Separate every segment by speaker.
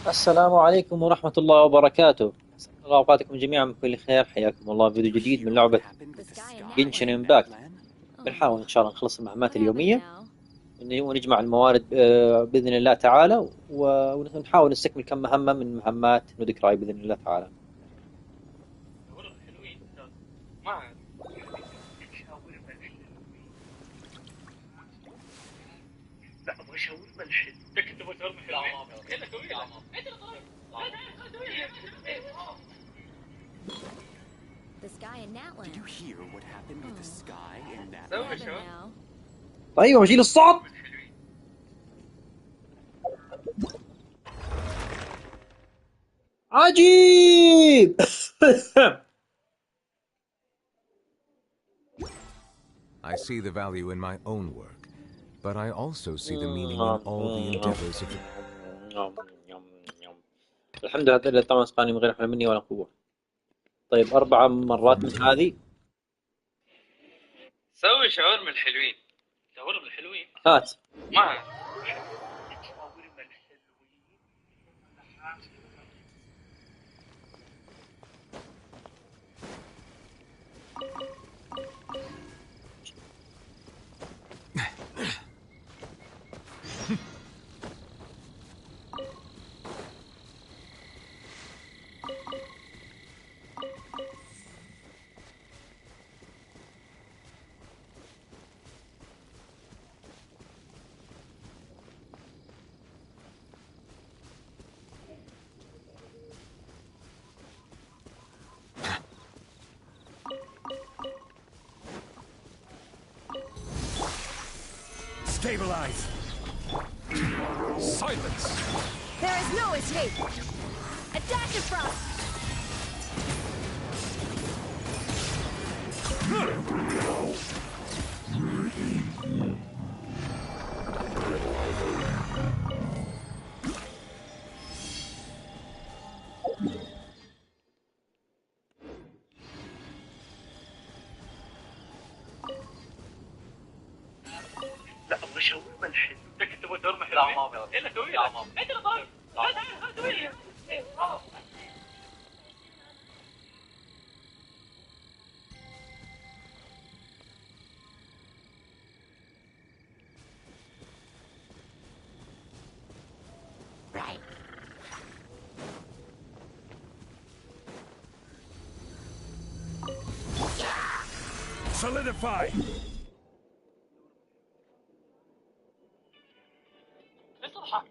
Speaker 1: السلام عليكم ورحمة الله وبركاته. أسعد الله أوقاتكم جميعا بكل خير. حياكم الله في فيديو جديد من لعبة جنشن امباكت. بنحاول إن شاء الله نخلص المهمات اليومية ونجمع الموارد بإذن الله تعالى، ونحاول نستكمل كم مهمة من مهمات نودكراي بإذن الله تعالى.
Speaker 2: لا ابغى شاورما الحلو. لكن تبغى شاورما حلو؟ لا ما ابغى. يلا سوي لها. انت اللي طلبت.
Speaker 3: The sky in Natland.
Speaker 4: Did you hear what happened with the sky in that
Speaker 2: سوي
Speaker 4: land?
Speaker 2: شاورما.
Speaker 1: طيب وشيل الصوت. عجيب.
Speaker 5: I see the value in my own work, but I also see the meaning in all the endeavors of the...
Speaker 1: الحمد لله الذي طبعا سقاني من غير حول مني ولا قوة. طيب 4 مرات من هذه.
Speaker 2: سوي شاورما الحلوين. شاورما الحلوين.
Speaker 1: هات.
Speaker 2: ما
Speaker 4: Stabilize! Silence!
Speaker 3: There is no escape. Adaptive frost.
Speaker 2: لا ابغى شاورما الحلو. لكن تبغى شاورما حلو؟ لا ما ابغى. الا سوي لها. انت اللي طلبت. لا سوي لها.
Speaker 3: Right.
Speaker 4: Solidify!
Speaker 2: ليش تضحك؟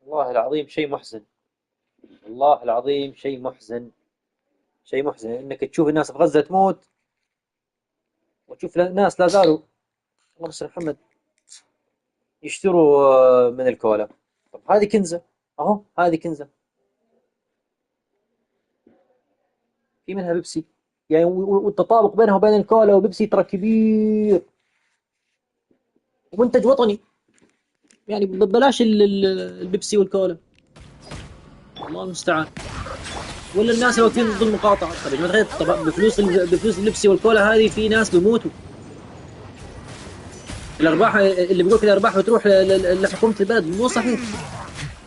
Speaker 1: والله العظيم شيء محزن، والله العظيم شيء محزن، شيء محزن انك تشوف الناس في غزة تموت، وتشوف ناس لا زالوا، اللهم صل على محمد، يشتروا من الكولا. طب هذه كنزة، اهو هذه كنزة، في منها بيبسي، يعني والتطابق بينها وبين الكولا وبيبسي ترى كبير، ومنتج وطني، يعني بلاش البيبسي والكولا، الله المستعان. ولا الناس اللي واقفين ضد المقاطعة، طب يا جماعة الخير، طب بفلوس البيبسي والكولا هذه في ناس بيموتوا، الارباح اللي بيقول لك الارباح بتروح لحكومة البلد مو صحيح.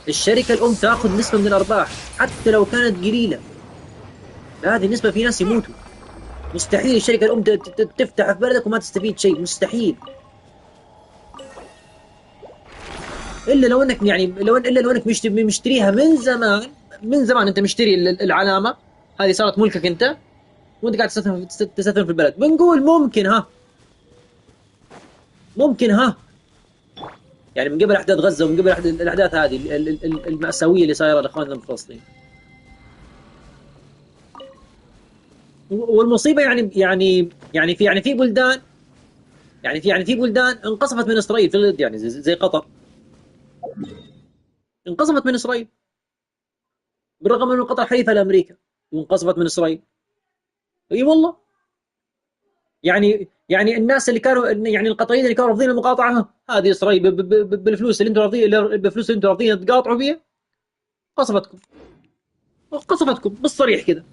Speaker 1: الشركة الام تاخذ نسبة من الارباح حتى لو كانت قليلة، هذه النسبة في ناس يموتوا. مستحيل الشركة الام تفتح في بلدك وما تستفيد شيء، مستحيل. الا لو انك يعني الا لو انك مشتريها من زمان، من زمان انت مشتري العلامة هذه صارت ملكك انت، وانت قاعد تستثمر في البلد، بنقول ممكن ممكن يعني من قبل احداث غزة ومن قبل الاحداث هذه المأساوية اللي صايرة لاخواننا في فلسطين. والمصيبة يعني في بلدان، في بلدان انقصفت من اسرائيل، في يعني زي قطر انقسمت من اسرائيل، بالرغم ان قطر حليفه لامريكا وانقسمت من اسرائيل. اي والله، يعني الناس اللي كانوا، يعني القطريين اللي كانوا رافضين المقاطعه، هذه اسرائيل بالفلوس اللي انتم رافضين، بالفلوس اللي انتم رافضين تقاطعوا فيها، قصفتكم بالصريح كذا.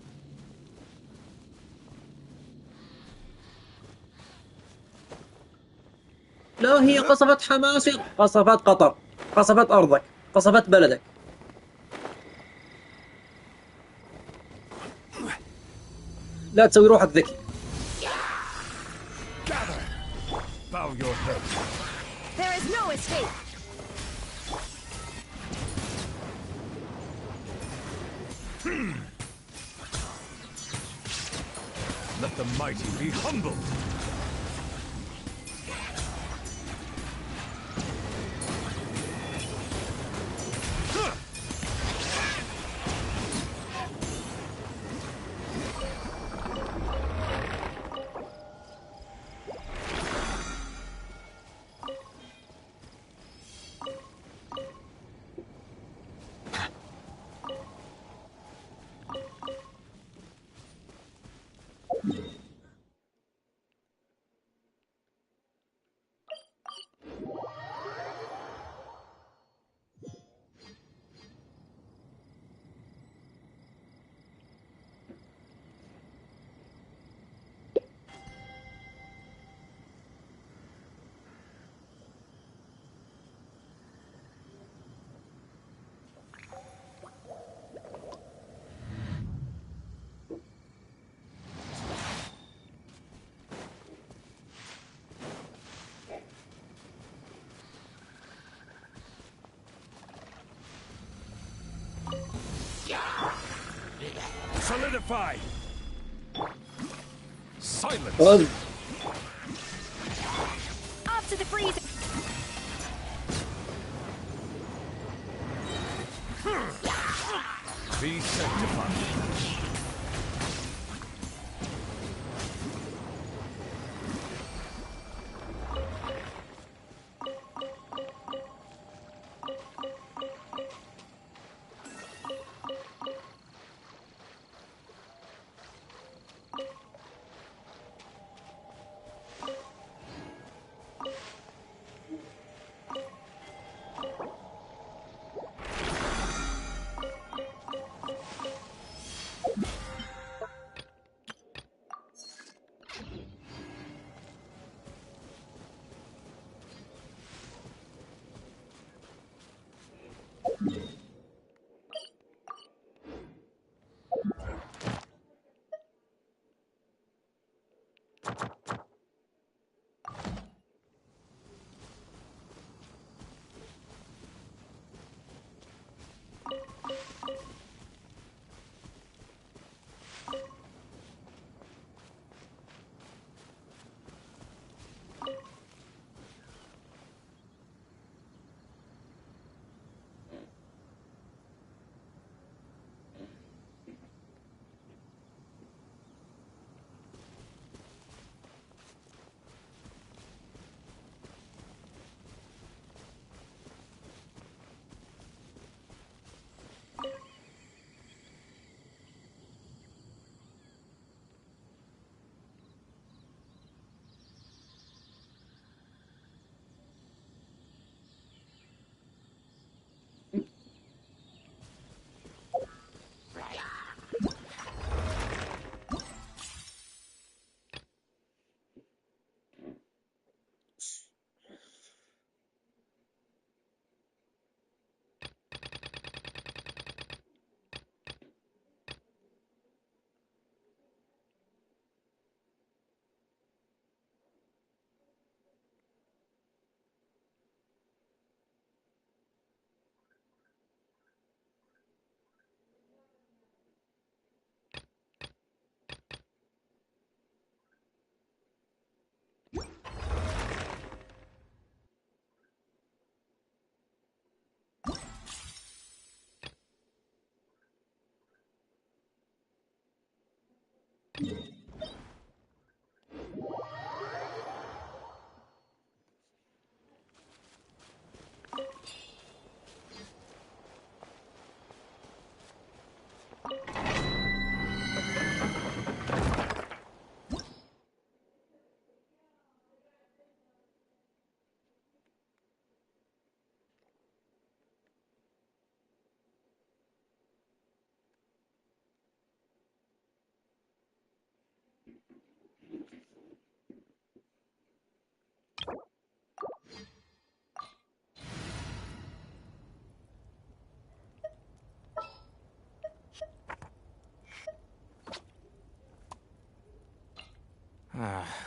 Speaker 1: لا هي قصفت حماس، قصفت قطر، قصفت ارضك، قصفت بلدك. لا تسوي روحك ذكي.
Speaker 5: Bow your head.
Speaker 3: There is no escape.
Speaker 5: Let the mighty be humbled. Solidify. Silence.
Speaker 3: Off to the freezer.
Speaker 5: Be sanctified.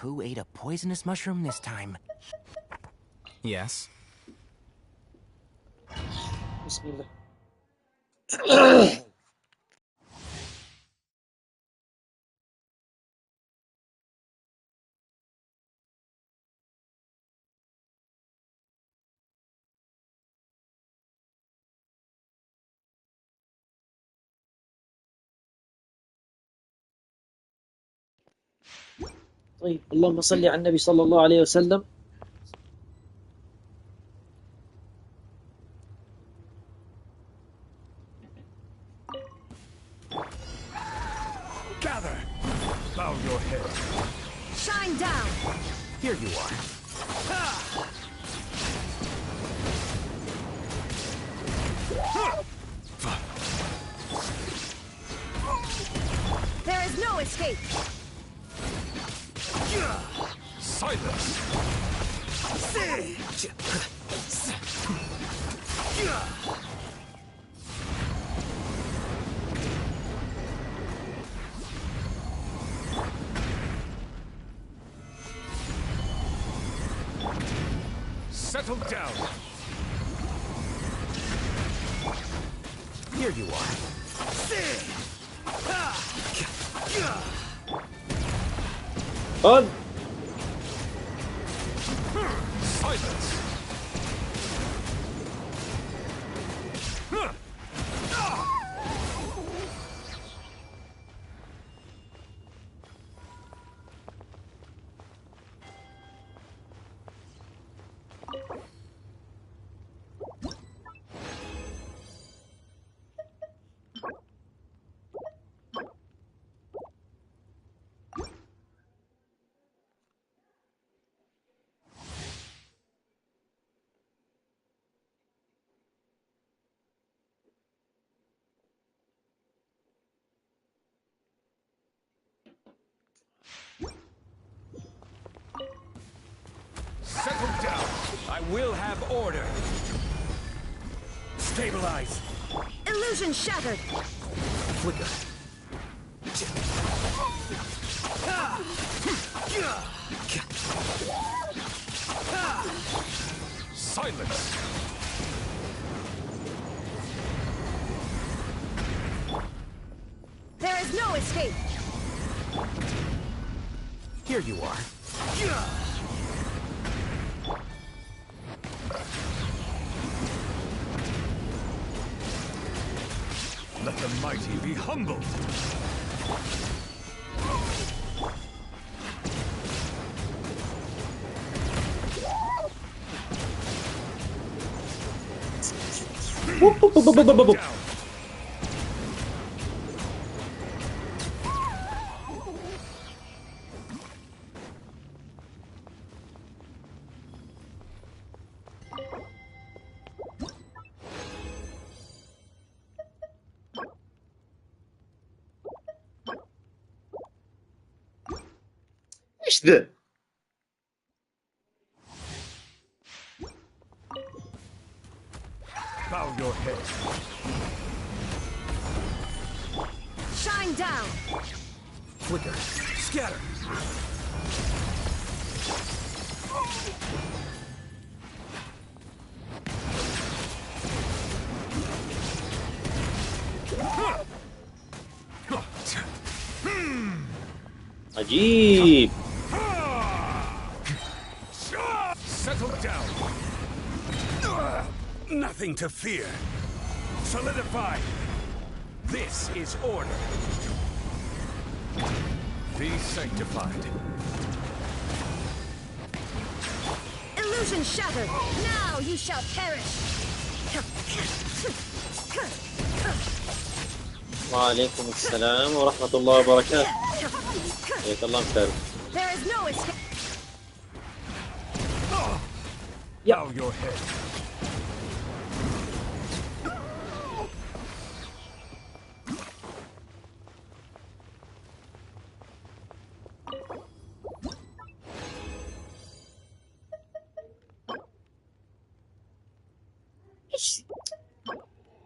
Speaker 6: Who ate a poisonous mushroom this time?
Speaker 7: Yes.
Speaker 1: بسم الله. طيب اللهم صل على النبي صلى الله عليه وسلم.
Speaker 2: Gather! Bow your head.
Speaker 3: Shine down!
Speaker 6: Here you are.
Speaker 3: There is no escape!
Speaker 2: Silence! Settle down!
Speaker 6: Here you are.
Speaker 1: خذ.
Speaker 2: Silence! Settle down! I will have order! Stabilize!
Speaker 3: Illusion shattered!
Speaker 6: Flicker.
Speaker 2: Silence!
Speaker 3: There is no escape!
Speaker 6: Here you are.
Speaker 2: Let the mighty be humbled! Down!
Speaker 1: ايش ذا؟
Speaker 2: Bow your head.
Speaker 3: Shine down!
Speaker 6: Flicker.
Speaker 2: Scatter!
Speaker 1: عجيب.
Speaker 2: Settle down! Nothing to fear. Solidify! This is order.
Speaker 5: Be sanctified.
Speaker 3: Illusion shattered. Now you shall perish.
Speaker 1: وعليكم السلام ورحمة الله وبركاته. حياك الله مكارم.
Speaker 3: There is no escape.
Speaker 5: Bow your head.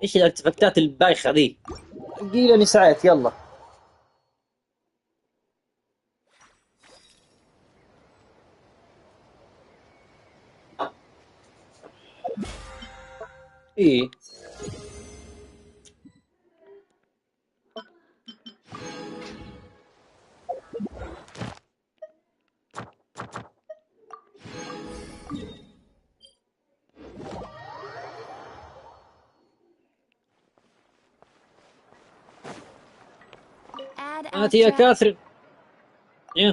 Speaker 1: ايش الارتفاكتات البايخة ذي؟ قيلني ساعات يلا. ايه
Speaker 8: Ad
Speaker 1: هاتي يا
Speaker 8: Astra.
Speaker 1: كاثرين.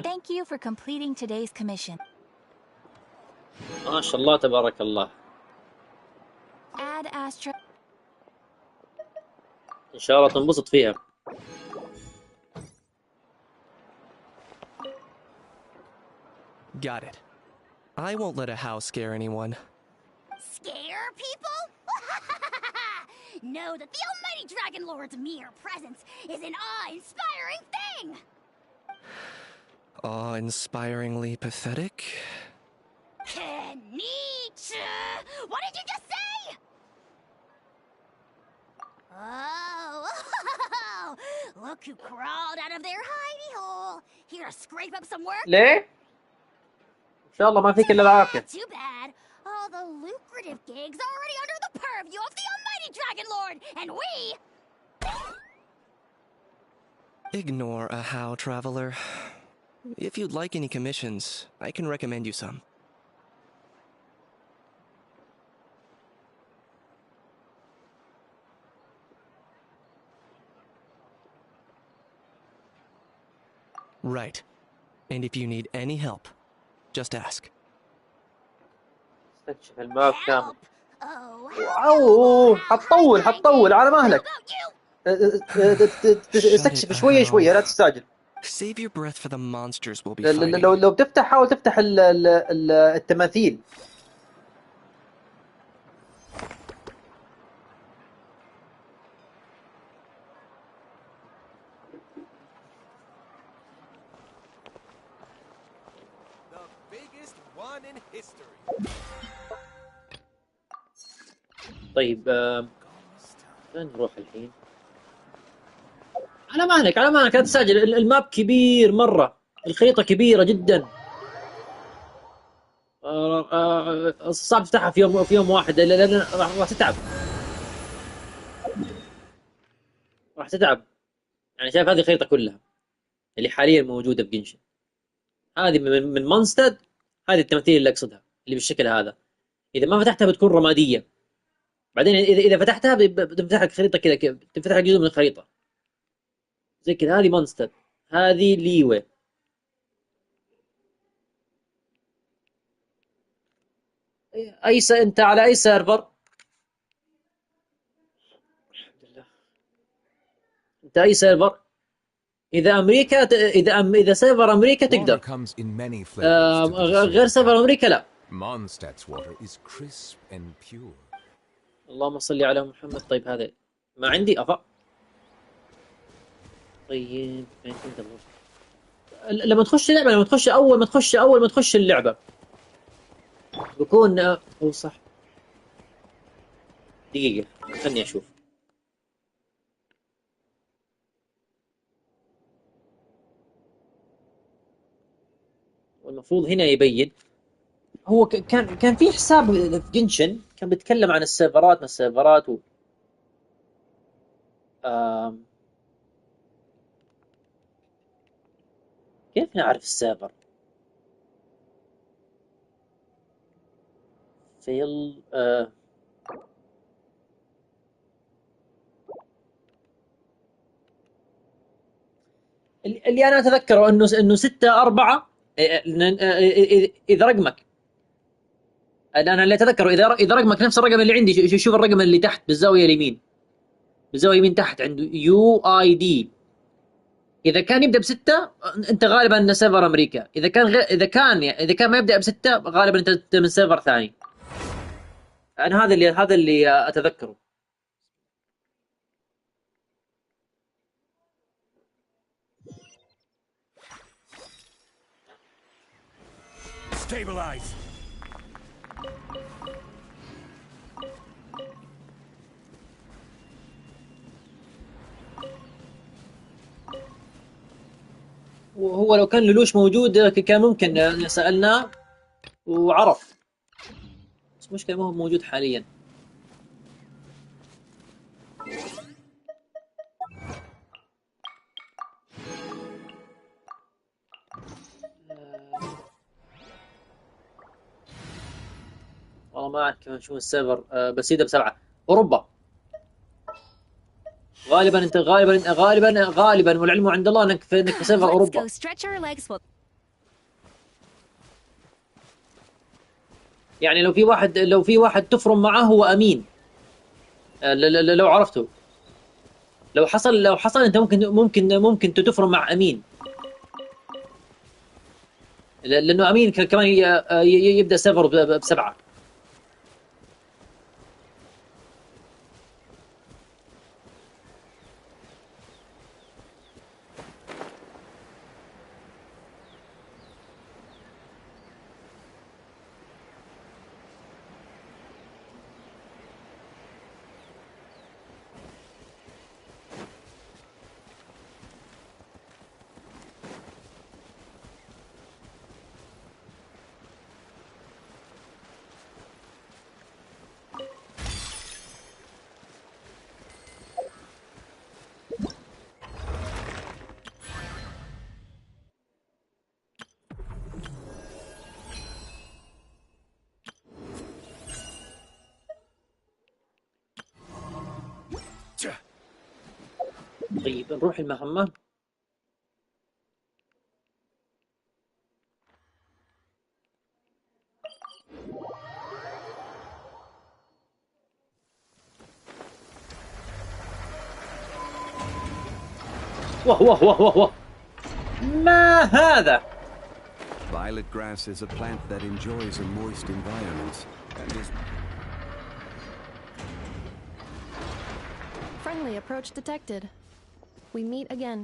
Speaker 8: Thank you for completing today's commission.
Speaker 1: ما شاء الله تبارك الله.
Speaker 8: Ad Astra.
Speaker 1: ان شاء الله تنبسط فيها.
Speaker 9: Got it. I won't let a house scare anyone.
Speaker 3: Scare people? Know that the almighty Dragon Lord's mere presence is an awe-inspiring thing!
Speaker 9: Awe-inspiringly pathetic?
Speaker 3: Nietzsche! What did you just say? Oh, look who crawled out of their hidey hole. Here to scrape up some work?
Speaker 1: ليه؟ ان شاء الله ما فيك الا العافية.
Speaker 3: Too bad. All the lucrative gigs already under the purview of the almighty Dragon Lord, and we...
Speaker 9: Ignore a how, traveler. If you'd like any commissions, I can recommend you some. Right. And if you need any help, just ask.
Speaker 1: استكشف الماب كامل.
Speaker 3: Oh,
Speaker 1: اوه حتطول على مهلك. استكشف شوية شوية لا تستعجل.
Speaker 9: Save your breath for the monsters we'll be fighting.
Speaker 1: لو بتفتح حاول تفتح التماثيل.
Speaker 5: The biggest one in history.
Speaker 1: طيب وين نروح الحين؟ على مهلك لا تستعجل. الماب كبير مرة. الخريطة كبيرة جدا. صعب تفتحها في يوم واحد لأن راح تتعب. يعني شايف هذه الخريطة كلها اللي حاليا موجودة في جنشن. هذه من مونستد. هذه التماثيل اللي أقصدها اللي بالشكل هذا. إذا ما فتحتها بتكون رمادية. بعدين إذا فتحتها بتفتح لك خريطة كذا تفتح لك جزء من الخريطة زي كذا. هذه مونستد. هذه ليوي. أنت على أي سيرفر؟ الحمد لله. أنت أي سيرفر؟ إذا أمريكا إذا سيرفر أمريكا تقدر. غير سيرفر أمريكا لا.
Speaker 5: Mondstadt's water is crisp and pure.
Speaker 1: اللهم صل على محمد. طيب هذا ما عندي أفا. طيب فين كنت أبغى؟ لما تخش اللعبة أول ما تخش اللعبة بكون هو صح. دقيقة خلني أشوف. والمفروض هنا يبين. هو كان في حساب في جنشن كان بيتكلم عن السيرفرات ما السيرفرات كيف نعرف السيرفر؟ فيل اللي انا اتذكره انه 6-4. اذا رقمك، انا اللي اتذكره اذا رقمك نفس الرقم اللي عندي، شوف الرقم اللي تحت بالزاويه اليمين، بالزاويه اليمين تحت عنده UID. اذا كان يبدا ب6 انت غالبا سيرفر امريكا، اذا كان اذا كان ما يبدا ب6 غالبا انت من سيرفر ثاني. انا هذا اللي اتذكره.
Speaker 6: Stabilize.
Speaker 1: وهو لو كان لولوش موجود كان ممكن سألناه وعرف، بس مشكلة ما هو موجود حاليا. والله ما أعرف كيف نشوف السيرفر. بس يبدأ ب7 أوروبا. غالبا انت غالبا والعلم عند الله انك في سيرفر اوروبا. يعني لو في واحد تفرم معه هو امين. لو عرفته، لو حصل انت ممكن تفرم مع امين، لانه امين كمان يبدا سيرفر ب7. طيب نروح المهمة. واه ما هذا؟
Speaker 4: Violet grass is a plant that enjoys a moist environment and is
Speaker 10: Friendly approach detected. We meet again.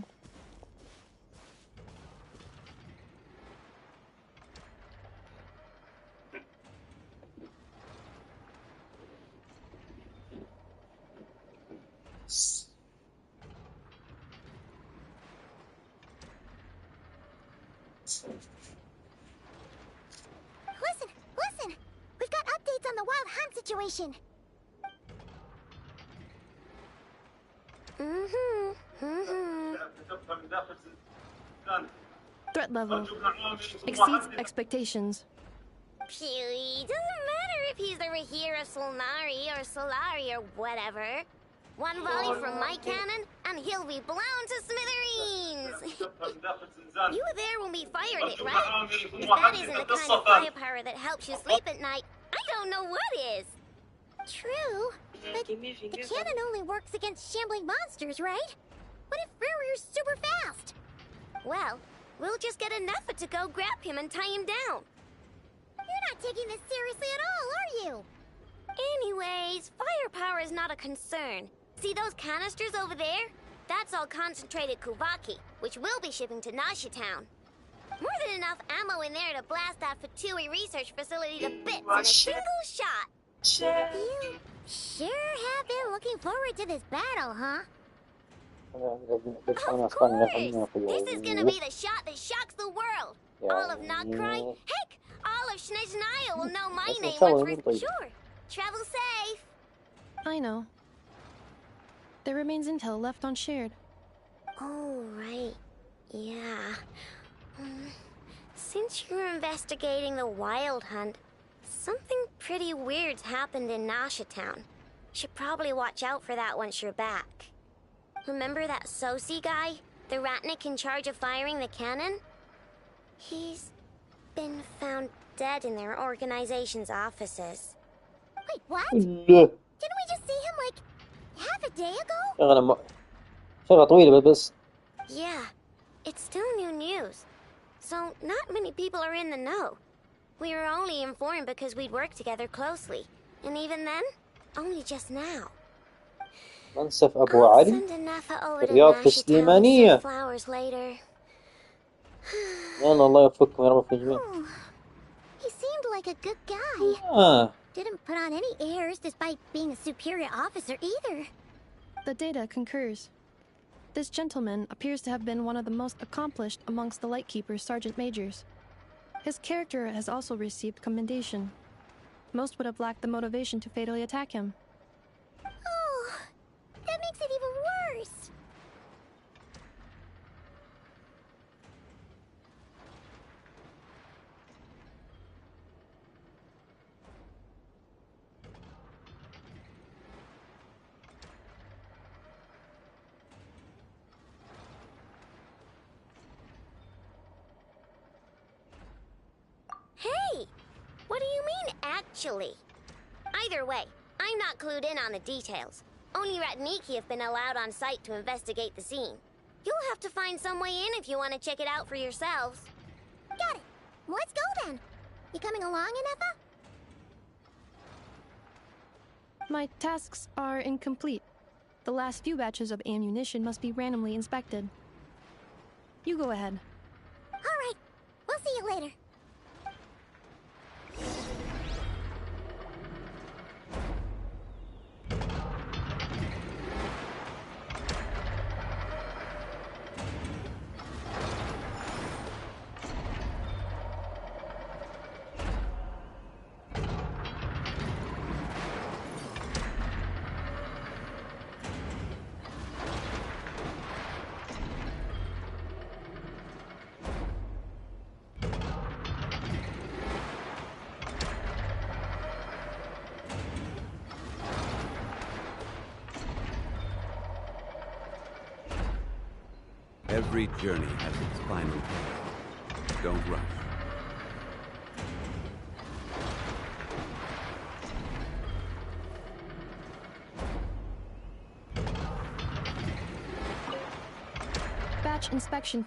Speaker 3: Listen! We've got updates on the wild hunt situation.
Speaker 10: Threat level exceeds expectations.
Speaker 3: Phew, doesn't matter if he's the Rahira Solnari or Solari or whatever. One volley from my cannon and he'll be blown to smithereens. You were there when we fired it, right? If that isn't the kind of firepower that helps you sleep at night, I don't know what is. True, but the cannon only works against shambling monsters, right? What if Farrier's super fast? Well, we'll just get enough to go grab him and tie him down. You're not taking this seriously at all, are you? Anyways, firepower is not a concern. See those canisters over there? That's all concentrated Kuvaki, which we'll be shipping to Nasha Town. More than enough ammo in there to blast that Fatui research facility to bits in a single shot. You sure have been looking forward to this battle, huh? Of course! This is gonna be the shot that shocks the world! All of Nagkrai, heck, all of Snezhnaya will know my name once we're sure. Travel safe!
Speaker 10: I know. There remains intel left unshared.
Speaker 3: Oh, right. Yeah. Since you're investigating the wild hunt, something pretty weird's happened in Nasha Town. Should probably watch out for that once you're back. Remember that Sosi guy? The Ratnik in charge of firing the cannon? He's been found dead in their organization's offices. Wait, what? Didn't we just see him like half a day ago?
Speaker 1: شغلة طويلة بس.
Speaker 3: Yeah, it's still new news. So not many people are in the know. We were only informed because we'd worked together closely. And even then, only just now.
Speaker 1: منسف أبو علي رياض السليمانية. يلا الله يوفقكم يا رب في الجميع.
Speaker 3: He seemed like a good guy. Didn't put on any airs despite being a superior officer either.
Speaker 10: The data concurs. This gentleman appears to have been one of the most accomplished amongst the Lightkeeper's sergeant majors. His character has also received commendation. Most would have lacked the motivation to fatally attack him.
Speaker 3: Oh, that makes it even worse. Hey! What do you mean, actually? Either way, I'm not clued in on the details. Only Ratniki have been allowed on site to investigate the scene. You'll have to find some way in if you want to check it out for yourselves. Got it. Let's go then. You coming along, Inefa?
Speaker 10: My tasks are incomplete. The last few batches of ammunition must be randomly inspected. You go ahead.
Speaker 3: All right. We'll see you later.
Speaker 4: Every journey has its final path. Don't rush.
Speaker 10: Batch inspection.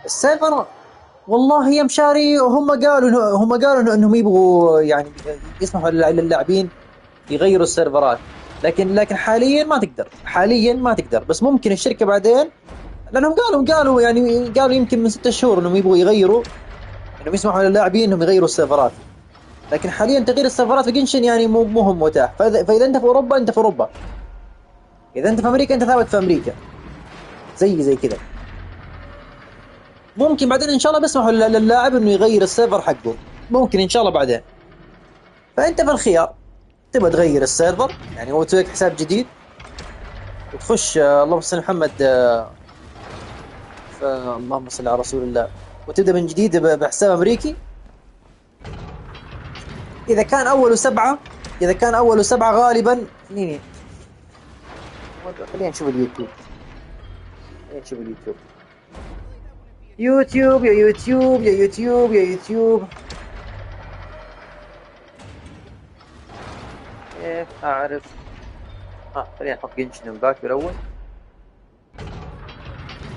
Speaker 1: السيرفر والله يا مشاري هم قالوا انهم يبغوا يعني يسمحوا للاعبين يغيروا السيرفرات، لكن حاليا ما تقدر، بس ممكن الشركه بعدين، لانهم قالوا يعني قالوا يمكن من 6 شهور انهم يبغوا يغيروا، انهم يسمحوا للاعبين انهم يغيروا السيرفرات، لكن حاليا تغيير السيرفرات في جنشن يعني مو هم متاح. فاذا انت في اوروبا انت في اوروبا، اذا انت في امريكا انت ثابت في امريكا، زي كذا. ممكن بعدين ان شاء الله بيسمحوا للاعب انه يغير السيرفر حقه، ممكن ان شاء الله بعدين. فانت في الخيار تبغى تغير السيرفر، يعني هو تسوي حساب جديد وتخش اللهم صل على محمد، اللهم صل على رسول الله، وتبدا من جديد بحساب امريكي. اذا كان اول 7 غالبا. خلينا نشوف اليوتيوب. يا يوتيوب كيف اعرف؟ خلينا نحط جنشن باك بالاول.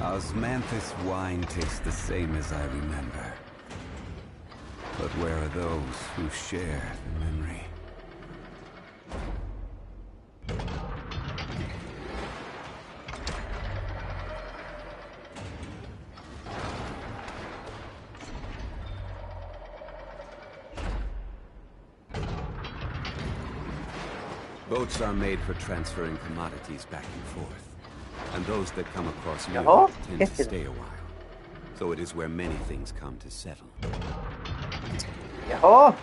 Speaker 4: Osmanthus wine tastes the same as I remember. But where are those who share the memory? Boats are made for transferring commodities back and forth, and those that come across
Speaker 1: Oh,
Speaker 4: Europe tend to stay a while. So it is where many things come to settle.
Speaker 1: ياهو.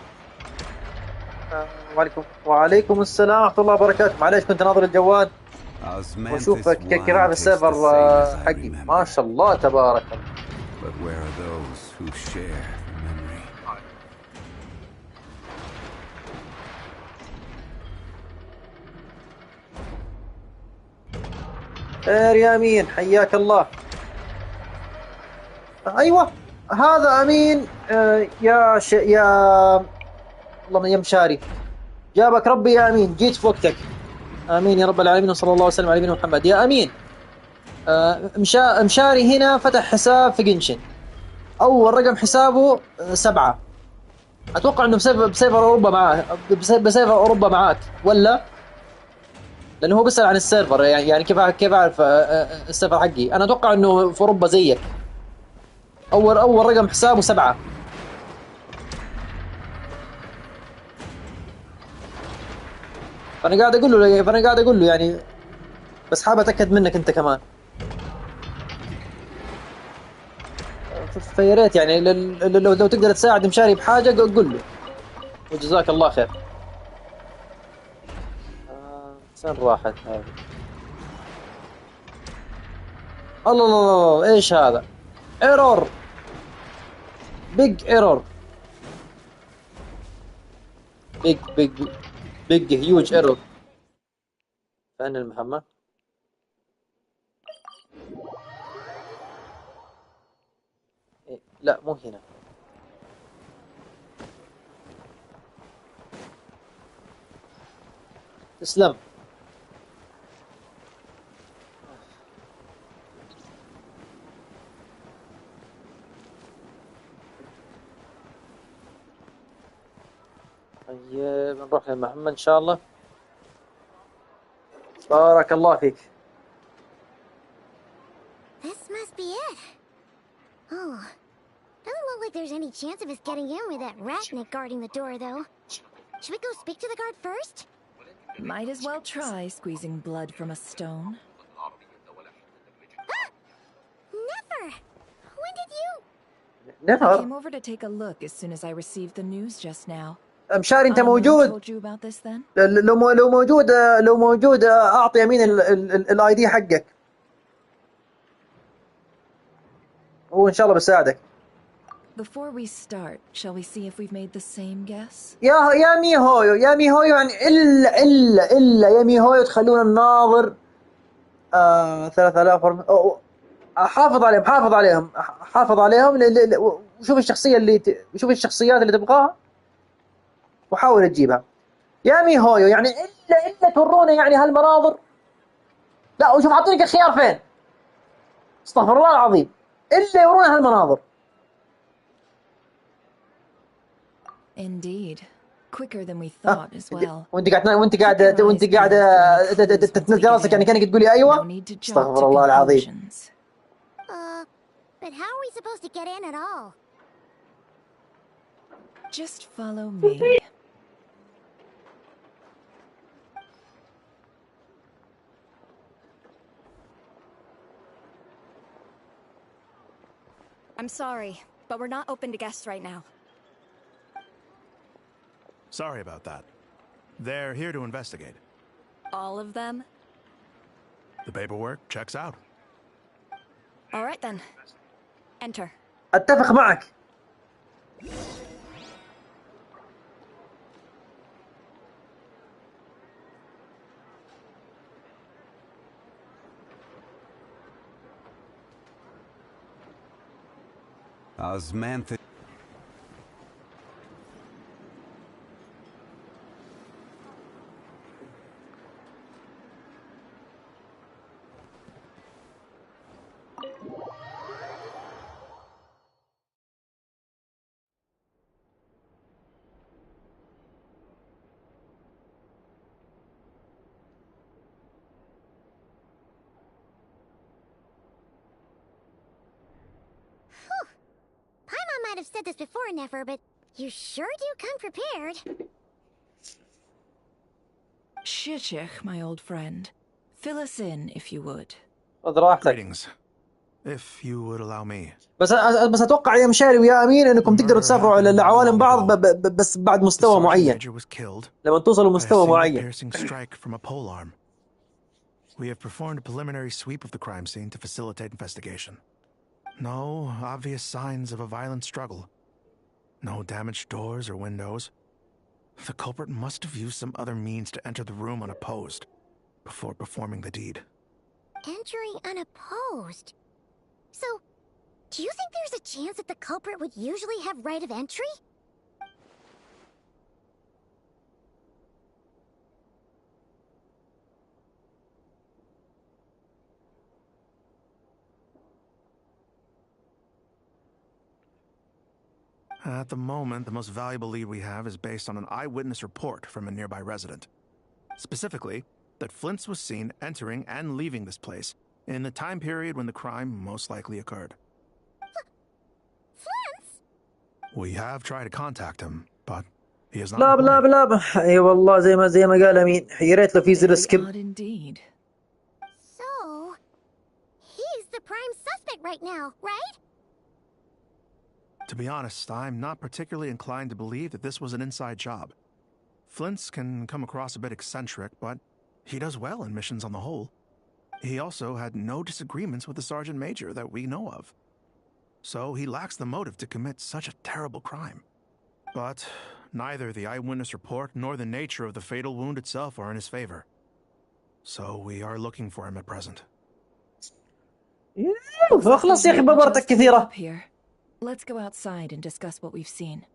Speaker 1: وعليكم السلام ورحمة الله وبركاته. معليش كنت ناظر الجوال واشوف قراءة بالسيرفر حقي. ما شاء الله تبارك الله.
Speaker 4: But where are those who share the memory?
Speaker 1: خير يا أمين، حياك الله. أيوة هذا أمين. يا الله يا مشاري، جابك ربي يا أمين، جيت في وقتك. آمين يا رب العالمين، وصلى الله وسلم على نبينا محمد. يا أمين، مشاري هنا فتح حساب في جنشن، أول رقم حسابه 7. أتوقع إنه بسيفر أوروبا معاه، بسيفر أوروبا معاك ولا؟ لأنه هو بيسأل عن السيرفر، يعني كيف أعرف السيرفر حقي؟ أنا أتوقع إنه في أوروبا زيك. أول رقم حسابه 7. فأنا قاعد أقول له يعني، بس حابب أتأكد منك أنت كمان. فيا ريت يعني لو تقدر تساعد مشاري بحاجة قل له، وجزاك الله خير. فين راحت هذه؟ الله ايش هذا؟ ايرور، بيج ايرور، بيج هيوج ايرور. فين المهمة؟ لا مو هنا. تسلم. طيب نروح للمهمة إن شاء الله. بارك الله فيك.
Speaker 3: This must be it. Oh, doesn't look like there's any chance of us getting in with that ratnik guarding the door, though. Should we go speak to the guard first?
Speaker 11: Might as well try squeezing blood from a stone.
Speaker 3: Ah! Never! When did you?
Speaker 11: I came over to take a look as soon as I received the news just now.
Speaker 1: مشاري انت موجود؟ لو موجود اعطي يمين الاي دي حقك وان شاء الله بساعدك.
Speaker 11: Before we start, shall we see if we've made the same guess?
Speaker 1: يا ميهويو يعني الا يا ميهويو تخلونا نناظر 3000 حافظ عليهم وشوف الشخصيات اللي تبغاها وحاول تجيبها. يا ميهويو يعني الا تورونا يعني هالمناظر. لا وشوف حاطينك الخيار فين، استغفر الله العظيم، الا يورونا هالمناظر.
Speaker 11: Indeed, quicker than we thought as well.
Speaker 1: وانت قاعده تتنزل راسك يعني كانك تقولي ايوه. استغفر الله العظيم.
Speaker 3: But how are we supposed to get in at all?
Speaker 11: Just follow me.
Speaker 12: I'm sorry, but we're not open to guests right now.
Speaker 13: Sorry about that. They're here to investigate.
Speaker 12: All of them?
Speaker 13: The paperwork checks out.
Speaker 12: All right then. Enter.
Speaker 1: اتفق معك.
Speaker 4: Osmantha.
Speaker 3: Might have said this before, Never, but you sure do come prepared.
Speaker 11: Shishich, my old friend. Fill us in, if you would.
Speaker 13: Greetings. If you would allow me.
Speaker 1: بس اتوقع يا مشاري ويا امين انكم تقدروا تسافروا على العوالم بعض بس بعد مستوى معين. لما توصلوا مستوى معين.
Speaker 13: We have performed a preliminary sweep of the crime scene to facilitate investigation. No obvious signs of a violent struggle. No damaged doors or windows. The culprit must have used some other means to enter the room unopposed before performing the deed.
Speaker 3: Entering unopposed? So, do you think there's a chance that the culprit would usually have right of entry?
Speaker 13: At the moment, the most valuable lead we have is based on an eyewitness report from a nearby resident. Specifically, that Flint's was seen entering and leaving this place in the time period when the crime most likely occurred.
Speaker 3: Flint's?
Speaker 13: We have tried to contact him, but he is not.
Speaker 1: لا اي والله زي ما قال امين يا ريت لو في زر سكيب.
Speaker 11: Indeed.
Speaker 3: So, he's the prime suspect right now, right?
Speaker 13: To be honest, I'm not particularly inclined to believe that this was an inside job. Flint's can come across a bit eccentric, but he does well in missions on the whole. He also had no disagreements with the Sergeant Major that we know of. So he lacks the motive to commit such a terrible crime. But neither the eyewitness report nor the nature of the fatal wound itself are in his favor. So we are looking for him at present.
Speaker 1: خلاص يا اخي ببرتك كثيرة.
Speaker 11: Let's go outside and discuss what we've seen.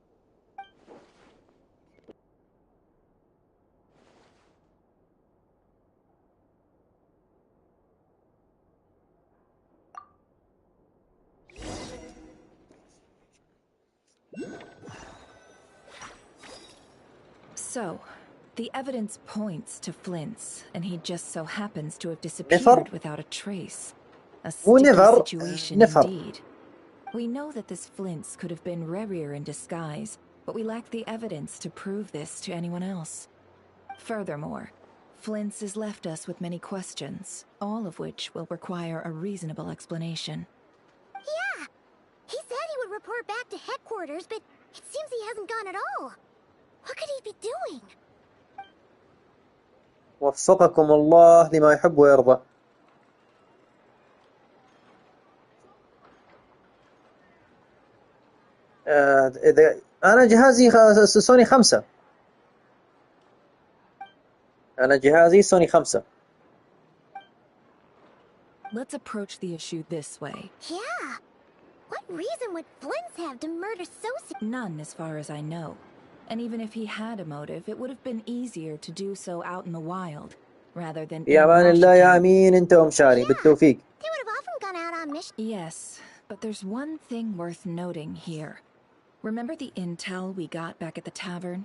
Speaker 11: So, the evidence points to Flint's, and he just so happens to have disappeared without a trace. A sticky situation indeed. We know that this Flint's could have been Rerir in disguise, but we lack the evidence to prove this to anyone else. Furthermore, Flint's has left us with many questions, all of which will require a reasonable explanation.
Speaker 3: Yeah! He said he would report back to headquarters, but it seems he hasn't gone at all. What could he be doing?
Speaker 1: وفقكم الله لما يحب ويرضى. إذا أنا جهازي سوني 5. أنا جهازي سوني 5.
Speaker 11: Let's approach the issue this way.
Speaker 3: Yeah. What reason would Flint's have to murder so?
Speaker 11: None, as far as I know. And even if he had a motive, it would have been easier to do so out in the wild, rather than.
Speaker 1: يا أمان الله يا أمين أنت ومشاري بالتوفيق.
Speaker 3: They would have often gone out on mission.
Speaker 11: Yes, but there's one thing worth noting here. Remember the intel we got back at the tavern?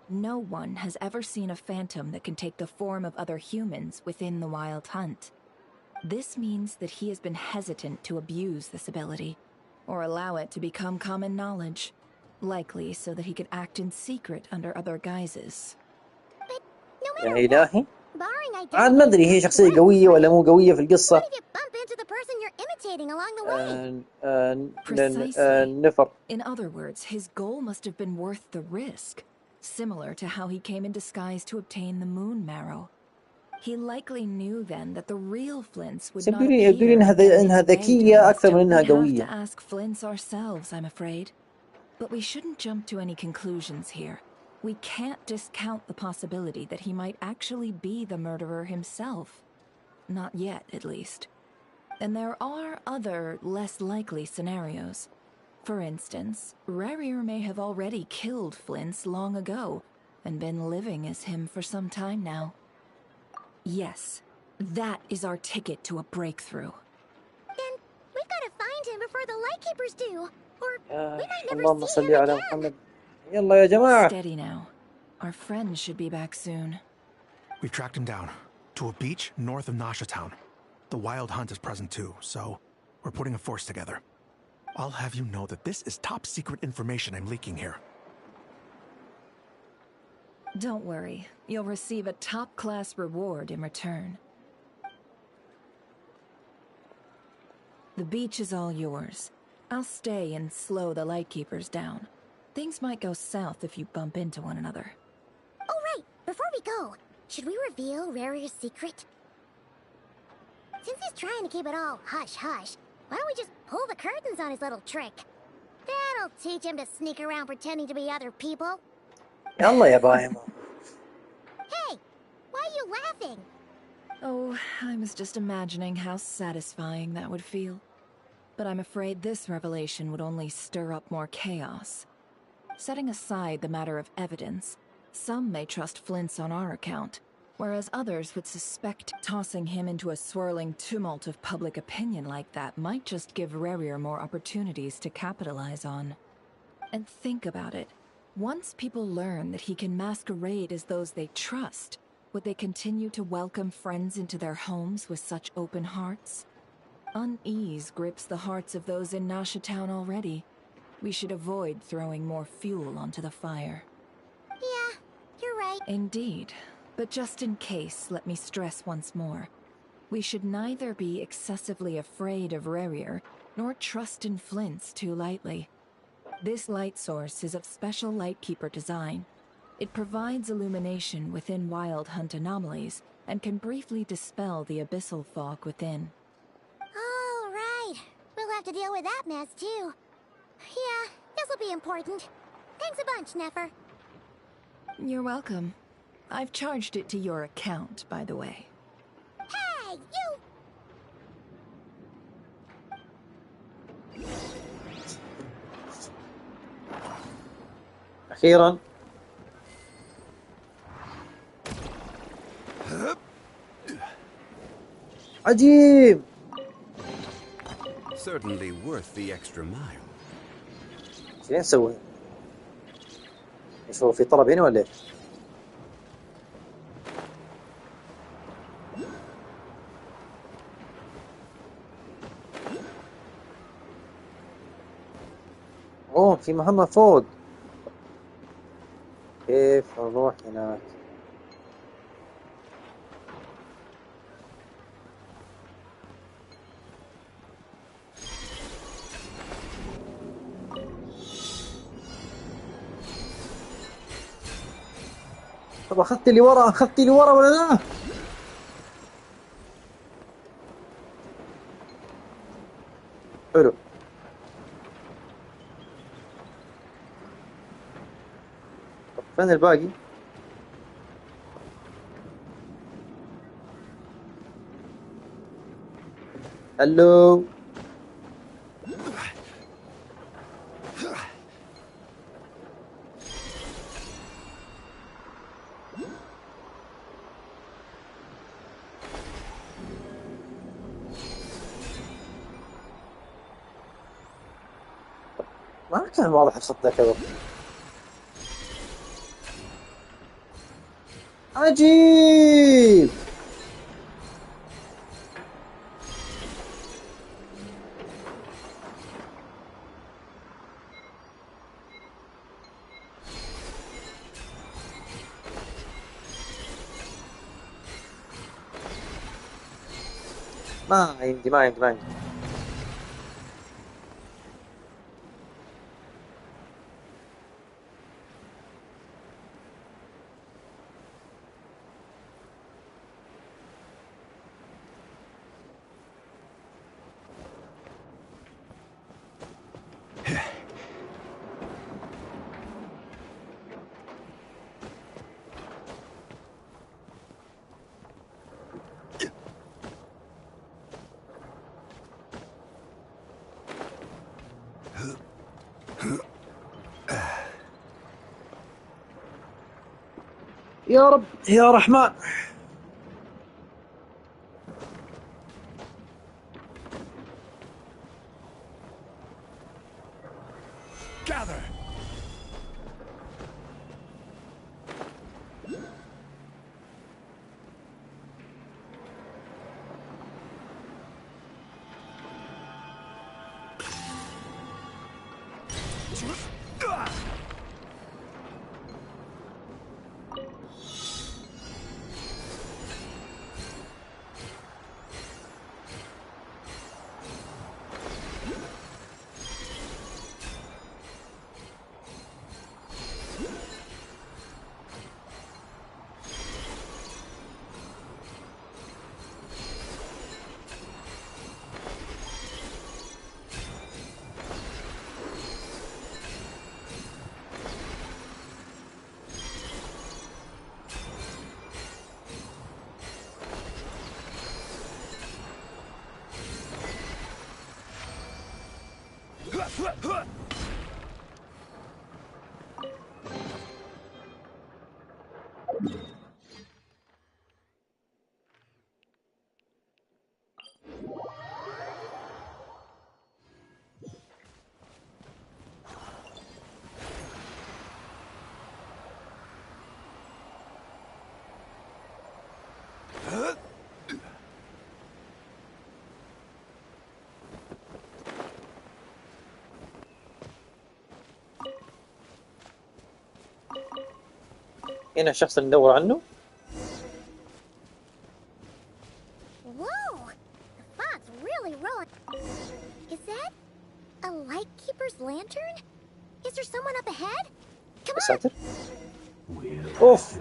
Speaker 11: No one has ever seen a phantom that can take the form of other humans within the Wild Hunt. This means that he has been hesitant to abuse this ability, or allow it to become common knowledge, likely so that he could act in secret under other guises.
Speaker 3: But no
Speaker 1: يا
Speaker 3: matter
Speaker 1: إلهي
Speaker 3: what, barring
Speaker 1: عاد ما أدري هي شخصية قوية ولا مو قوية في القصة.
Speaker 3: What if you bump into the person you're imitating along the way?
Speaker 11: Precisely.
Speaker 1: نفر.
Speaker 11: In other words, his goal must have been worth the risk, similar to how he came in disguise to obtain the moon marrow. He likely knew then that the real Flint's would not appear.
Speaker 1: يقولون إنها ذكية أكثر من إنها
Speaker 11: قوية.
Speaker 1: قوية.
Speaker 11: We have to ask Flint's ourselves, I'm afraid. But we shouldn't jump to any conclusions here. We can't discount the possibility that he might actually be the murderer himself. Not yet, at least. And there are other, less likely scenarios. For instance, Rerir may have already killed Flint's long ago, and been living as him for some time now. Yes, that is our ticket to a breakthrough.
Speaker 3: Then we've got to find him before the Lightkeepers do, or we might never
Speaker 1: اللهم
Speaker 3: see
Speaker 1: صل
Speaker 3: him
Speaker 1: على
Speaker 3: again.
Speaker 1: محمد. يلا يا جماعة.
Speaker 11: Steady now. Our friends should be back soon.
Speaker 13: We've tracked him down to a beach north of Nasha Town. The Wild Hunt is present too, so we're putting a force together. I'll have you know that this is top secret information I'm leaking here.
Speaker 11: Don't worry, you'll receive a top-class reward in return. The beach is all yours. I'll stay and slow the Lightkeepers down. Things might go south if you bump into one another.
Speaker 3: Oh, right! Before we go, should we reveal Rarier's secret? Since he's trying to keep it all hush-hush, why don't we just pull the curtains on his little trick? That'll teach him to sneak around pretending to be other people.
Speaker 1: يلا يا باهم.
Speaker 3: Hey! Why are you laughing?
Speaker 11: Oh, I was just imagining how satisfying that would feel. But I'm afraid this revelation would only stir up more chaos. Setting aside the matter of evidence, some may trust Flint's on our account, whereas others would suspect tossing him into a swirling tumult of public opinion like that might just give Rarier more opportunities to capitalize on. And think about it. Once people learn that he can masquerade as those they trust, would they continue to welcome friends into their homes with such open hearts? Unease grips the hearts of those in Nasha Town already. We should avoid throwing more fuel onto the fire.
Speaker 3: Yeah, you're right.
Speaker 11: Indeed. But just in case, let me stress once more. We should neither be excessively afraid of Rarier, nor trust in Flint's too lightly. This light source is of special Lightkeeper design. It provides illumination within Wild Hunt anomalies, and can briefly dispel the abyssal fog within.
Speaker 3: Oh, right. We'll have to deal with that mess, too. Yeah, this'll be important. Thanks a bunch, Nefer.
Speaker 11: You're welcome. I've charged it to your account, by the way.
Speaker 3: Hey, you!
Speaker 1: أخيرا. عجيب.
Speaker 4: Certainly worth the extra mile.
Speaker 1: ايش نسوي؟ ايش هو في طلب هنا ولا ايش؟ اوه في مهمة فوق. كيف نروح هناك؟ طب اخذت اللي ورا ولا لا؟ حلو. طب فين الباقي؟ هلو. ما كان واضح الخط ذا كذا. عجيب. ما عندي. يا رب يا رحمن.
Speaker 6: Gather.
Speaker 1: هنا الشخص اللي ندور عنه.
Speaker 3: Whoa! The fog's really rolling. Is that a lightkeeper's lantern? Is there someone up ahead? Come on!
Speaker 1: ساتر. اوف.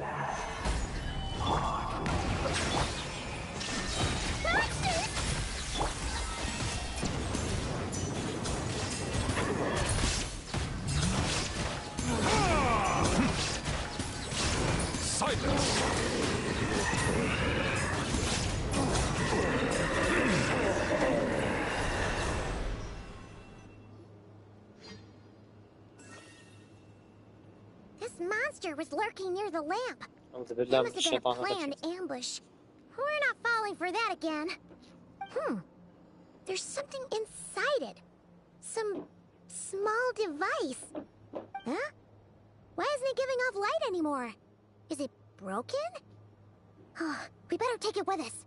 Speaker 3: This monster was lurking near the lamp.
Speaker 1: أعوذ
Speaker 3: That
Speaker 1: بالله من
Speaker 3: must have been a
Speaker 1: الشيطان
Speaker 3: planned
Speaker 1: الرجيم.
Speaker 3: ambush. We're not falling for that again. There's something inside it. Some small device. Huh? Why isn't it giving off light anymore? Is it broken? Oh, we better take it with us.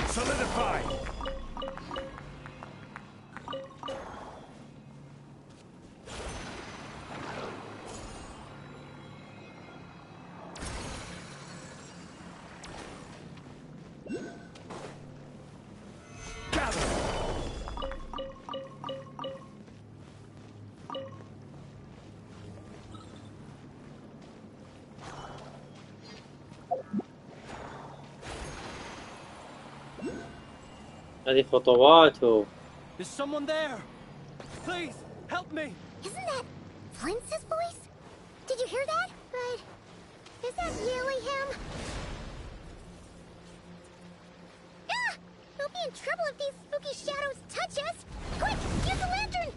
Speaker 6: Solidify!
Speaker 1: هذه خطواته.
Speaker 9: Is someone there? Please, help me!
Speaker 3: Isn't that Flint's voice? Did you hear that? But is that really him? Ah! We'll be in trouble if these spooky shadows touch us! Quick, use the lantern!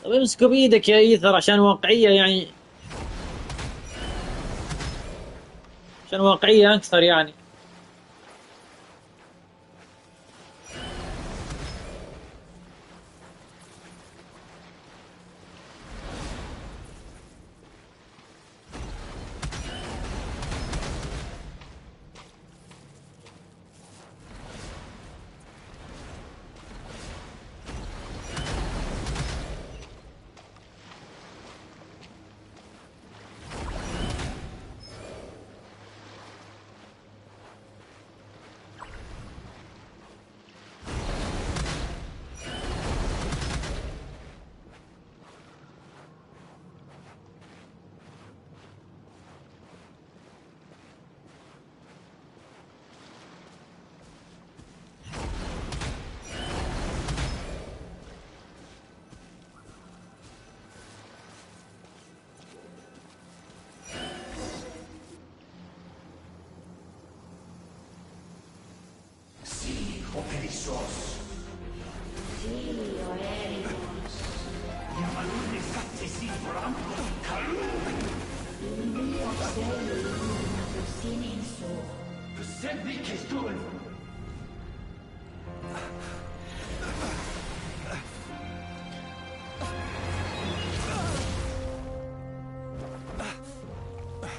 Speaker 1: طب امسكوا بإيدك يا إيثر عشان واقعية يعني. عشان واقعية أكثر يعني.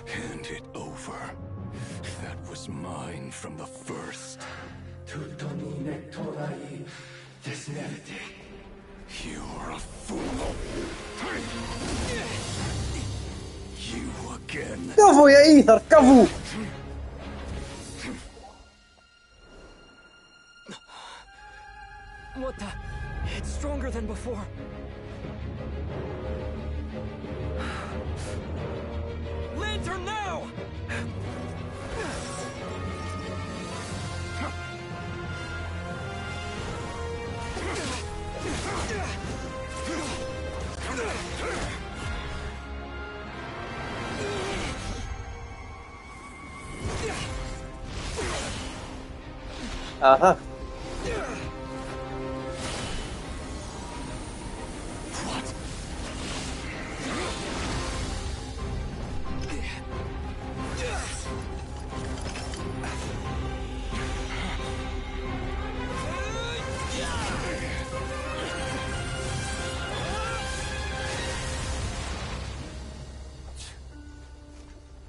Speaker 4: Hand it over. That was mine from the first. You're a fool. You again.
Speaker 1: كفو يا إيثر كفو.
Speaker 9: What the? It's stronger than before. Lantern now!
Speaker 1: أها.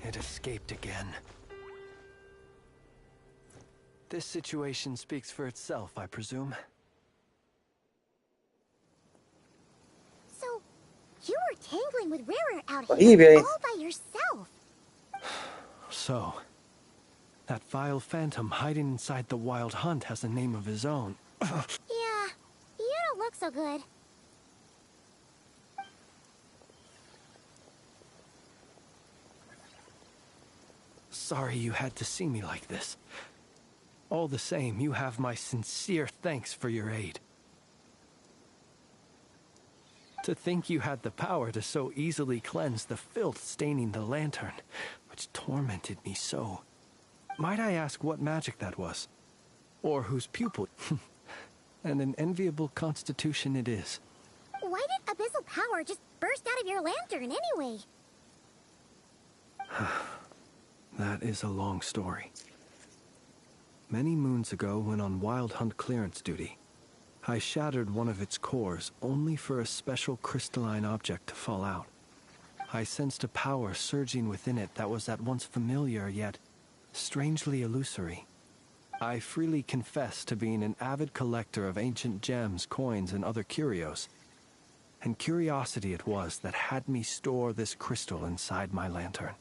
Speaker 9: It escaped again. This situation speaks for itself, I presume.
Speaker 3: So, you were tangling with Rarer out
Speaker 1: طيب
Speaker 3: here
Speaker 1: يا
Speaker 3: all by yourself.
Speaker 9: So, that vile phantom hiding inside the Wild Hunt has a name of his own.
Speaker 3: Yeah, you don't look so good.
Speaker 9: Sorry you had to see me like this. All the same, you have my sincere thanks for your aid. To think you had the power to so easily cleanse the filth staining the lantern, which tormented me so. Might I ask what magic that was? Or whose pupil? And an enviable constitution it is.
Speaker 3: Why did abyssal power just burst out of your lantern anyway?
Speaker 9: That is a long story. Many moons ago, when on Wild Hunt clearance duty, I shattered one of its cores only for a special crystalline object to fall out. I sensed a power surging within it that was at once familiar yet strangely illusory. I freely confess to being an avid collector of ancient gems, coins, and other curios. And curiosity it was that had me store this crystal inside my lantern.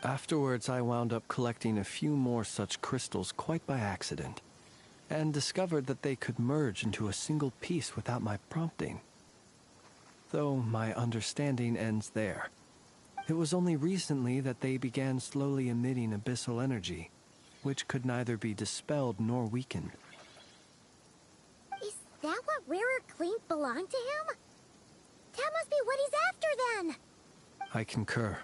Speaker 9: Afterwards, I wound up collecting a few more such crystals quite by accident, and discovered that they could merge into a single piece without my prompting. Though my understanding ends there. It was only recently that they began slowly emitting abyssal energy, which could neither be dispelled nor weakened.
Speaker 3: Is that what Rarer claimed belonged to him? That must be what he's after then!
Speaker 9: I concur.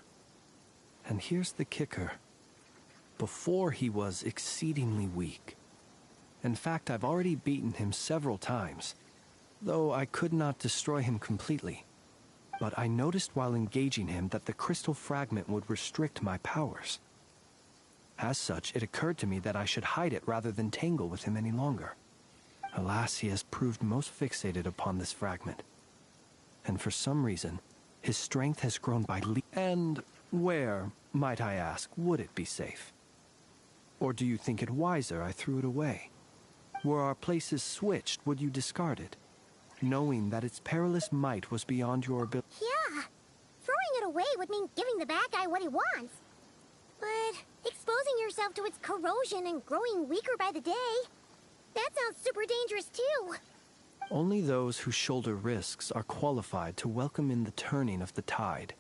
Speaker 9: And here's the kicker. Before he was exceedingly weak. In fact, I've already beaten him several times, though I could not destroy him completely. But I noticed while engaging him that the crystal fragment would restrict my powers. As such, it occurred to me that I should hide it rather than tangle with him any longer. Alas, he has proved most fixated upon this fragment. And for some reason, his strength has grown by And where, might I ask, would it be safe? Or do you think it wiser I threw it away? Were our places switched, would you discard it, knowing that its perilous might was beyond your ability?
Speaker 3: Yeah, throwing it away would mean giving the bad guy what he wants. But exposing yourself to its corrosion and growing weaker by the day, that sounds super dangerous too.
Speaker 9: Only those who shoulder risks are qualified to welcome in the turning of the tide.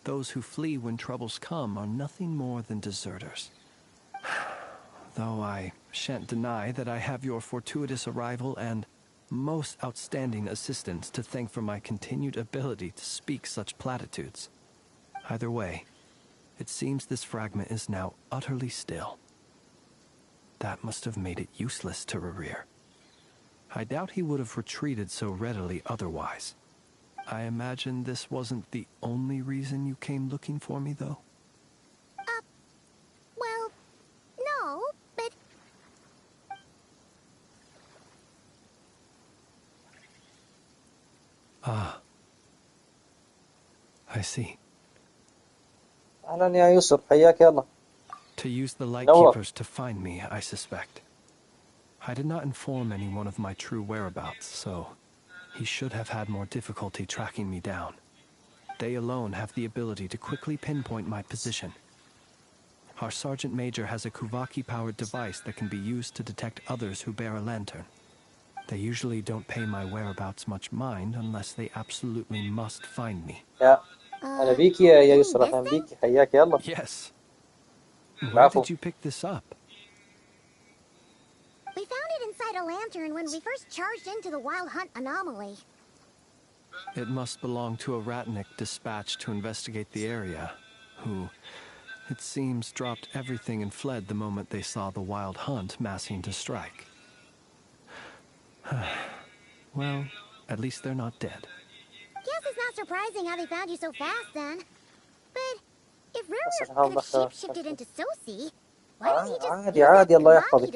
Speaker 9: Those who flee when troubles come are nothing more than deserters. Though I shan't deny that I have your fortuitous arrival and most outstanding assistance to thank for my continued ability to speak such platitudes. Either way, it seems this fragment is now utterly still. That must have made it useless to Rarer. I doubt he would have retreated so readily otherwise. I imagine this wasn't the only reason you came looking for me, though?
Speaker 3: Well, no, but...
Speaker 9: Ah. I see.
Speaker 1: أهلا يا يوسف حياك يلا.
Speaker 9: To use the Lightkeepers to find me, I suspect. I did not inform anyone of my true whereabouts, so he should have had more difficulty tracking me down. They alone have the ability to quickly pinpoint my position. Our Sergeant Major has a Kuvaki-powered device that can be used to detect others who bear a lantern. They usually don't pay my whereabouts much mind unless they absolutely must find me.
Speaker 1: يا أهلا بيك يا يوسف. أهلا بيك حياك يلا.
Speaker 9: Yes. Where did you pick this up?
Speaker 3: We found it inside a lantern when we first charged into the Wild Hunt anomaly.
Speaker 9: It must belong to a Ratnik dispatched to investigate the area, who, it seems, dropped everything and fled the moment they saw the Wild Hunt massing to strike. Well, at least they're not dead.
Speaker 3: Guess it's not surprising how they found you so fast, then. But if Ruru could have shapeshifted into Sosi, why didn't he just
Speaker 1: عادي الله يحفظك.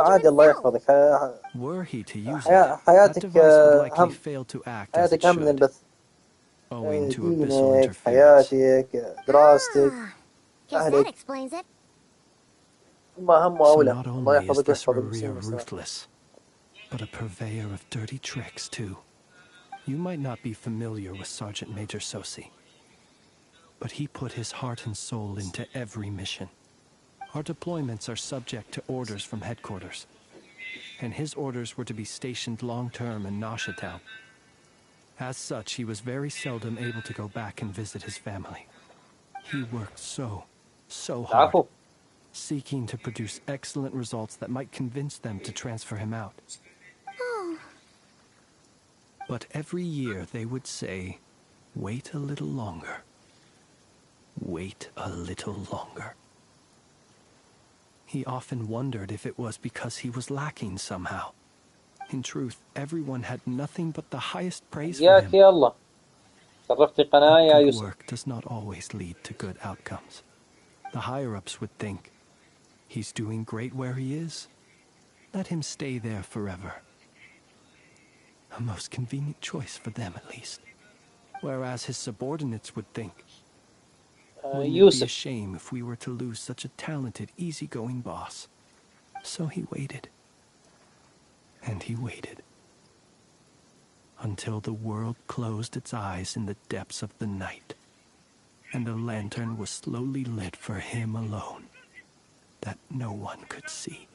Speaker 1: عادي الله يحفظك.
Speaker 9: Were he to use it, that device would likely fail to act as it should, owing to abyssal interference.
Speaker 1: حياتك دراستك
Speaker 3: Guess that explains it.
Speaker 9: So not only is this Rurir ruthless, but a purveyor of dirty tricks, too. You might not be familiar with Sergeant Major Sosi, but he put his heart and soul into every mission. Our deployments are subject to orders from headquarters, and his orders were to be stationed long-term in Nasha Town. As such, he was very seldom able to go back and visit his family. He worked so hard, seeking to produce excellent results that might convince them to transfer him out. But every year they would say, wait a little longer. Wait a little longer. He often wondered if it was because he was lacking somehow. In truth, everyone had nothing but the highest praise for him. Good work does not always lead to good outcomes. The higher-ups would think, he's doing great where he is. Let him stay there forever. A most convenient choice for them, at least. Whereas his subordinates would think, wouldn't it be a shame if we were to lose such a talented, easygoing boss? So he waited. And he waited. Until the world closed its eyes in the depths of the night, and a lantern was slowly lit for him alone, that no one could see.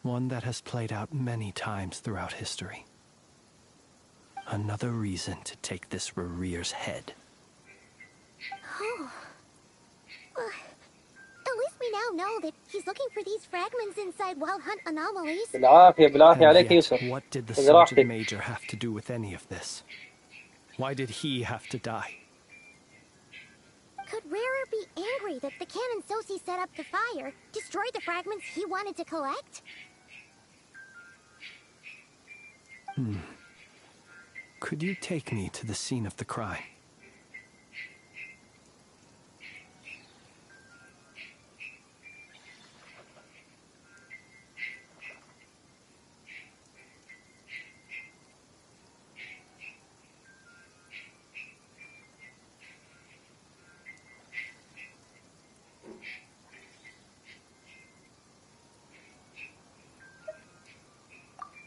Speaker 9: One that has played out many times throughout history. Another reason to take this Rurir's head.
Speaker 3: Oh. Well, at least we now know that he's looking for these fragments inside Wild Hunt anomalies.
Speaker 9: What did the Sergeant Major have to do with any of this? Why did he have to die?
Speaker 3: Could Rarer be angry that the cannon Sosi set up the fire destroyed the fragments he wanted to collect?
Speaker 9: Could you take me to the scene of the crime?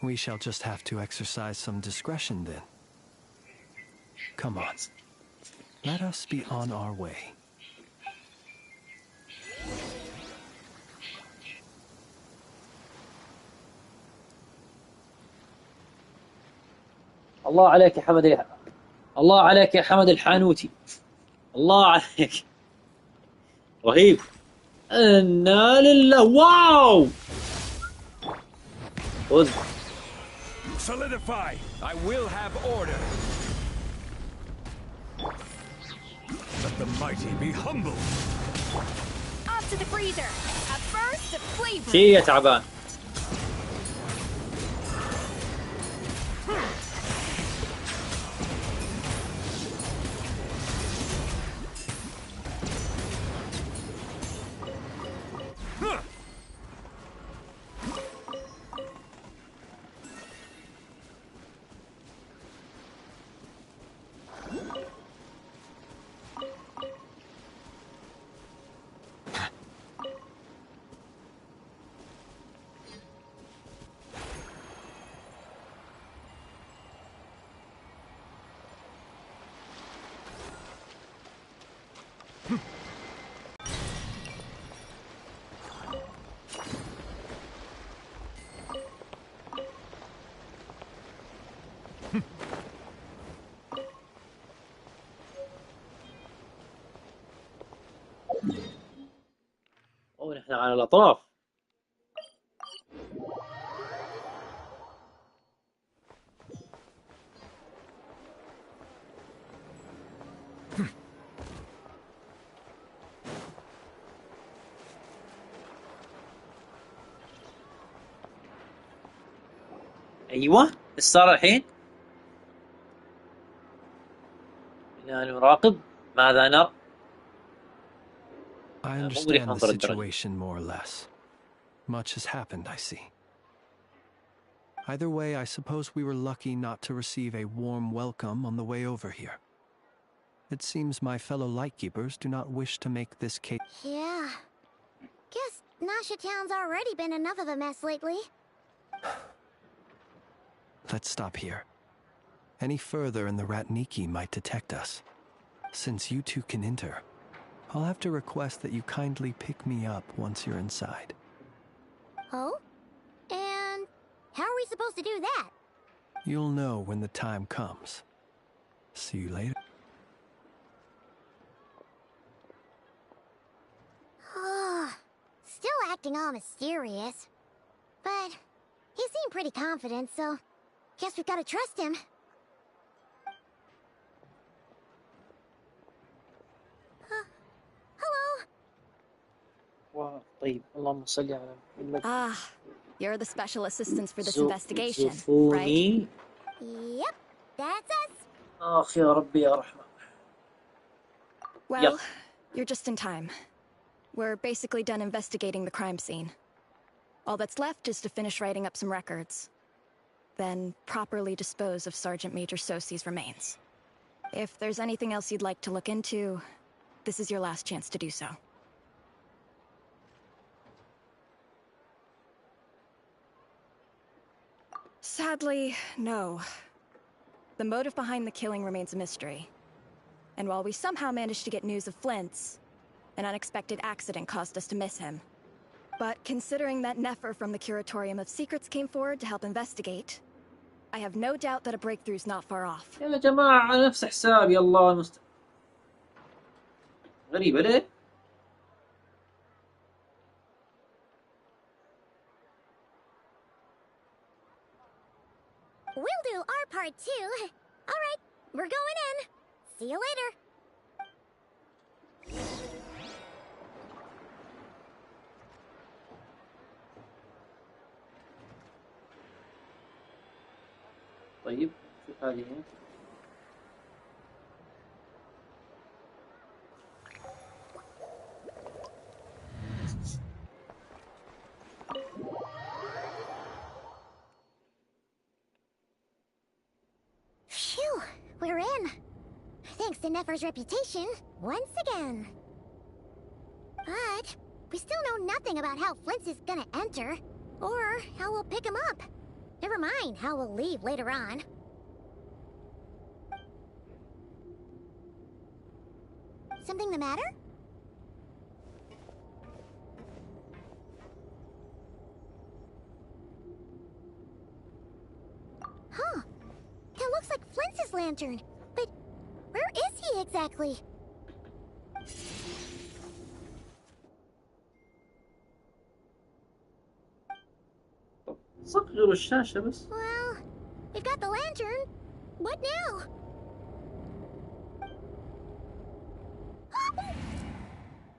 Speaker 9: We shall just have to exercise some discretion then. Come on. Let us be on our way.
Speaker 1: الله عليك يا حمد الله عليك يا حمد الحانوتي. الله عليك. رهيب. إنا لله. واو. خذ.
Speaker 6: Solidify. I will have order. Let the mighty be humble.
Speaker 12: Up to the freezer. A burst of flavor.
Speaker 1: شي يا تعبان. الأطراف. أيوة، إيش صار الحين؟ الآن المراقب ماذا نرى؟
Speaker 9: I understand the situation more or less. Much has happened, I see. Either way, I suppose we were lucky not to receive a warm welcome on the way over here. It seems my fellow Lightkeepers do not wish to make this case.
Speaker 3: Yeah. Guess Nasha Town's already been enough of a mess lately.
Speaker 9: Let's stop here. Any further and the Ratniki might detect us. Since you two can enter, I'll have to request that you kindly pick me up once you're inside.
Speaker 3: Oh? And how are we supposed to do that?
Speaker 9: You'll know when the time comes. See you later.
Speaker 3: Still acting all mysterious. But he seemed pretty confident, so guess we've got to trust him. Hello.
Speaker 1: Wow, طيب اللهم صل على محمد.
Speaker 12: Ah, you're the special assistants for this investigation, right?
Speaker 3: Yep, that's us.
Speaker 1: آخ يا ربي يا رحمن.
Speaker 12: Well, you're just in time. We're basically done investigating the crime scene. All that's left is to finish writing up some records. Then properly dispose of Sergeant Major Sosi's remains. If there's anything else you'd like to look into, this is your last chance to do so. Sadly, no. The motive behind the killing remains a mystery. And while we somehow managed to get news of Flint's, an unexpected accident caused us to miss him. But considering that Nefer from the Curatorium of Secrets came forward to help investigate, I have no doubt that a breakthrough's not far off.
Speaker 1: يا جماعة على نفس حسابي الله غريبة ليه؟
Speaker 3: We'll do our part too. All right, we're going in. See you later.
Speaker 1: طيب شوف هذه هنا.
Speaker 3: Phew, we're in. Thanks to Nefer's reputation, once again. But we still know nothing about how Flint's is gonna enter, or how we'll pick him up. Never mind how we'll leave later on. Something the matter? Huh. That looks like Flint's lantern. But where is he exactly?
Speaker 1: صغروا الشاشة بس.
Speaker 3: Well, we've got the lantern. What now?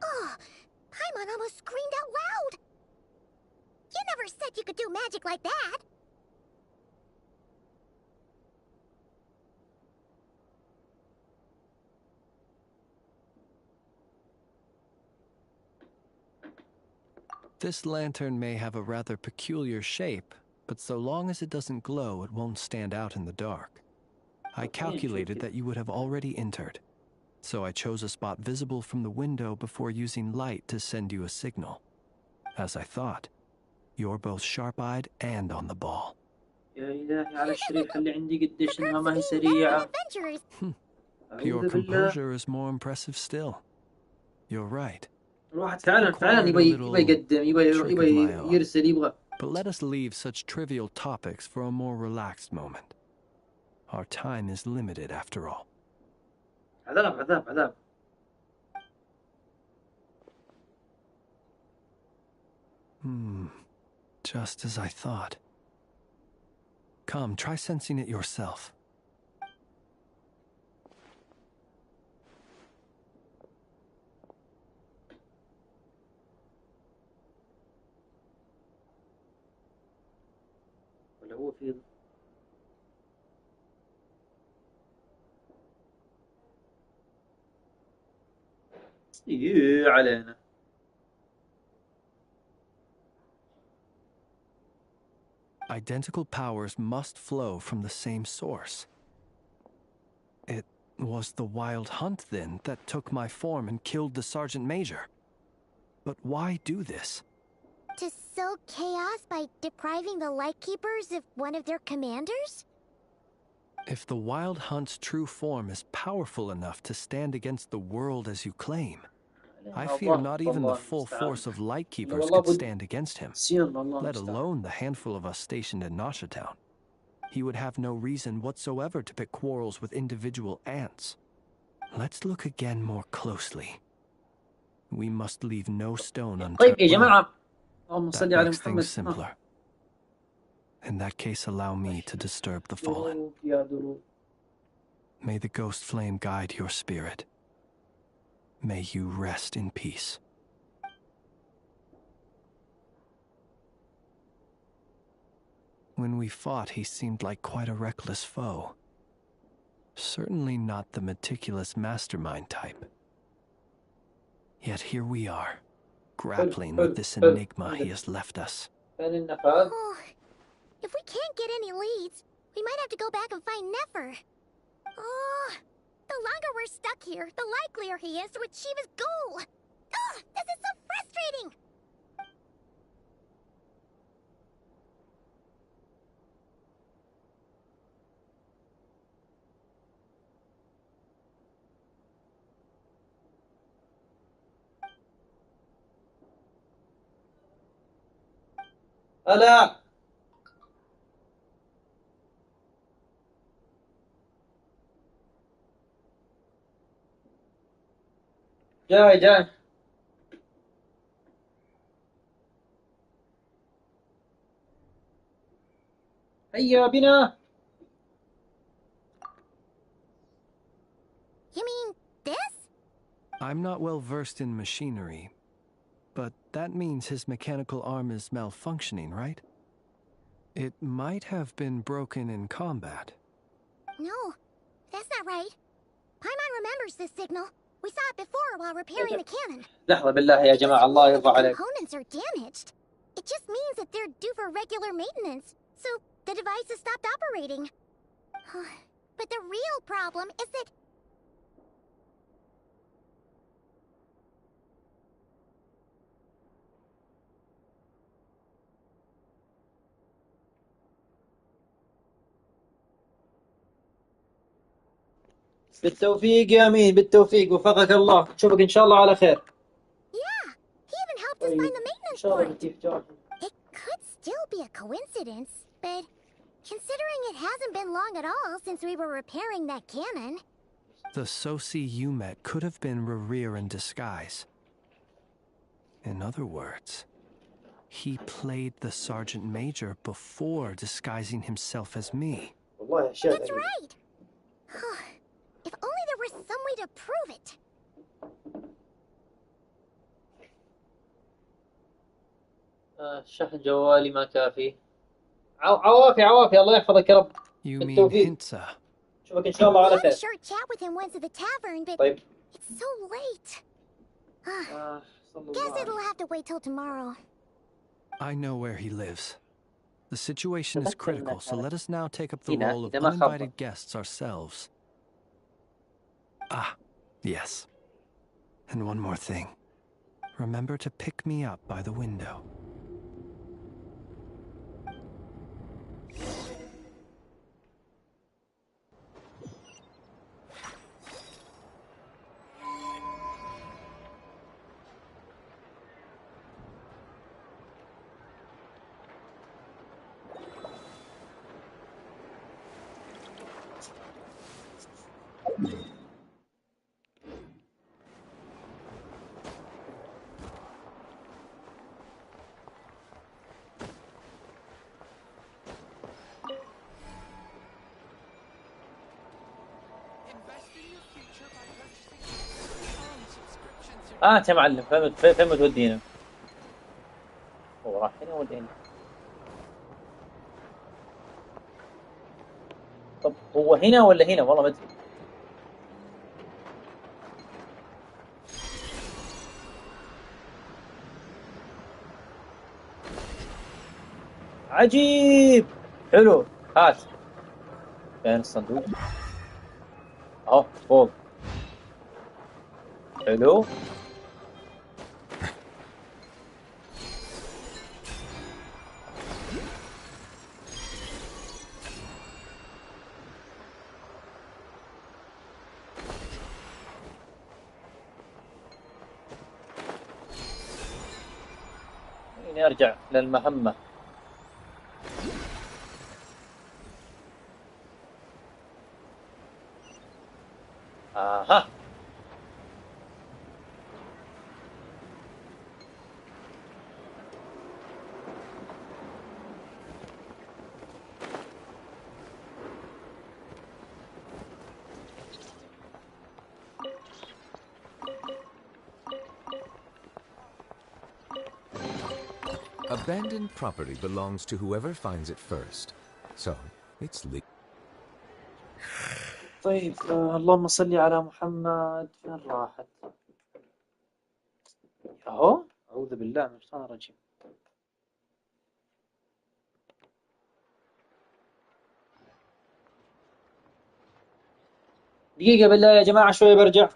Speaker 3: Oh, Paimon almost screamed out loud. You never said you could do magic like that.
Speaker 9: This lantern may have a rather peculiar shape, but so long as it doesn't glow, it won't stand out in the dark. I calculated that you would have already entered, so I chose a spot visible from the window before using light to send you a signal. As I thought, you're both sharp-eyed and on the ball.
Speaker 1: يا إلهي على الشريحة اللي عندي قديش إنها ما هي سريعة.
Speaker 9: Your composure is more impressive still. You're right.
Speaker 1: الواحد فعلا يبغى يقدم يبغى يرسل يبغى.
Speaker 9: But let us leave such trivial topics for a more relaxed moment. Our time is limited after all.
Speaker 1: عذاب.
Speaker 9: Just as I thought. Come, try sensing it yourself.
Speaker 1: ولا هو في إيه علينا.
Speaker 9: Identical powers must flow from the same source. It was the Wild Hunt, then, that took my form and killed the Sergeant Major. But why do this?
Speaker 3: To sow chaos by depriving the Lightkeepers of one of their commanders?
Speaker 9: If the Wild Hunt's true form is powerful enough to stand against the world as you claim, I fear not even the full force of Lightkeepers could stand against him, let alone the handful of us stationed in Noshatown. He would have no reason whatsoever to pick quarrels with individual ants. Let's look again more closely. We must leave no stone unturned. That makes things simpler. In that case, allow me to disturb the fallen. May the ghost flame guide your spirit. May you rest in peace. When we fought, he seemed like quite a reckless foe. Certainly not the meticulous mastermind type. Yet here we are, grappling with this enigma he has left us.
Speaker 3: Oh, if we can't get any leads, we might have to go back and find Nefer. Oh, the longer we're stuck here, the likelier he is to achieve his goal. Oh, this is so frustrating.
Speaker 1: ألا جاي هيا بنا.
Speaker 3: You mean this?
Speaker 9: I'm not well versed in machinery, but that means his mechanical arm is malfunctioning, right? It might have been broken in combat.
Speaker 3: No, that's not right. Paimon remembers this signal. We saw it before while repairing the cannon.
Speaker 1: لحظة بالله يا جماعة الله يرضى عليك.
Speaker 3: Components are damaged. It just means that they're due for regular maintenance, so the device has stopped operating. But the real problem is that
Speaker 1: بالتوفيق يا أمين، بالتوفيق، وفقك الله، نشوفك إن شاء الله على خير.
Speaker 3: Yeah, he even helped us find the maintenance port. It could still be a coincidence, but considering it hasn't been long at all since we were repairing that cannon.
Speaker 9: The Sosi you met could have been Rerir in disguise. In other words, he played the Sergeant Major before disguising himself as me.
Speaker 3: That's right! If only there was some way to prove it.
Speaker 1: شحن جوالي ما كافي. عوافي الله يحفظك يا رب.
Speaker 9: You mean Hintsa?
Speaker 1: نشوفك إن شاء الله على خير.
Speaker 3: I had a short chat with him once at the tavern, but
Speaker 1: طيب.
Speaker 3: it's so late. Guess it'll have to wait till tomorrow.
Speaker 9: I know where he lives. The situation is critical, so let us now take up the role of uninvited guests ourselves. Ah, yes. And one more thing. Remember to pick me up by the window.
Speaker 1: انت يا معلم فهمت ودينا. هو راح هنا ولا هنا؟ طب هو هنا ولا هنا؟ والله ما ادري. عجيب. حلو. هات. فين الصندوق؟ اهو فوق. حلو. خليني ارجع للمهمة. اها.
Speaker 5: Abandoned property belongs to whoever finds it first. So, it's legal.
Speaker 1: طيب اللهم صل على محمد. فين راحت؟ اهو. اعوذ بالله من الشيطان الرجيم. دقيقة بالله يا جماعة شوي برجع.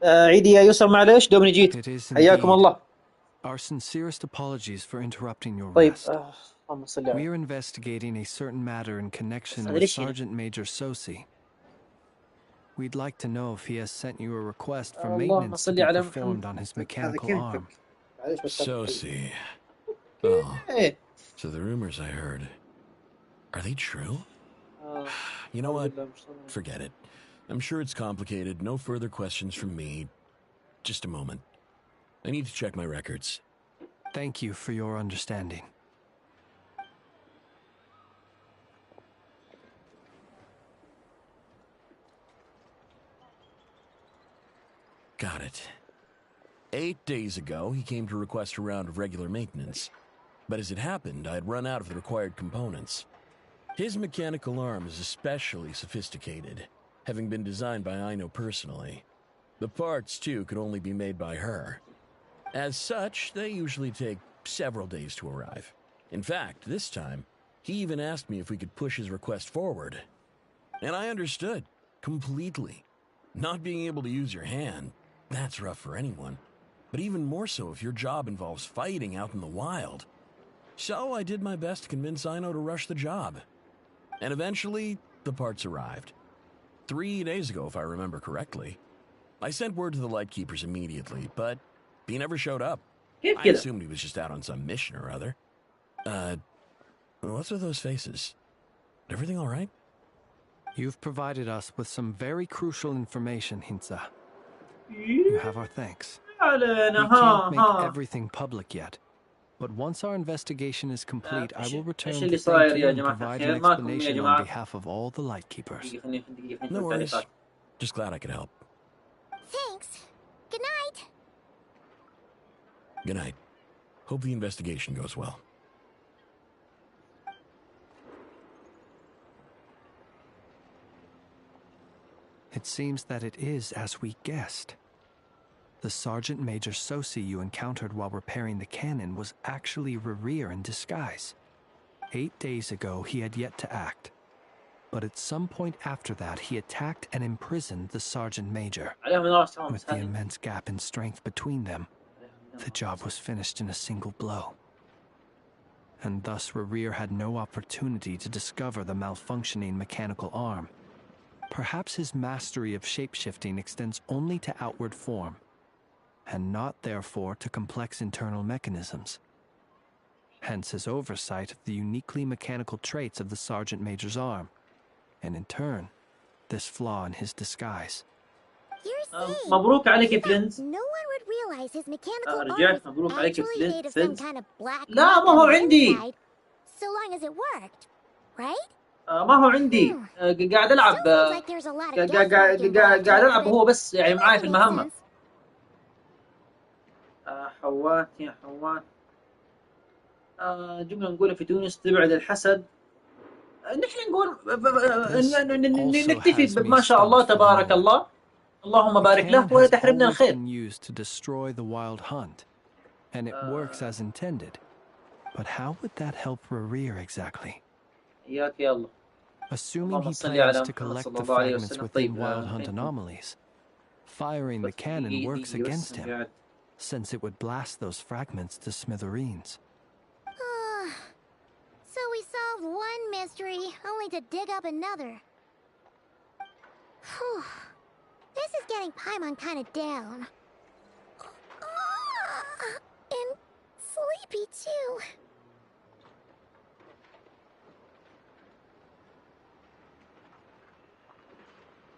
Speaker 1: عيدي يا يسر معلش دوبني جيت. حياكم الله.
Speaker 9: Our sincerest apologies for interrupting your
Speaker 1: طيب
Speaker 9: rest.
Speaker 1: اللهم صل على.
Speaker 9: We are investigating a certain matter in connection with
Speaker 1: ليش هنا؟
Speaker 9: Sergeant Major Sosi. We'd like to know if he has sent you a request for
Speaker 1: اللهم
Speaker 9: maintenance to
Speaker 1: صل
Speaker 9: be
Speaker 1: على
Speaker 9: performed on his mechanical arm.
Speaker 6: Sosi. Oh.
Speaker 1: إيه.
Speaker 6: So the rumors I heard, are they true? You know what? Forget it. I'm sure it's complicated. No further questions from me. Just a moment. I need to check my records.
Speaker 9: Thank you for your understanding.
Speaker 6: Got it. 8 days ago, he came to request a round of regular maintenance. But as it happened, I had run out of the required components. His mechanical arm is especially sophisticated, having been designed by Aino personally. The parts, too, could only be made by her. As such, they usually take several days to arrive. In fact, this time, he even asked me if we could push his request forward. And I understood, completely. Not being able to use your hand, that's rough for anyone. But even more so if your job involves fighting out in the wild. So I did my best to convince Aino to rush the job. And eventually, the parts arrived. 3 days ago, if I remember correctly. I sent word to the Lightkeepers immediately, but he never showed up. I assumed he was just out on some mission or other. What's with those faces? Everything all right?
Speaker 9: You've provided us with some very crucial information, Hintsa. You have our thanks. We can't make everything public yet, but once our investigation is complete, I will return to thank you and provide an explanation on behalf of all the Lightkeepers.
Speaker 6: No worries. Just glad I could help.
Speaker 3: Thanks. Good night.
Speaker 6: Good night. Hope the investigation goes well.
Speaker 9: It seems that it is as we guessed. The Sergeant Major Sosi you encountered while repairing the cannon was actually Rerir in disguise. 8 days ago, he had yet to act. But at some point after that, he attacked and imprisoned the Sergeant Major. With the immense gap in strength between them, the job was finished in a single blow. And thus Rerir had no opportunity to discover the malfunctioning mechanical arm. Perhaps his mastery of shapeshifting extends only to outward form, and not therefore to complex internal mechanisms. Hence his oversight of the uniquely mechanical traits of the Sergeant Major's arm, and in turn, this flaw in his disguise.
Speaker 1: مبروك عليك فلينز.
Speaker 3: No one would realize his mechanical
Speaker 1: رجعت
Speaker 3: arm
Speaker 1: مبروك
Speaker 3: was
Speaker 1: عليك
Speaker 3: actually made of some
Speaker 1: فلينز.
Speaker 3: kind of black
Speaker 1: لا ما هو عندي.
Speaker 3: inside, so long as it worked, right?
Speaker 1: ما هو عندي. قاعد العب قاعد العب هو بس يعني معاي في المهمة. حوات يا حوات. جملة نقولها في تونس تبعد الحسد. نحن نقول نكتفي بما شاء الله تبارك الله. اللهم بارك له ولا تحرمنا الخير.
Speaker 9: Used to destroy the wild hunt, and it works as intended. But how would that help Rerir exactly?
Speaker 1: ياك يا الله.
Speaker 9: Assuming he plans to collect the fragments within wild hunt anomalies, firing the cannon works against him, since it would blast those fragments to smithereens.
Speaker 3: So we solved one mystery, only to dig up another. Whew. This is getting Paimon kind of down. And sleepy too.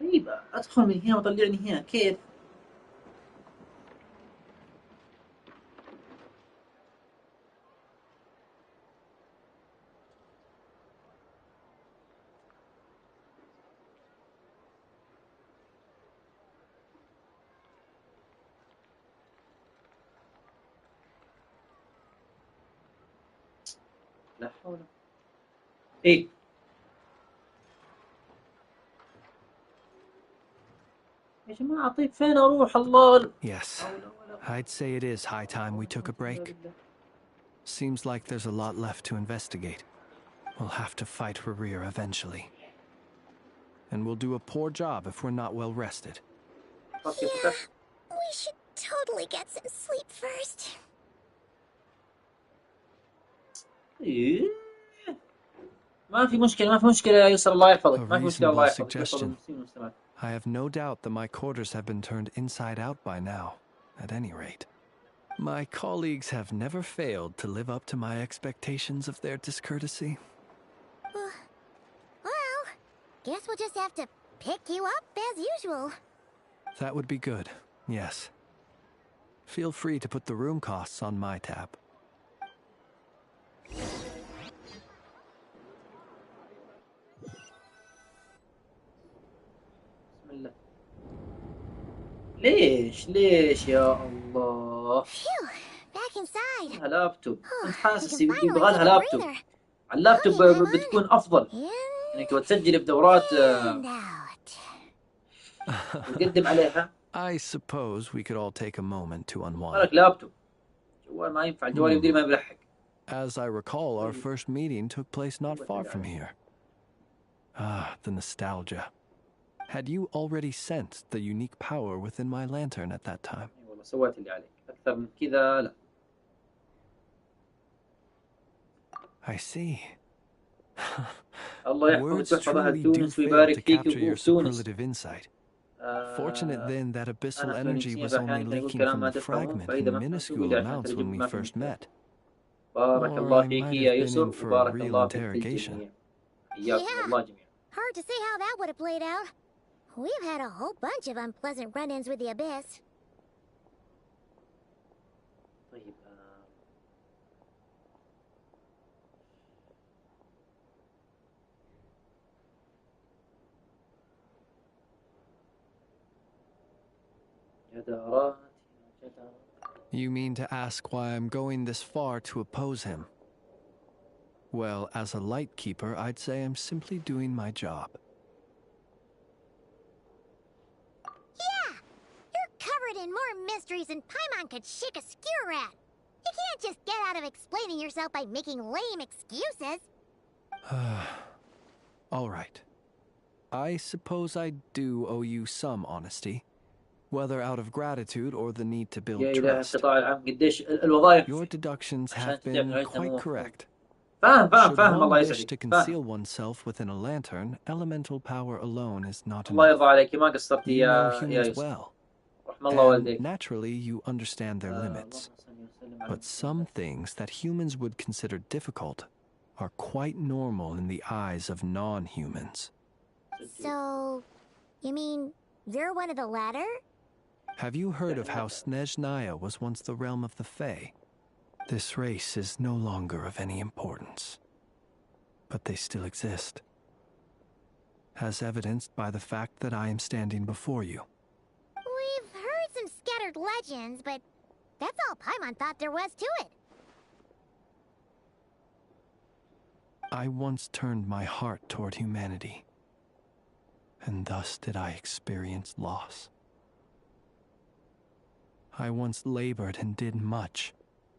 Speaker 1: طيب ادخل من هنا وطلعني هنا كيف؟ لا حول. ايه يا جماعة طيب فين أروح الله.
Speaker 9: Yes, I'd say it is high time we took a break. Seems like there's a lot left to investigate. We'll have to fight Rerir eventually. And we'll do a poor job if we're not well rested.
Speaker 3: Yeah, we should totally get some sleep first.
Speaker 1: إيه. ما في مشكلة يا يسر، الله يحفظك، ما في مشكلة، الله
Speaker 9: reasonable
Speaker 1: يحفظك، يحفظ
Speaker 9: suggestion.
Speaker 1: المسلمين والمسلمات.
Speaker 9: I have no doubt that my quarters have been turned inside out by now, at any rate. My colleagues have never failed to live up to my expectations of their discourtesy.
Speaker 3: Well, guess we'll just have to pick you up as usual.
Speaker 9: That would be good, yes. Feel free to put the room costs on my tab.
Speaker 1: بسم الله. ليش يا الله؟
Speaker 3: Phew, back inside.
Speaker 1: لابتوب، كنت حاسس يبغى
Speaker 3: finally
Speaker 1: لها
Speaker 3: take a
Speaker 1: لابتوب.
Speaker 3: breather.
Speaker 1: على اللابتوب بتكون افضل انك تسجلي بدورات وتقدم عليها.
Speaker 9: I suppose we could all take a moment to unwind.
Speaker 1: مالك لابتوب، جوال ما ينفع، الجوال يمديني ما بيلحق.
Speaker 9: As I recall, our first meeting took place not far from here. Ah, the nostalgia. Had you already sensed the unique power within my lantern at that time?
Speaker 1: والله سويت اللي عليك، أكثر من كذا لا.
Speaker 9: I see.
Speaker 1: الله
Speaker 9: Words
Speaker 1: يحفظك ويحفظ أهل
Speaker 9: truly do
Speaker 1: تونس
Speaker 9: fail
Speaker 1: ويبارك
Speaker 9: to
Speaker 1: فيك
Speaker 9: capture your
Speaker 1: وفوق تونس.
Speaker 9: superlative insight. Fortunate then that abyssal
Speaker 1: أنا
Speaker 9: energy was only
Speaker 1: أحيانا يقول
Speaker 9: leaking
Speaker 1: كلام
Speaker 9: from
Speaker 1: ما
Speaker 9: the
Speaker 1: تفهمون،
Speaker 9: fragment
Speaker 1: فإذا
Speaker 9: in
Speaker 1: ما
Speaker 9: minuscule
Speaker 1: فهمتوا لي
Speaker 9: amounts when we
Speaker 1: ما
Speaker 9: first
Speaker 1: فهمتوا.
Speaker 9: met.
Speaker 1: بارك
Speaker 9: Or
Speaker 1: الله
Speaker 9: I
Speaker 1: فيك
Speaker 9: might
Speaker 1: يا
Speaker 9: have been
Speaker 1: يسر،
Speaker 9: in for a
Speaker 1: وبارك
Speaker 9: real
Speaker 1: الله فيك
Speaker 9: interrogation.
Speaker 1: الجميع. حياكم الله جميعا.
Speaker 3: Hard to say how that would have played out. We've had a whole bunch of unpleasant run-ins with the Abyss.
Speaker 1: طيب جدارات.
Speaker 9: You mean to ask why I'm going this far to oppose him? Well, as a light keeper, I'd say I'm simply doing my job.
Speaker 3: Yeah! You're covered in more mysteries than Paimon could shake a skewer at. You can't just get out of explaining yourself by making lame excuses.
Speaker 9: All right. I suppose I do owe you some honesty, whether out of gratitude or the need to build
Speaker 1: يا إله
Speaker 9: trust.
Speaker 1: القطاع العام قديش الوظائف.
Speaker 9: Your deductions
Speaker 1: عشان
Speaker 9: have
Speaker 1: تتابع
Speaker 9: been
Speaker 1: هاي
Speaker 9: quite
Speaker 1: تمام.
Speaker 9: correct.
Speaker 1: فاهم
Speaker 9: Should
Speaker 1: الله
Speaker 9: one wish
Speaker 1: يسعدك.
Speaker 9: to
Speaker 1: فاهم.
Speaker 9: conceal oneself within a lantern, elemental power alone is not
Speaker 1: الله
Speaker 9: enough.
Speaker 1: يرضى عليك، ما قصرتي
Speaker 9: You know
Speaker 1: يا
Speaker 9: humans
Speaker 1: يوسف.
Speaker 9: well,
Speaker 1: رحم الله
Speaker 9: and
Speaker 1: والديك.
Speaker 9: naturally you understand their limits. But some things that humans would consider difficult are quite normal in the eyes of non-humans.
Speaker 3: So, you mean you're one of the latter?
Speaker 9: Have you heard of how Snezhnaya was once the realm of the Fae? This race is no longer of any importance, but they still exist, as evidenced by the fact that I am standing before you.
Speaker 3: We've heard some scattered legends, but that's all Paimon thought there was to it.
Speaker 9: I once turned my heart toward humanity, and thus did I experience loss. I once labored and did much,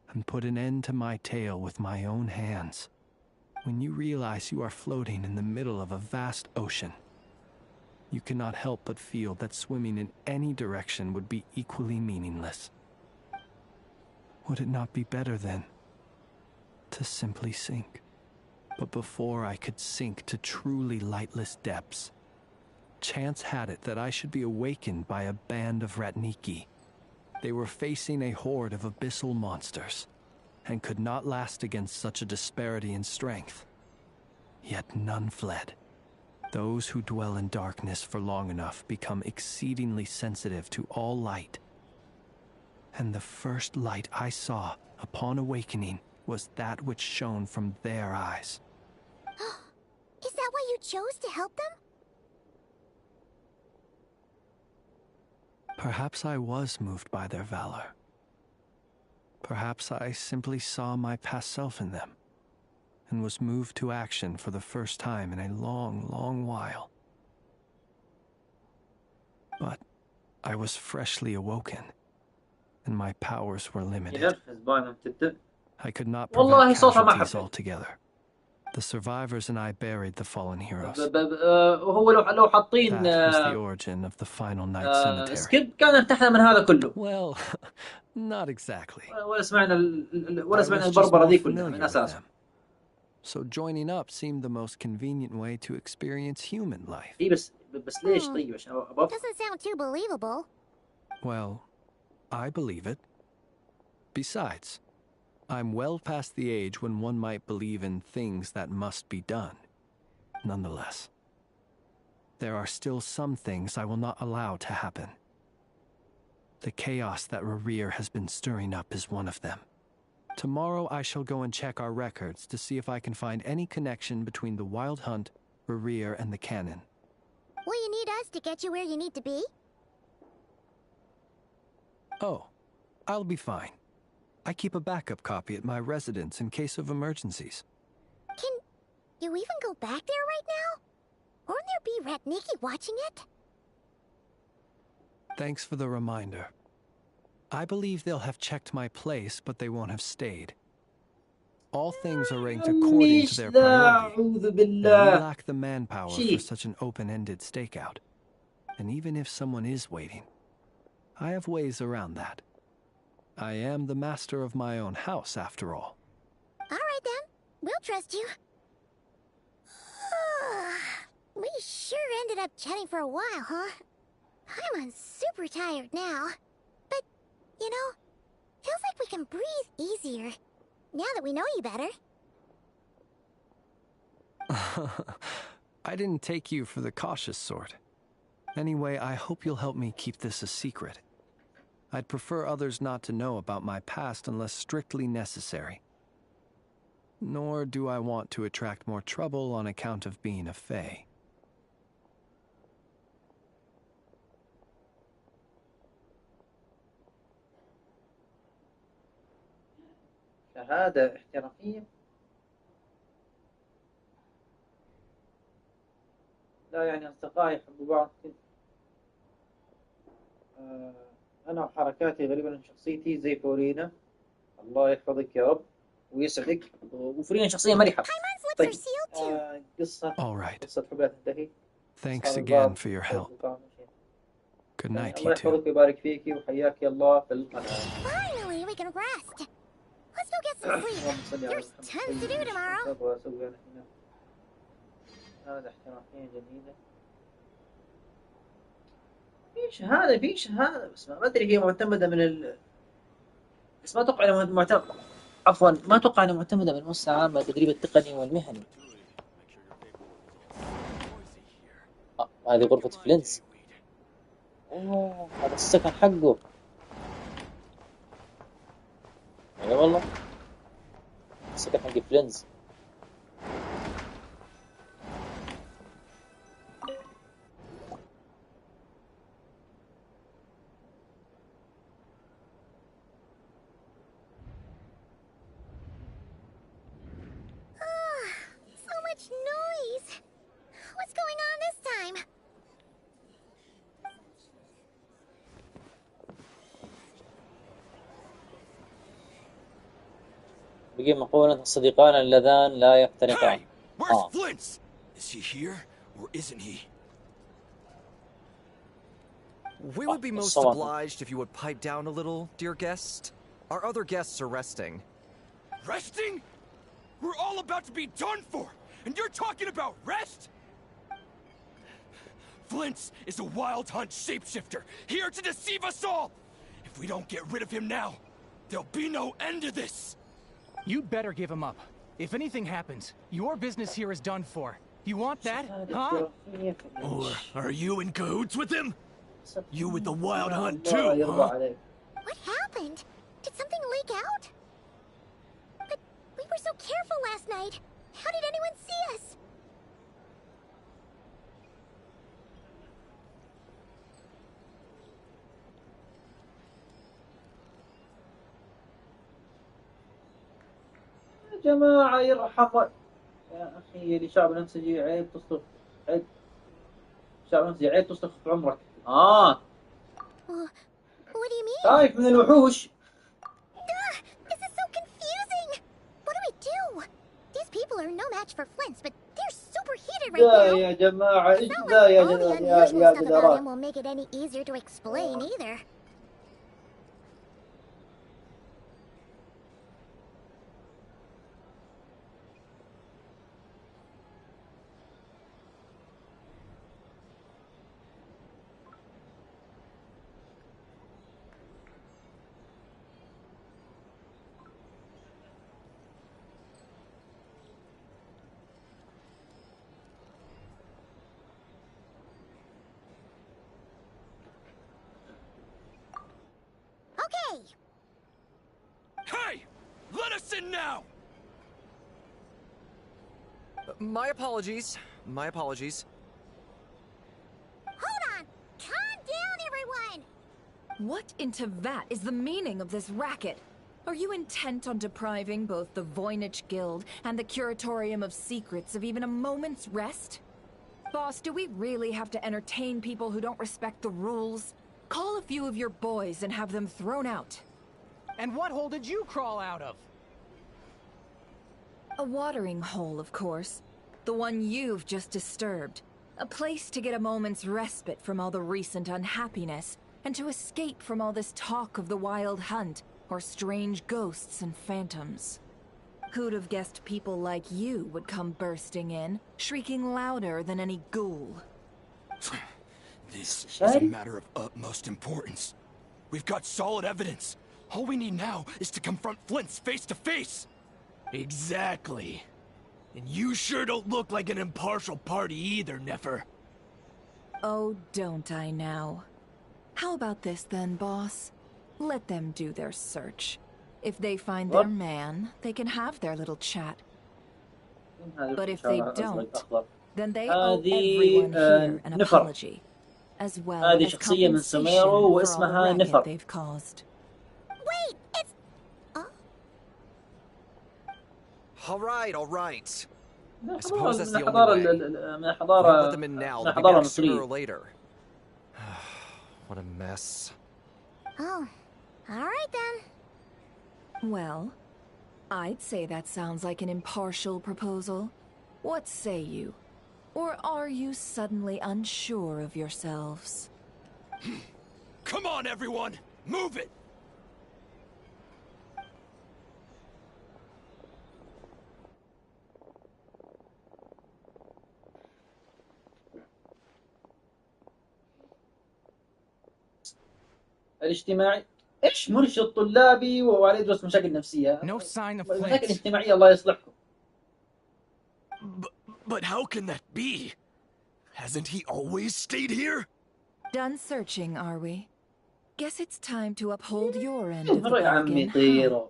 Speaker 9: and put an end to my tale with my own hands. When you realize you are floating in the middle of a vast ocean, you cannot help but feel that swimming in any direction would be equally meaningless. Would it not be better, then, to simply sink? But before I could sink to truly lightless depths, chance had it that I should be awakened by a band of Ratniki. They were facing a horde of abyssal monsters, and could not last against such a disparity in strength. Yet none fled. Those who dwell in darkness for long enough become exceedingly sensitive to all light. And the first light I saw upon awakening was that which shone from their eyes.
Speaker 3: Is that why you chose to help them?
Speaker 9: Perhaps I was moved by their valor. Perhaps I simply saw my past self in them, and was moved to action for the first time in a long, long while. But I was freshly awoken, and my powers were limited. I could not
Speaker 1: والله
Speaker 9: prevent
Speaker 1: صوتها ما
Speaker 9: casualties
Speaker 1: حبيت.
Speaker 9: altogether, The survivors and I buried the fallen heroes.
Speaker 1: وهو لو حاطين
Speaker 9: That was the origin of the final night cemetery.
Speaker 1: سكيب كان ارتحنا من هذا كله.
Speaker 9: Well, not exactly.
Speaker 1: ولا سمعنا البربرة ذي كلها من أساس.
Speaker 9: So joining up seemed the most convenient way to experience human life.
Speaker 1: إيه بس ليش طيب عشان
Speaker 3: Doesn't sound too believable.
Speaker 9: Well, I believe it. Besides, I'm well past the age when one might believe in things that must be done. Nonetheless, there are still some things I will not allow to happen. The chaos that Rerir has been stirring up is one of them. Tomorrow I shall go and check our records to see if I can find any connection between the Wild Hunt, Rerir, and the Cannon.
Speaker 3: Will you need us to get you where you need to be?
Speaker 9: Oh, I'll be fine. I keep a backup copy at my residence in case of emergencies.
Speaker 3: Can you even go back there right now? Won't there be Rat Nikki watching it?
Speaker 9: Thanks for the reminder. I believe they'll have checked my place, but they won't have stayed. All things are ranked according to their priority. We lack the manpower for such an open-ended stakeout. And even if someone is waiting, I have ways around that. I am the master of my own house, after all.
Speaker 3: All right, then. We'll trust you. We sure ended up chatting for a while, huh? I'm super tired now. But, you know, feels like we can breathe easier, now that we know you better.
Speaker 9: I didn't take you for the cautious sort. Anyway, I hope you'll help me keep this a secret. I'd prefer others not to know about my past unless strictly necessary. Nor do I want to attract more trouble on account of being a fae.
Speaker 1: شهادة احترافية. لا يعني أصدقائي يحبوا بعض كده. أنا وحركاتي غالبا شخصيتي زي فورينا. الله يحفظك يا رب ويسعدك. وفورينا شخصية مرحة. طيب قصة حب لا تنتهي.
Speaker 9: Thanks again for your help. Good night, you
Speaker 1: الله يحفظك ويبارك فيكي وحياك الله في القناة.
Speaker 3: Finally, we can rest. Let's go get some sleep. There's tons to do tomorrow.
Speaker 1: هذا احترافية جديدة. في شهادة بس ما أدري هي معتمدة من بس ما أتوقع إنها ما أتوقع إنها معتمدة من المؤسسة العامة للتدريب التقني والمهني. هذه غرفة فلينس. أوه هذا السكن حقه. أي والله السكن حق فلينس. بقي مقولة الصديقان اللذان لا يفترقان.
Speaker 14: Where's Flint? Is he here or isn't he?
Speaker 15: We would be most obliged if you would pipe down a little, dear guest. Our other guests are resting.
Speaker 14: Resting? We're all about to be done for, and you're talking about rest? Flint is a Wild Hunt shapeshifter, here to deceive us all! If we don't get rid of him now, there'll be no end to this!
Speaker 7: You'd better give him up. If anything happens, your business here is done for. You want that, huh?
Speaker 14: Or are you in cahoots with him? You with the Wild Hunt too, huh?
Speaker 3: What happened? Did something leak out? But we were so careful last night. How did anyone see us?
Speaker 1: جماعة يرحم يا أخي لشعب نفسجي عيب تصرف عيب شعب نفسجي عيب تصرف في عمرك.
Speaker 3: What do you mean?
Speaker 1: خايف من الوحوش.
Speaker 3: This is so confusing. What do we do? These people are nomadic patch for Flint's, but they're super heated right
Speaker 1: لا
Speaker 3: now.
Speaker 1: يا جماعة
Speaker 3: It's
Speaker 1: إيش
Speaker 3: not
Speaker 1: ذا
Speaker 3: like
Speaker 1: يا
Speaker 3: all the
Speaker 1: يا
Speaker 3: unusual
Speaker 1: يا
Speaker 3: stuff about
Speaker 1: جدارات.
Speaker 3: him will make it any easier to explain either. Okay.
Speaker 14: Hey! Let us in now!
Speaker 15: My apologies. My apologies.
Speaker 3: Hold on! Calm down, everyone!
Speaker 11: What in Tevat is the meaning of this racket? Are you intent on depriving both the Voynich Guild and the Curatorium of Secrets of even a moment's rest? Boss, do we really have to entertain people who don't respect the rules? Call a few of your boys and have them thrown out.
Speaker 7: And what hole did you crawl out of?
Speaker 11: A watering hole, of course. The one you've just disturbed. A place to get a moment's respite from all the recent unhappiness, and to escape from all this talk of the Wild Hunt, or strange ghosts and phantoms. Who'd have guessed people like you would come bursting in, shrieking louder than any ghoul?
Speaker 14: This is a matter of utmost importance. We've got solid evidence. All we need now is to confront Flint's face to face. Exactly. And you sure don't look like an impartial party either, Nefer.
Speaker 11: Oh, don't I now? How about this then, boss? Let them do their search. If they find their man, they can have their little chat. But if they don't, then they owe everyone here an apology. As well
Speaker 1: هذه
Speaker 11: as
Speaker 1: شخصية من
Speaker 11: compensation
Speaker 1: سوميرو
Speaker 11: for all the
Speaker 1: واسمها
Speaker 11: racket
Speaker 1: نفر.
Speaker 11: they've caused.
Speaker 3: Wait, it's...
Speaker 15: All right. I
Speaker 1: من
Speaker 15: suppose that's the
Speaker 1: الحضارة
Speaker 15: only way.
Speaker 1: من
Speaker 15: We'll
Speaker 1: الحضارة
Speaker 15: let them in now.
Speaker 1: من
Speaker 15: They'll be
Speaker 1: الحضارة
Speaker 15: back sooner or
Speaker 1: المصرية.
Speaker 15: later. What a mess.
Speaker 3: Oh, alright then.
Speaker 11: Well, I'd say that sounds like an impartial proposal. What say you? Or are you suddenly unsure of yourselves?
Speaker 14: Come on, everyone! Move it!
Speaker 1: الاجتماعي ايش مرشد طلابي وعليه يدرس مشاكل نفسية؟
Speaker 7: No sign of
Speaker 1: مشاكل
Speaker 7: Flint.
Speaker 1: اجتماعية الله يصلحكم.
Speaker 14: But how can that be? Hasn't he always stayed here?
Speaker 11: Done searching, are we? Guess it's time to uphold your end of the
Speaker 1: مرة يا عمي
Speaker 11: bargain.
Speaker 1: طيروا.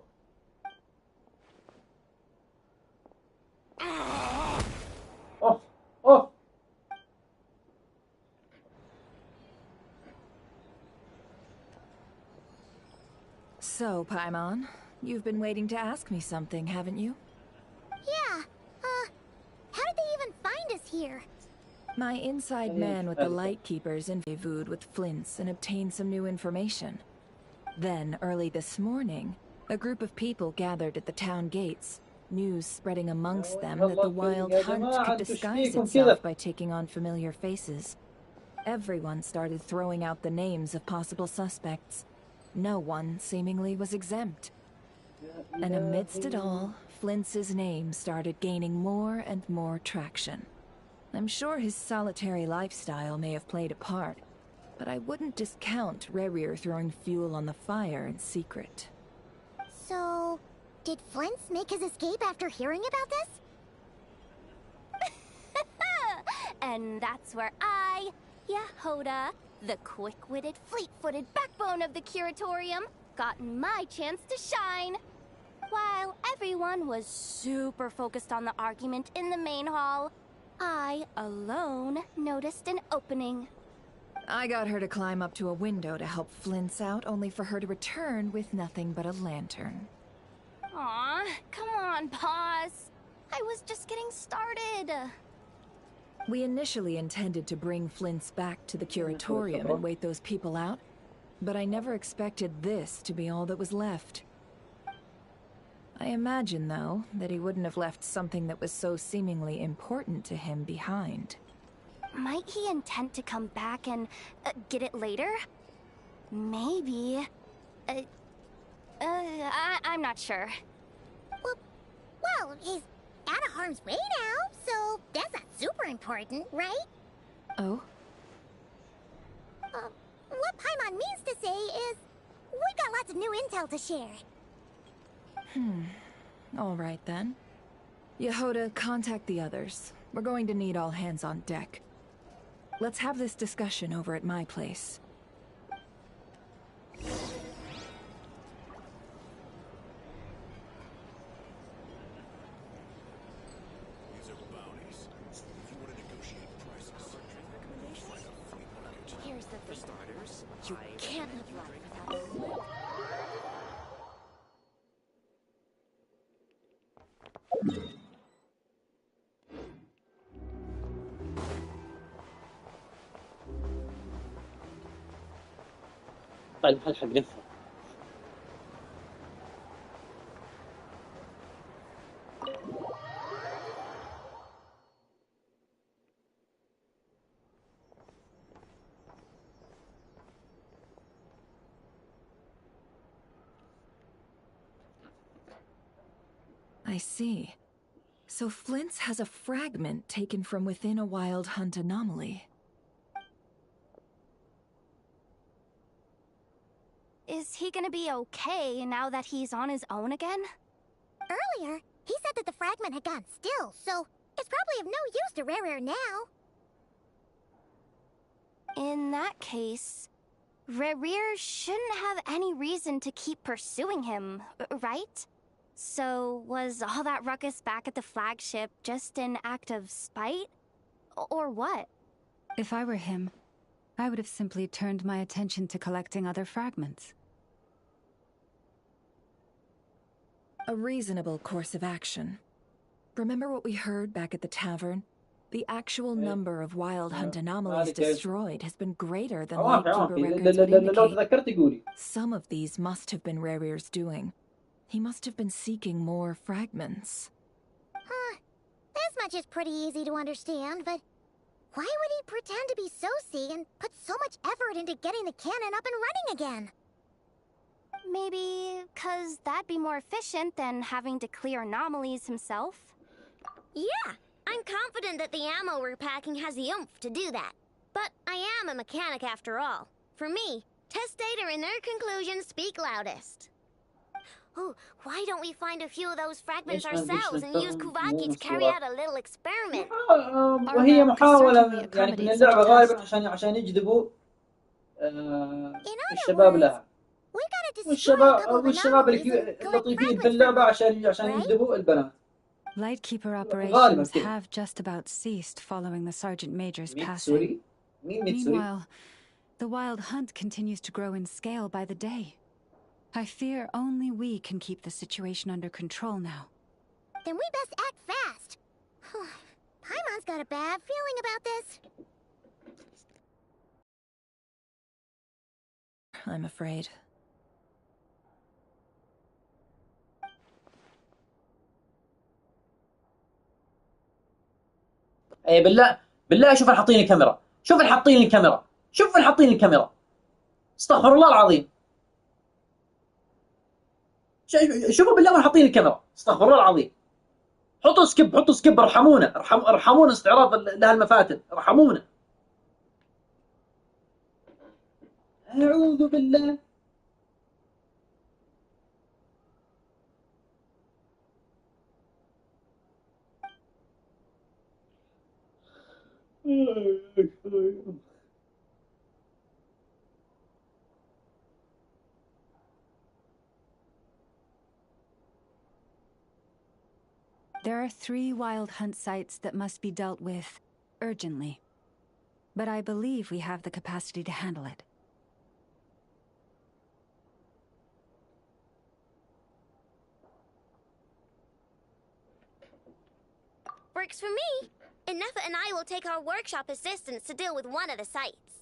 Speaker 1: اوف.
Speaker 11: So, Paimon, you've been waiting to ask me something, haven't you?
Speaker 3: Yeah, how did they even find us here?
Speaker 11: My inside man with the Lightkeepers interviewed with Flint's and obtained some new information. Then, early this morning, a group of people gathered at the town gates, news spreading amongst them that the Wild Hunt could disguise itself by taking on familiar faces. Everyone started throwing out the names of possible suspects. No one, seemingly, was exempt. And amidst it all, Flint's name started gaining more and more traction. I'm sure his solitary lifestyle may have played a part, but I wouldn't discount Rerir throwing fuel on the fire in secret.
Speaker 3: So, did Flint's make his escape after hearing about this? And that's where I, Yehoda, the quick-witted, fleet-footed backbone of the Curatorium, got my chance to shine. While everyone was super focused on the argument in the main hall, I, alone, noticed an opening.
Speaker 11: I got her to climb up to a window to help Flint's out, only for her to return with nothing but a lantern.
Speaker 3: Aw, come on, boss. I was just getting started.
Speaker 11: We initially intended to bring Flint's back to the Curatorium and wait those people out, but I never expected this to be all that was left. I imagine, though, that he wouldn't have left something that was so seemingly important to him behind.
Speaker 16: Might he intend to come back and get it later? Maybe. I'm not sure.
Speaker 3: Well, he's out of harm's way now, so that's not super important, right?
Speaker 11: Oh?
Speaker 3: What Paimon means to say is, we've got lots of new intel to share.
Speaker 11: All right, then. Yehoda, contact the others. We're going to need all hands on deck. Let's have this discussion over at my place.
Speaker 3: Here's the thing. You can't live life without a
Speaker 1: طيب المحل حق نفهم.
Speaker 11: I see. So Flint's has a fragment taken from within a wild hunt anomaly.
Speaker 16: Is he gonna be okay now that he's on his own again?
Speaker 3: Earlier, he said that the fragment had gone still, so it's probably of no use to Rare now.
Speaker 16: In that case, Rare shouldn't have any reason to keep pursuing him, right? So was all that ruckus back at the flagship just an act of spite? Or what?
Speaker 17: If I were him, I would have simply turned my attention to collecting other fragments.
Speaker 11: A reasonable course of action. Remember what we heard back at the tavern? The actual number of wild hunt anomalies destroyed has been greater than Lightkeeper records would indicate. Some of these must have been Rare's doing. He must have been seeking more fragments.
Speaker 3: This much is pretty easy to understand, but why would he pretend to be Soci and put so much effort into getting the cannon up and running again?
Speaker 16: Maybe 'cause that'd be more efficient than having to clear anomalies himself?
Speaker 3: Yeah, I'm confident that the ammo we're packing has the oomph to do that. But I am a mechanic after all. For me, test data and their conclusions speak loudest. Oh, why don't we find a few of those fragments ourselves and use Kuvaki to carry out a little experiment?
Speaker 1: وهي محاولة يعني من اللعبة غالبا عشان يجذبوا الشباب لها. والشباب اللطيفين في اللعبة عشان يجذبوا البنات.
Speaker 17: Lightkeeper operations have just about ceased following the Sergeant Major's passing. Meanwhile, the wild hunt continues to grow in scale by the day. I fear only we can keep the situation under control now.
Speaker 3: Then we best act fast. Paimon's got a bad feeling about this.
Speaker 11: I'm afraid.
Speaker 1: ايه بالله شوف حاطين الكاميرا، شوف حاطين الكاميرا، شوف حاطين الكاميرا. استغفر الله العظيم. شوفوا بالله وين حاطين الكاميرا، استغفر الله العظيم. حطوا سكيب ارحمونا، ارحمونا استعراض لهالمفاتن، ارحمونا. اعوذ بالله.
Speaker 17: There are 3 wild hunt sites that must be dealt with urgently. But I believe we have the capacity to handle it.
Speaker 3: Works for me. Nefa and I will take our workshop assistants to deal with one of the sites.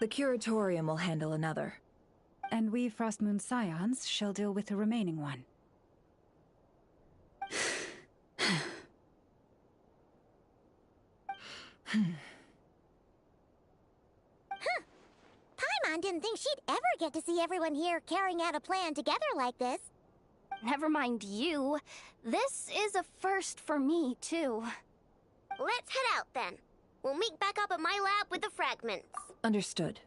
Speaker 11: The Curatorium will handle another.
Speaker 17: And we Frostmoon Scions shall deal with the remaining one.
Speaker 3: Paimon didn't think she'd ever get to see everyone here carrying out a plan together like this.
Speaker 16: Never mind you. This is a first for me, too.
Speaker 3: Let's head out, then. We'll meet back up at my lab with the fragments.
Speaker 17: Understood.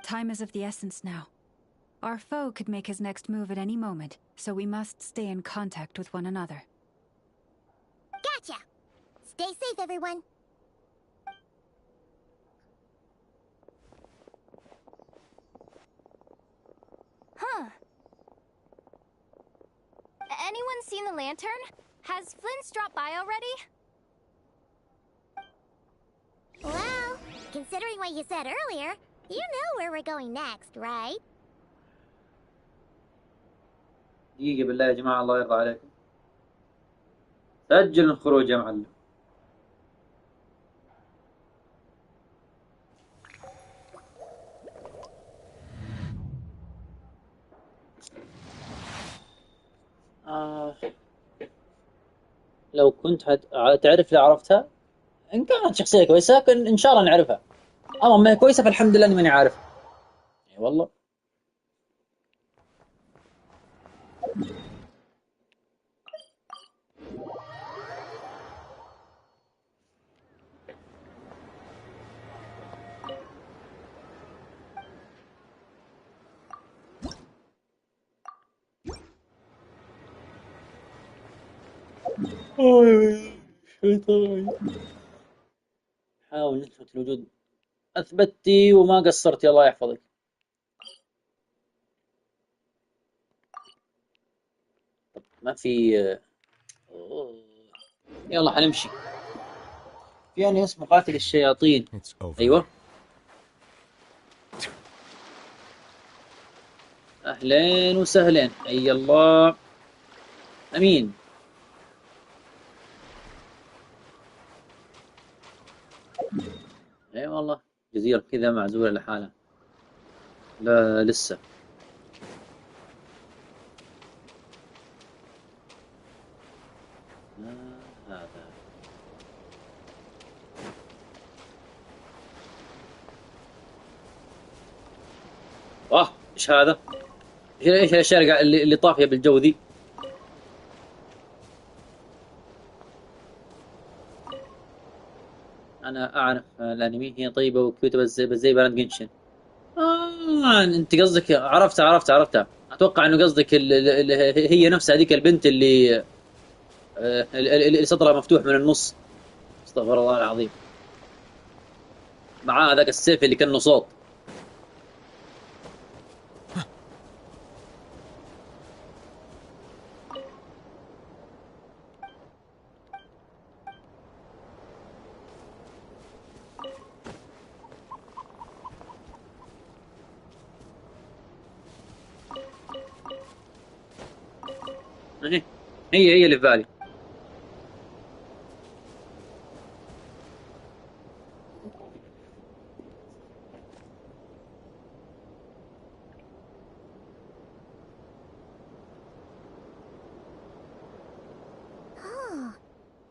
Speaker 17: Time is of the essence now. Our foe could make his next move at any moment, so we must stay in contact with one another.
Speaker 3: Gotcha! Stay safe, everyone.
Speaker 16: Huh. Anyone seen the lantern? Has Flint's dropped by already?
Speaker 3: Well, considering what you said earlier, you know where we're going next, right?
Speaker 1: دقيقة بالله يا جماعة الله يرضى عليكم. سجل الخروج يا معلم. لو كنت تعرف لي عرفتها إن كانت شخصية كويسة إن شاء الله نعرفها. أما ما هي كويسة فالحمد لله إني ماني عارف. إي والله. شيطان. حاول نثبت الوجود. أثبتي وما قصرتي الله يحفظك. ما في يلا حنمشي. في يعني اسمه قاتل الشياطين. أيوة. أهلين وسهلين. أي الله. أمين. اي والله جزيرة كذا معزولة لحالها. لا لسه. هذا ايش هذا؟ ايش الاشياء اللي طافية بالجو ذي؟ انا اعرف الانمي هي طيبة وكيوتة بس زي بنات جنشن. انت قصدك عرفتها. اتوقع انه قصدك هي نفسها هذيك البنت اللي صدرها مفتوح من النص. استغفر الله العظيم. معاه ذاك السيف اللي كانه صوت. هي اللي في بالي.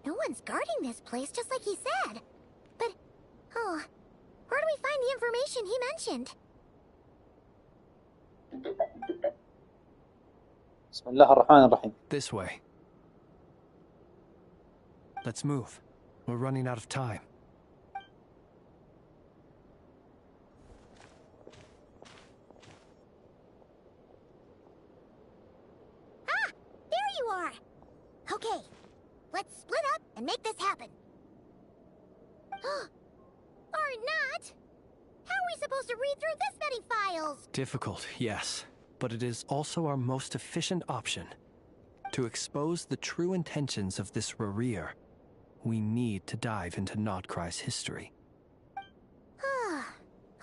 Speaker 3: No one's guarding this place, just like he said. But, where do we find the information he mentioned?
Speaker 1: بسم الله الرحمن الرحيم.
Speaker 9: This way. Let's move. We're running out of time.
Speaker 3: Ah! There you are! Okay, let's split up and make this happen. Or not! How are we supposed to read through this many files?
Speaker 9: Difficult, yes. But it is also our most efficient option. To expose the true intentions of this Rarir, we need to dive into Nodcry's history.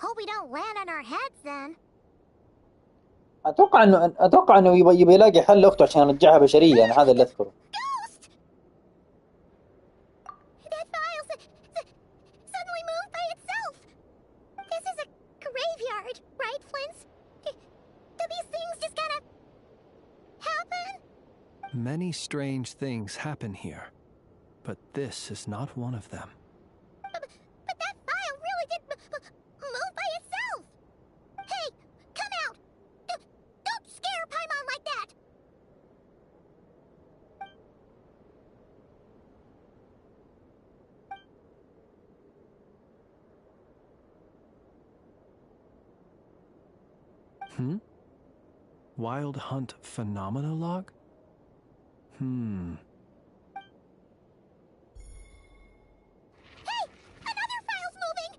Speaker 3: Hope we don't land on our heads then.
Speaker 1: اتوقع انه يبي يلاقي حل لاخته عشان يرجعها بشريه. انا هذا اللي اذكره.
Speaker 3: That file suddenly moved by itself. This is a graveyard, right, Flint? Do these things just kind of happen?
Speaker 9: Many strange things happen here, but this is not one of them. Wild Hunt Phenomena Log?
Speaker 16: Hey! Another file's moving!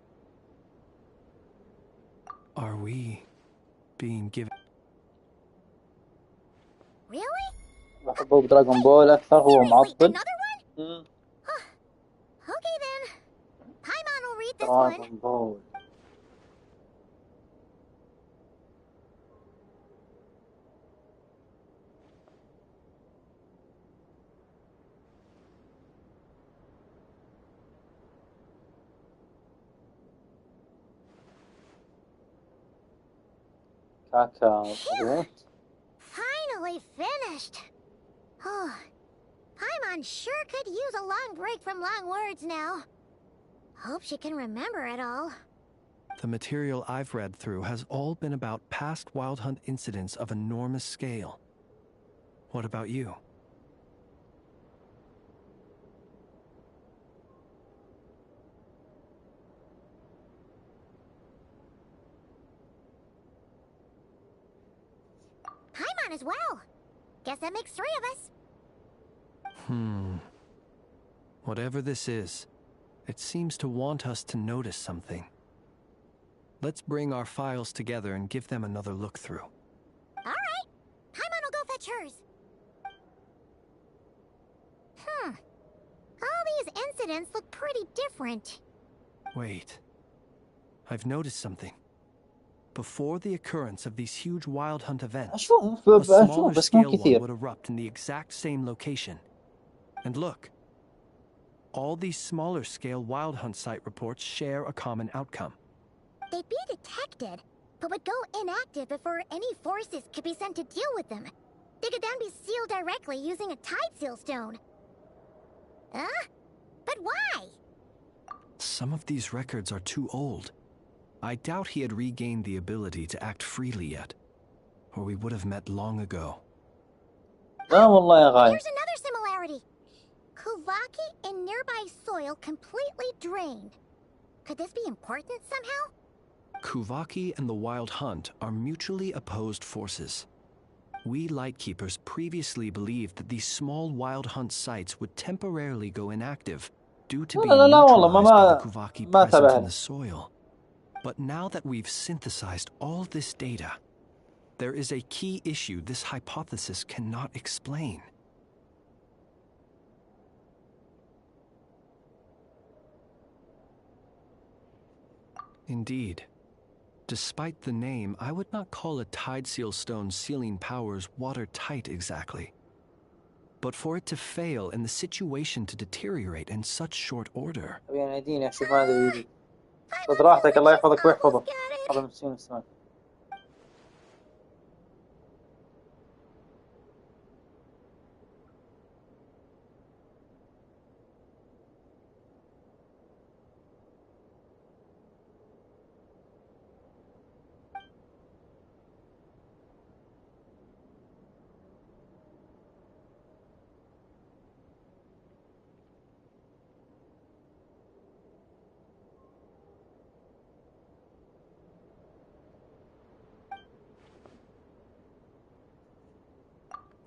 Speaker 9: Are we being given...
Speaker 16: Really?
Speaker 1: محبوب دراغون بول أكثر هو معضل.
Speaker 16: Okay then. Paimon will read this
Speaker 1: دراغون
Speaker 16: one.
Speaker 1: بول. كاكا مضغوط.
Speaker 16: Finally finished. Oh, Paimon sure could use a long break from long words now. Hope she can remember it all.
Speaker 9: The material I've read through has all been about past Wild Hunt incidents of enormous scale. What about you?
Speaker 16: Paimon as well. Guess that makes 3 of us.
Speaker 9: Whatever this is, it seems to want us to notice something. Let's bring our files together and give them another look through.
Speaker 16: All right. Paimon will go fetch hers. All these incidents look pretty different.
Speaker 9: Wait. I've noticed something. Before the occurrence of these huge Wild Hunt events, a smaller scale one would erupt in the exact same location. And look, all these smaller scale Wild Hunt site reports share a common outcome.
Speaker 16: They'd be detected, but would go inactive before any forces could be sent to deal with them. They could then be sealed directly using a tide seal stone. But why?
Speaker 9: Some of these records are too old. I doubt he had regained the ability to act freely yet, or we would have met long ago.
Speaker 1: لا والله يا غايب.
Speaker 16: Here's another similarity. Kuvaki in nearby soil completely drained. Could this be important somehow?
Speaker 9: Kuvaki and the Wild Hunt are mutually opposed forces. We Lightkeepers previously believed that these small Wild Hunt sites would temporarily go inactive due to being neutralized by the Kuvaki present in the soil. But now that we've synthesized all this data, there is a key issue this hypothesis cannot explain. Indeed. Despite the name, I would not call a tide seal stone's sealing powers watertight exactly. But for it to fail and the situation to deteriorate in such short order...
Speaker 1: خذ راحتك الله يحفظك ويحفظه. هذا مسكين السماك.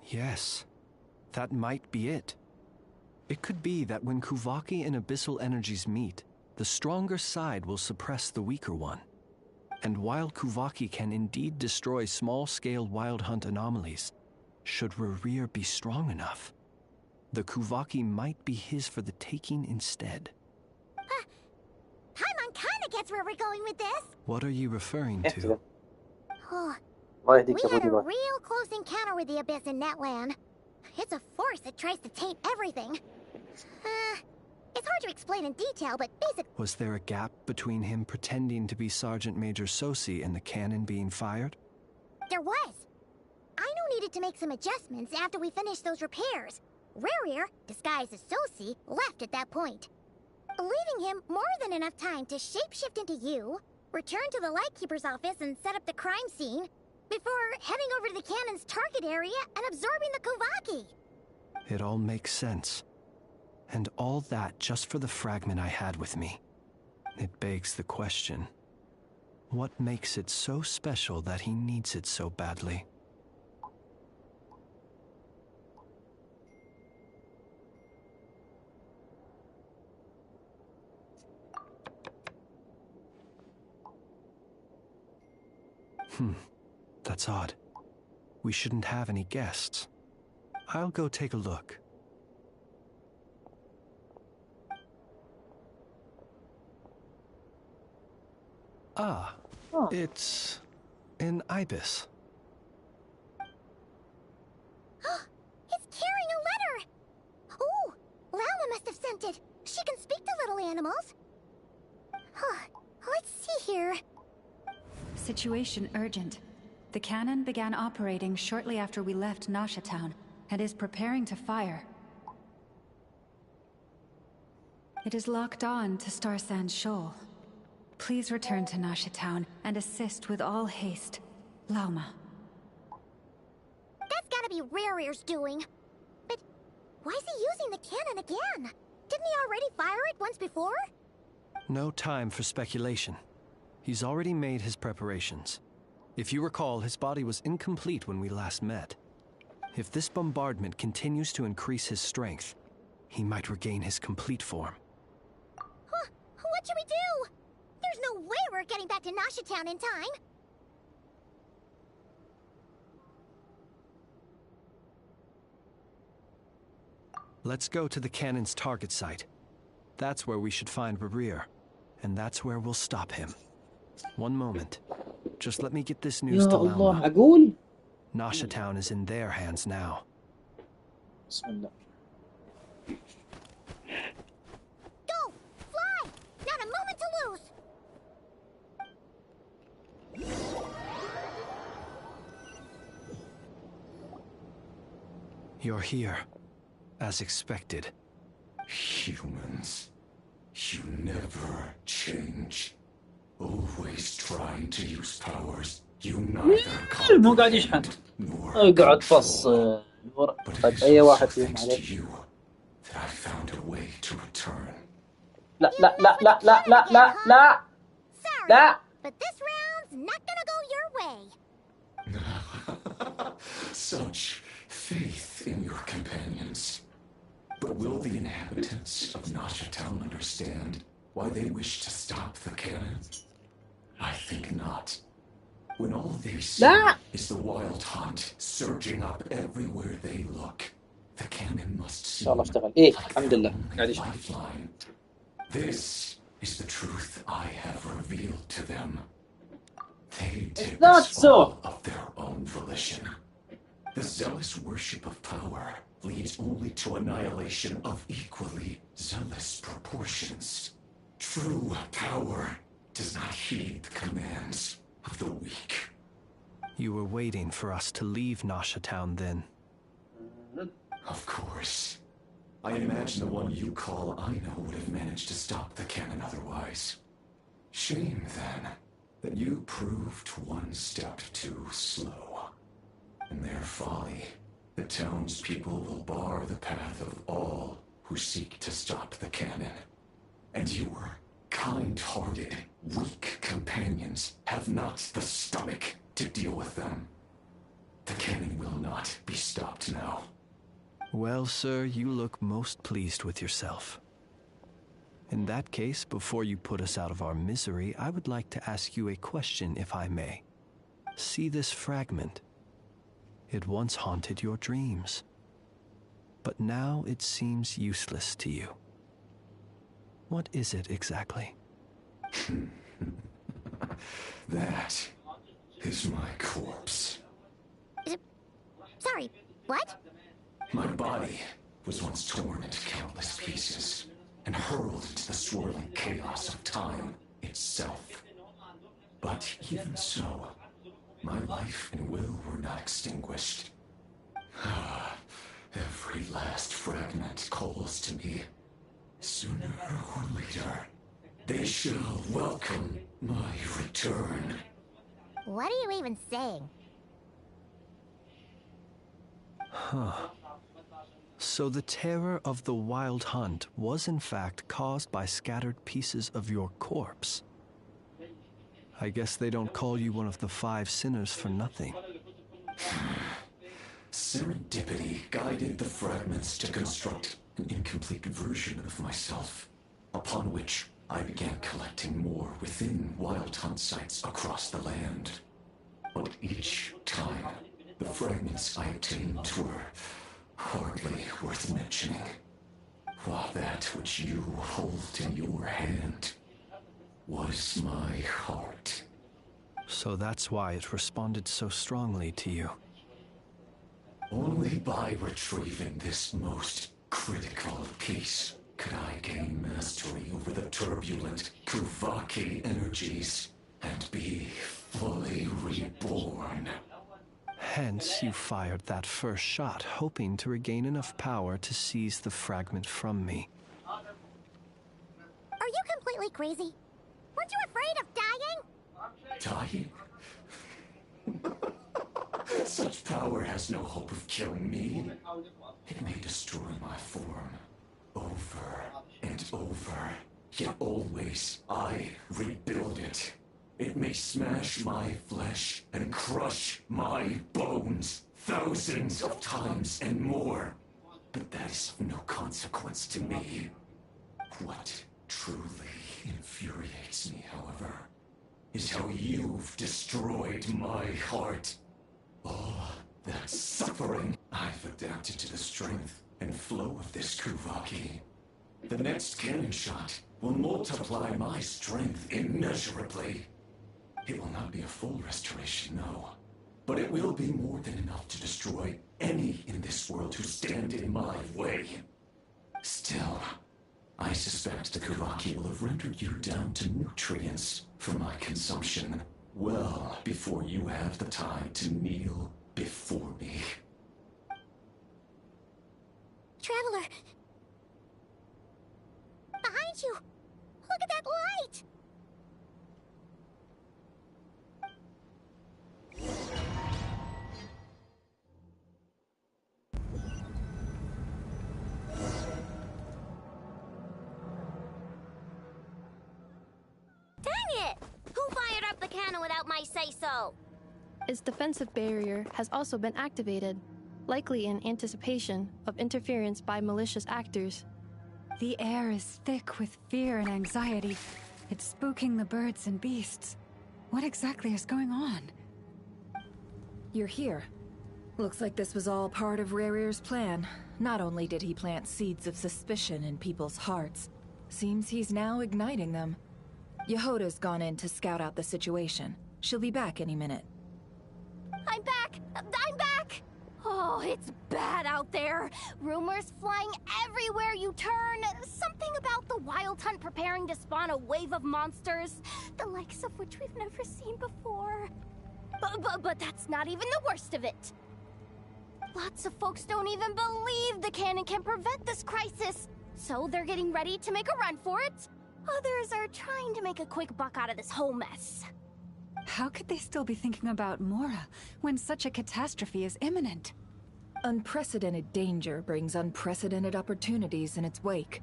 Speaker 9: Yes, that might be it. It could be that when Kuvaki and Abyssal energies meet, the stronger side will suppress the weaker one. And while Kuvaki can indeed destroy small-scale Wild Hunt anomalies, should Rerir be strong enough, the Kuvaki might be his for the taking instead.
Speaker 16: Paimon kinda gets where we're going with this.
Speaker 9: What are you referring to?
Speaker 16: We had a real close encounter with the Abyss in Netland. It's a force that tries to taint everything. It's hard to explain in detail, but basically...
Speaker 9: Was there a gap between him pretending to be Sergeant Major Sosi and the cannon being fired?
Speaker 16: There was. Aino needed to make some adjustments after we finished those repairs. Rerir, disguised as Sosi, left at that point, leaving him more than enough time to shapeshift into you, return to the Lightkeeper's office and set up the crime scene, before heading over to the cannon's target area and absorbing the Kuvaki.
Speaker 9: It all makes sense. And all that just for the fragment I had with me. It begs the question, What makes it so special that he needs it so badly? That's odd. We shouldn't have any guests. I'll go take a look. Ah, it's an ibis.
Speaker 3: It's carrying a letter! Oh, Lala must have sent it. She can speak to little animals. Let's see here.
Speaker 17: Situation urgent. The cannon began operating shortly after we left Nasha Town and is preparing to fire. It is locked on to Star Sand Shoal. Please return to Nasha Town and assist with all haste. Lauma.
Speaker 3: That's gotta be Rare's doing. But why is he using the cannon again? Didn't he already fire it once before?
Speaker 9: No time for speculation. He's already made his preparations. If you recall, his body was incomplete when we last met. If this bombardment continues to increase his strength, he might regain his complete form.
Speaker 3: What should we do? There's no way we're getting back to Nasha Town in time.
Speaker 9: Let's go to the cannon's target site. That's where we should find Rare, and that's where we'll stop him. One moment. Just let me get this news to Lauma. Nasha Town is in their hands now.
Speaker 1: Bismillah.
Speaker 3: Go! Fly! Not a moment to lose!
Speaker 9: You're here, as expected.
Speaker 18: Humans, you never change. Always trying to use powers you neither
Speaker 1: مو قاعد يشحن اقعد فص طيب اي واحد فيهم عليك لا لا لا لا لا لا لا لا لا
Speaker 3: But this round's not gonna go your way.
Speaker 18: Such faith in your companions. But will the inhabitants of Nasha Town understand why they wish to stop the cannon? I think not. When all they see is the wild hunt surging up everywhere they look, the cannon must seem like their only lifeline. This is the truth I have revealed to them. They did this all of their own volition. The zealous worship of power leads only to annihilation of equally zealous proportions. True power does not heed the commands of the weak.
Speaker 9: You were waiting for us to leave Nasha Town then?
Speaker 18: Of course. I imagine the one you call Aina would have managed to stop the cannon otherwise. Shame, then, that you proved one step too slow. In their folly, the townspeople will bar the path of all who seek to stop the cannon. And your kind-hearted, weak companions have not the stomach to deal with them. The cannon will not be stopped now.
Speaker 9: Well, sir, you look most pleased with yourself. In that case, before you put us out of our misery, I would like to ask you a question, if I may. See this fragment? It once haunted your dreams, but now it seems useless to you. What is it exactly?
Speaker 18: That is my corpse.
Speaker 3: Sorry, what?
Speaker 18: My body was once torn into countless pieces and hurled into the swirling chaos of time itself. But even so, my life and will were not extinguished. Every last fragment calls to me. Sooner or later, they shall welcome my return.
Speaker 3: What are you even saying?
Speaker 9: Huh. So the terror of the wild hunt was in fact caused by scattered pieces of your corpse. I guess they don't call you one of the 5 sinners for nothing.
Speaker 18: Serendipity guided the fragments to construct an incomplete version of myself, upon which I began collecting more within Wild Hunt sites across the land. But each time, the fragments I obtained were hardly worth mentioning. While that which you hold in your hand was my heart.
Speaker 9: So that's why it responded so strongly to you.
Speaker 18: Only by retrieving this most critical piece could I gain mastery over the turbulent Kuvaki energies and be fully reborn.
Speaker 9: Hence, you fired that first shot, hoping to regain enough power to seize the fragment from me.
Speaker 3: Are you completely crazy? Weren't you afraid of dying?
Speaker 18: Dying? Such power has no hope of killing me. It may destroy my form over and over, yet always I rebuild it. It may smash my flesh and crush my bones thousands of times and more. But that is of no consequence to me. What truly infuriates me, however, is how you've destroyed my heart. All that suffering, I've adapted to the strength and flow of this Kuvaki. The next cannon shot will multiply my strength immeasurably. It will not be a full restoration, no. But it will be more than enough to destroy any in this world who stand in my way. Still, I suspect the Kuvaki will have rendered you down to nutrients for my consumption well before you have the time to kneel before me.
Speaker 3: Traveler! Behind you! Look at that light! Dang it! Who fired up the cannon without my say-so?
Speaker 10: Its defensive barrier has also been activated, likely in anticipation of interference by malicious actors.
Speaker 17: The air is thick with fear and anxiety. It's spooking the birds and beasts. What exactly is going on?
Speaker 11: You're here. Looks like this was all part of Rerir's plan. Not only did he plant seeds of suspicion in people's hearts, seems he's now igniting them. Yehoda's gone in to scout out the situation. She'll be back any minute.
Speaker 16: I'm back! I'm back! Oh, it's bad out there. Rumors flying everywhere you turn. Something about the Wild Hunt preparing to spawn a wave of monsters, the likes of which we've never seen before. But that's not even the worst of it. Lots of folks don't even believe the cannon can prevent this crisis, so they're getting ready to make a run for it. Others are trying to make a quick buck out of this whole mess.
Speaker 17: How could they still be thinking about Mora when such a catastrophe is imminent?
Speaker 11: Unprecedented danger brings unprecedented opportunities in its wake.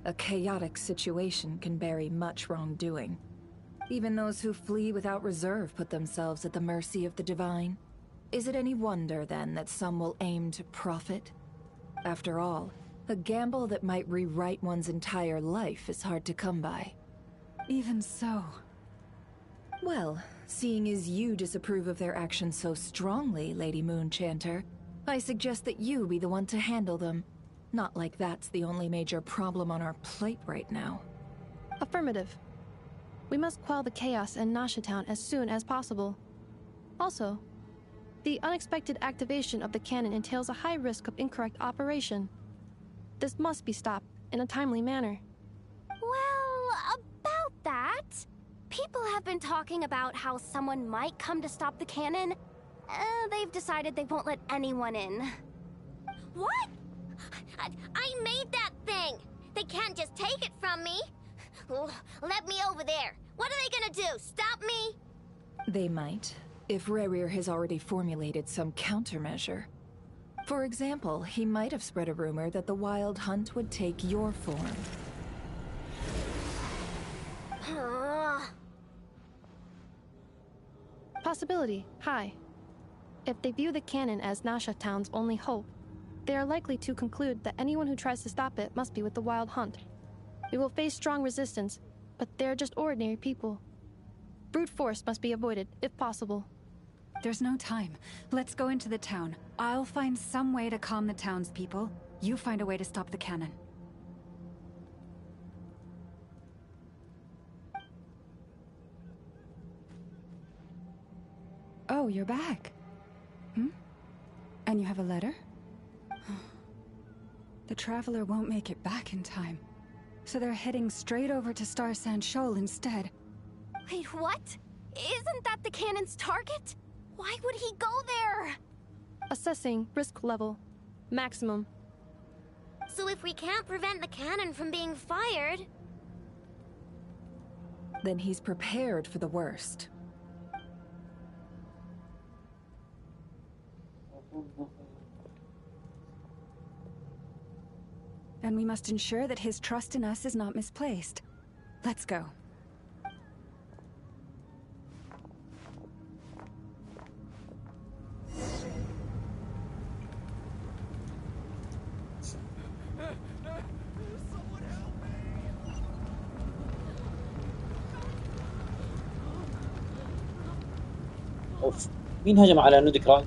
Speaker 11: A chaotic situation can bury much wrongdoing. Even those who flee without reserve put themselves at the mercy of the divine. Is it any wonder, then, that some will aim to profit? After all, a gamble that might rewrite one's entire life is hard to come by.
Speaker 17: Even so.
Speaker 11: Well, seeing as you disapprove of their actions so strongly, Lady Moonchanter, I suggest that you be the one to handle them. Not like that's the only major problem on our plate right now.
Speaker 10: Affirmative. We must quell the chaos in Nasha Town as soon as possible. Also, the unexpected activation of the cannon entails a high risk of incorrect operation. This must be stopped in a timely manner.
Speaker 16: Well, about that, people have been talking about how someone might come to stop the cannon. They've decided they won't let anyone in.
Speaker 3: What? I made that thing! They can't just take it from me! Let me over there! What are they gonna do? Stop me?
Speaker 11: They might, if Rerir has already formulated some countermeasure. For example, he might have spread a rumor that the Wild Hunt would take your form.
Speaker 10: Possibility high. If they view the cannon as Nasha Town's only hope, they are likely to conclude that anyone who tries to stop it must be with the Wild Hunt. We will face strong resistance, but they're just ordinary people. Brute force must be avoided, if possible.
Speaker 17: There's no time. Let's go into the town. I'll find some way to calm the townspeople. You find a way to stop the cannon. Oh, you're back. And you have a letter? The Traveler won't make it back in time. So they're heading straight over to Star Sand Shoal instead.
Speaker 16: Wait, what? Isn't that the cannon's target? Why would he go there?
Speaker 10: Assessing risk level. Maximum.
Speaker 3: So if we can't prevent the cannon from being fired...
Speaker 11: Then he's prepared for the worst.
Speaker 17: And we must ensure that his trust in us is not misplaced. Let's go.
Speaker 1: اوف مين هجم على نودكران؟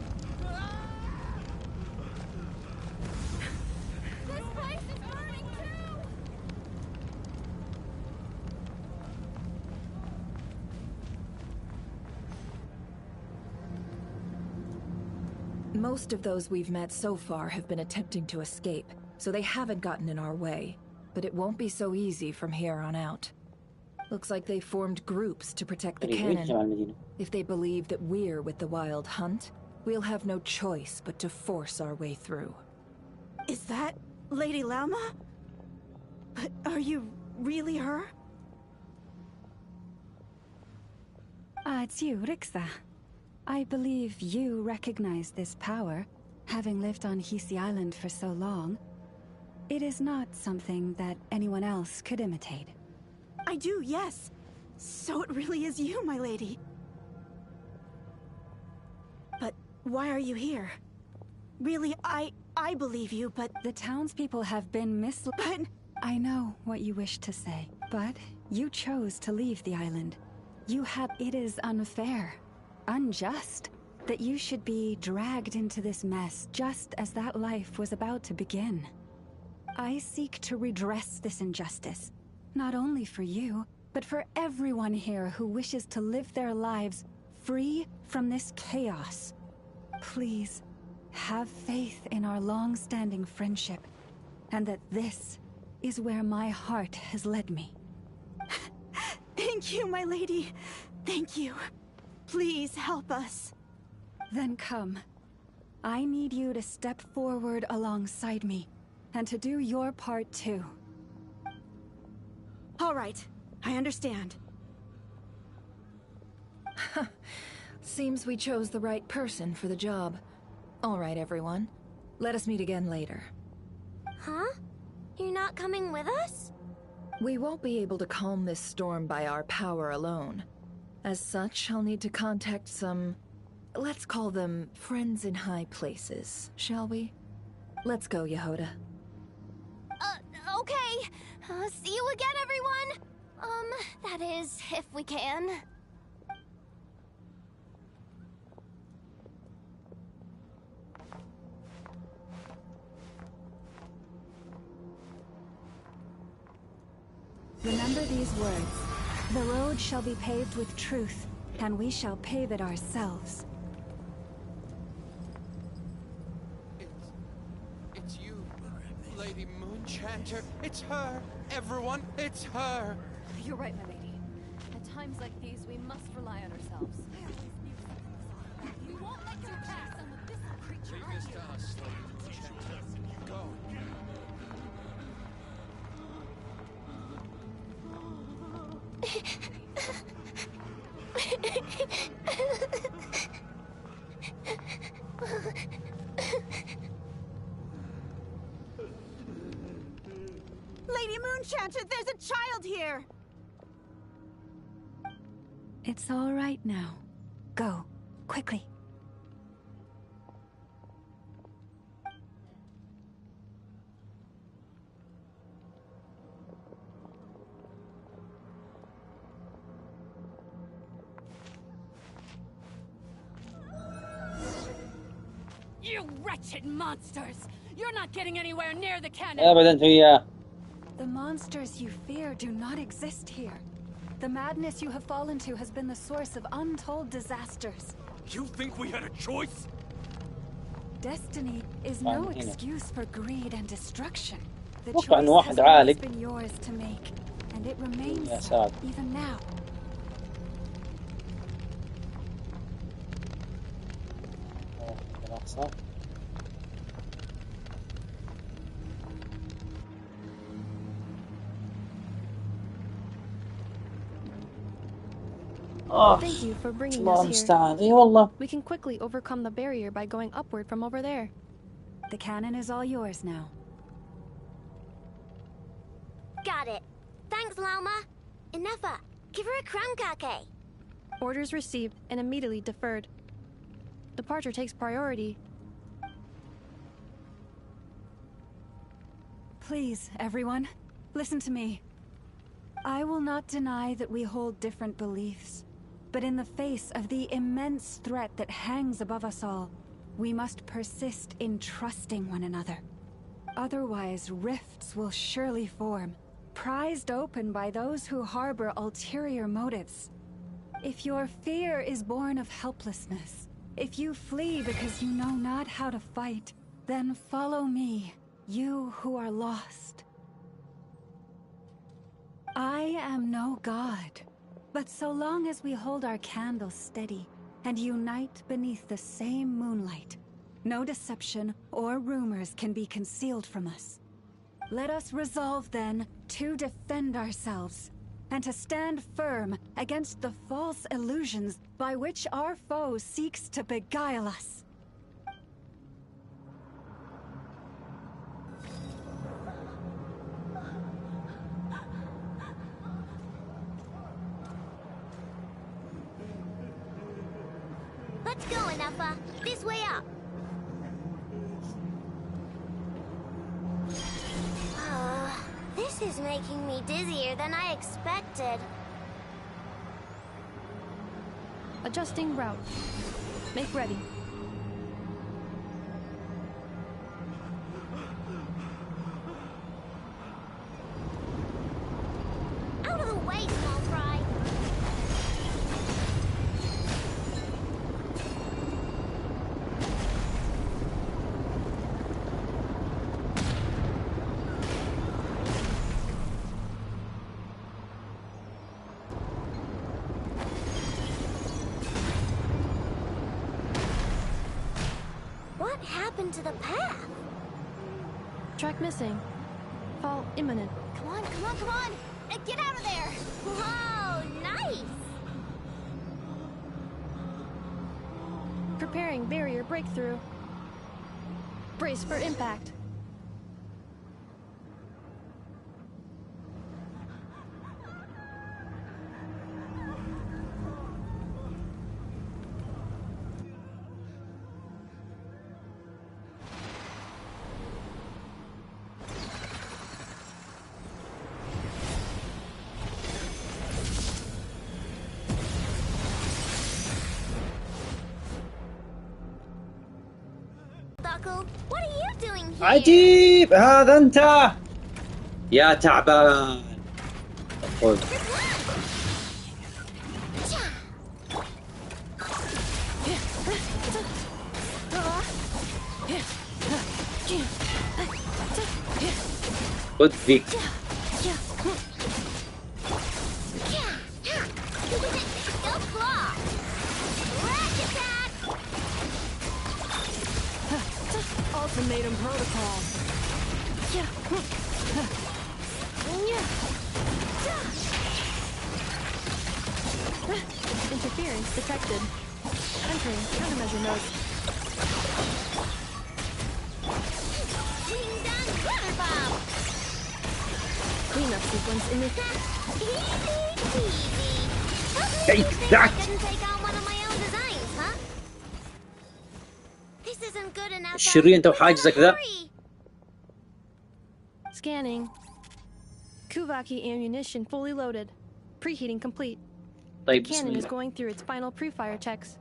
Speaker 11: Most of those we've met so far have been attempting to escape, so they haven't gotten in our way. But it won't be so easy from here on out. Looks like they formed groups to protect the cannon. If they believe that we're with the Wild Hunt, we'll have no choice but to force our way through.
Speaker 19: Is that Lady Lauma? But are you really her?
Speaker 17: It's you, Rixa. I believe you recognize this power, having lived on Hisi Island for so long. It is not something that anyone else could imitate.
Speaker 19: I do, yes. So it really is you, my lady. But why are you here? Really, I believe you, but...
Speaker 17: The townspeople have been misled.
Speaker 19: But...
Speaker 17: I know what you wish to say, but you chose to leave the island. It is unfair, unjust, that you should be dragged into this mess just as that life was about to begin. I seek to redress this injustice, not only for you, but for everyone here who wishes to live their lives free from this chaos. Please, have faith in our long-standing friendship, and that this is where my heart has led me.
Speaker 19: Thank you, my lady. Thank you. Please help us.
Speaker 17: Then come. I need you to step forward alongside me, and to do your part too.
Speaker 19: All right, I understand.
Speaker 11: Seems we chose the right person for the job. All right, everyone. Let us meet again later.
Speaker 3: Huh? You're not coming with us?
Speaker 11: We won't be able to calm this storm by our power alone. As such, I'll need to contact some... let's call them friends in high places, shall we? Let's go, Yehoda.
Speaker 16: Okay. See you again, everyone. That is, if we can.
Speaker 17: Remember these words. The road shall be paved with truth, and we shall pave it ourselves.
Speaker 20: It's you, Lady Moonchanter. It's her. Everyone, it's her.
Speaker 21: You're right, my lady. At times like these, we must rely on ourselves. We won't let you pass some of this creature.
Speaker 20: Leave this to us, Lady Moonchanter. Go.
Speaker 19: Lady Moonchanter, there's a child here!
Speaker 17: It's all right now. Go, quickly.
Speaker 21: You wretched monsters! You're not getting anywhere near the cannon!
Speaker 1: ابدا وياه.
Speaker 17: The monsters you fear do not exist here. The madness you have fallen to has been the source of untold disasters.
Speaker 14: You think we had a choice?
Speaker 17: Destiny is no excuse for greed and destruction. The choice
Speaker 1: أتوقع إنه واحد
Speaker 17: has always
Speaker 1: عالق.
Speaker 17: been yours to make, and it remains
Speaker 1: يا
Speaker 17: so,
Speaker 1: ساتر.
Speaker 17: even now.
Speaker 10: Thank you for bringing
Speaker 1: الله
Speaker 10: us
Speaker 1: المستعان.
Speaker 10: here.
Speaker 1: اي والله.
Speaker 10: We can quickly overcome the barrier by going upward from over there.
Speaker 17: The cannon is all yours now.
Speaker 3: Got it. Thanks, Lama. Inefa, give her a crankake.
Speaker 10: Orders received and immediately deferred. Departure takes priority.
Speaker 17: Please, everyone, listen to me. I will not deny that we hold different beliefs, but in the face of the immense threat that hangs above us all, we must persist in trusting one another. Otherwise, rifts will surely form, prized open by those who harbor ulterior motives. If your fear is born of helplessness, if you flee because you know not how to fight, then follow me, you who are lost. I am no god, but so long as we hold our candles steady and unite beneath the same moonlight, no deception or rumors can be concealed from us. Let us resolve then to defend ourselves and to stand firm against the false illusions by which our foe seeks to beguile us.
Speaker 3: Let's go, Inefa. This way up. This is making me dizzier than I expected.
Speaker 10: Adjusting route. Make ready.
Speaker 3: Out of the way, small fry. What happened to the path?
Speaker 10: Track missing. Fall imminent.
Speaker 3: Come on, come on, come on! Get out of there! Whoa, nice!
Speaker 10: Preparing barrier breakthrough. Brace for impact.
Speaker 3: What are you doing here?
Speaker 1: عجيب هذا انت يا تعبان. خذ. خذ ذيك.
Speaker 10: Ultimatum protocol. Interference detected. Entering countermeasure mode. Cleanup sequence initiated.
Speaker 3: Take that! I didn't take on one of my own designs.
Speaker 1: الشرير انت وحاجزك ذا.
Speaker 10: Scanning. Kuvaki ammunition fully loaded. Preheating complete.
Speaker 1: طيب
Speaker 10: The
Speaker 1: بسم
Speaker 10: cannon is
Speaker 1: الله.
Speaker 10: going through its final pre-fire checks.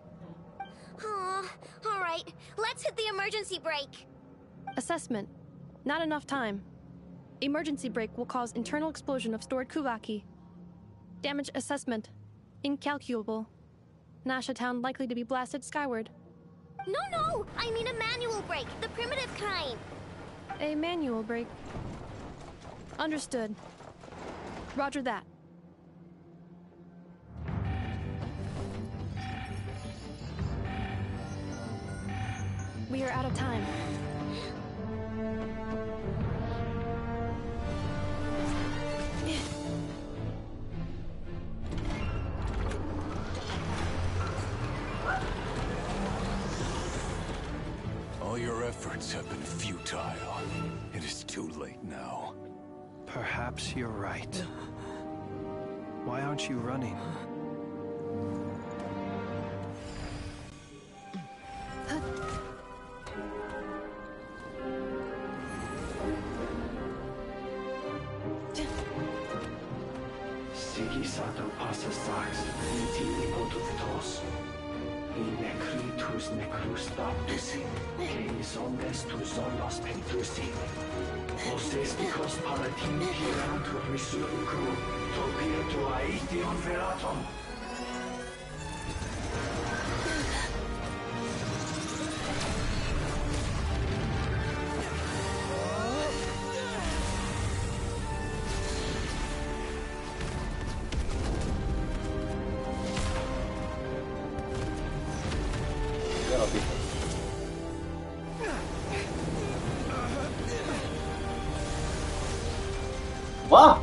Speaker 3: All right, let's hit the emergency brake.
Speaker 10: Assessment. Not enough time. Emergency brake will cause internal explosion of stored Kuvaki. Damage assessment. Incalculable. Nasha Town likely to be blasted skyward.
Speaker 3: No, I mean a manual brake, the primitive kind.
Speaker 10: A manual brake. Understood. Roger that. We are out of time.
Speaker 18: All your efforts have been futile. It is too late now.
Speaker 9: Perhaps you're right. Why aren't you running?
Speaker 2: Sigisato passa sax, niti ipotutos. In necritus necrus baptisi, que omnes tu zolos pentusi. Os espicos palatin pirantur resurrecru, topia tu aetion veratum.
Speaker 1: واه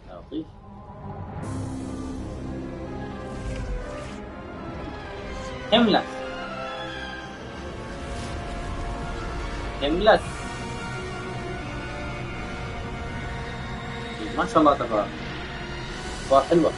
Speaker 1: لطيف. كملت كملت ما شاء الله تبارك صار حلوة.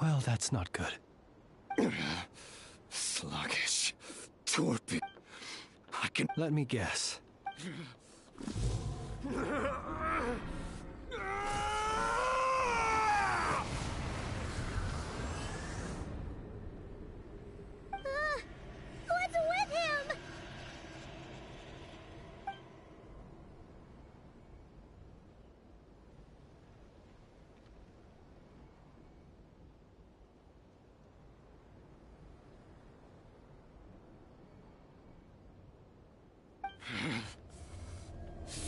Speaker 9: Well, that's not good.
Speaker 18: Sluggish. Torpid. I can...
Speaker 9: Let me guess.
Speaker 3: What's with him?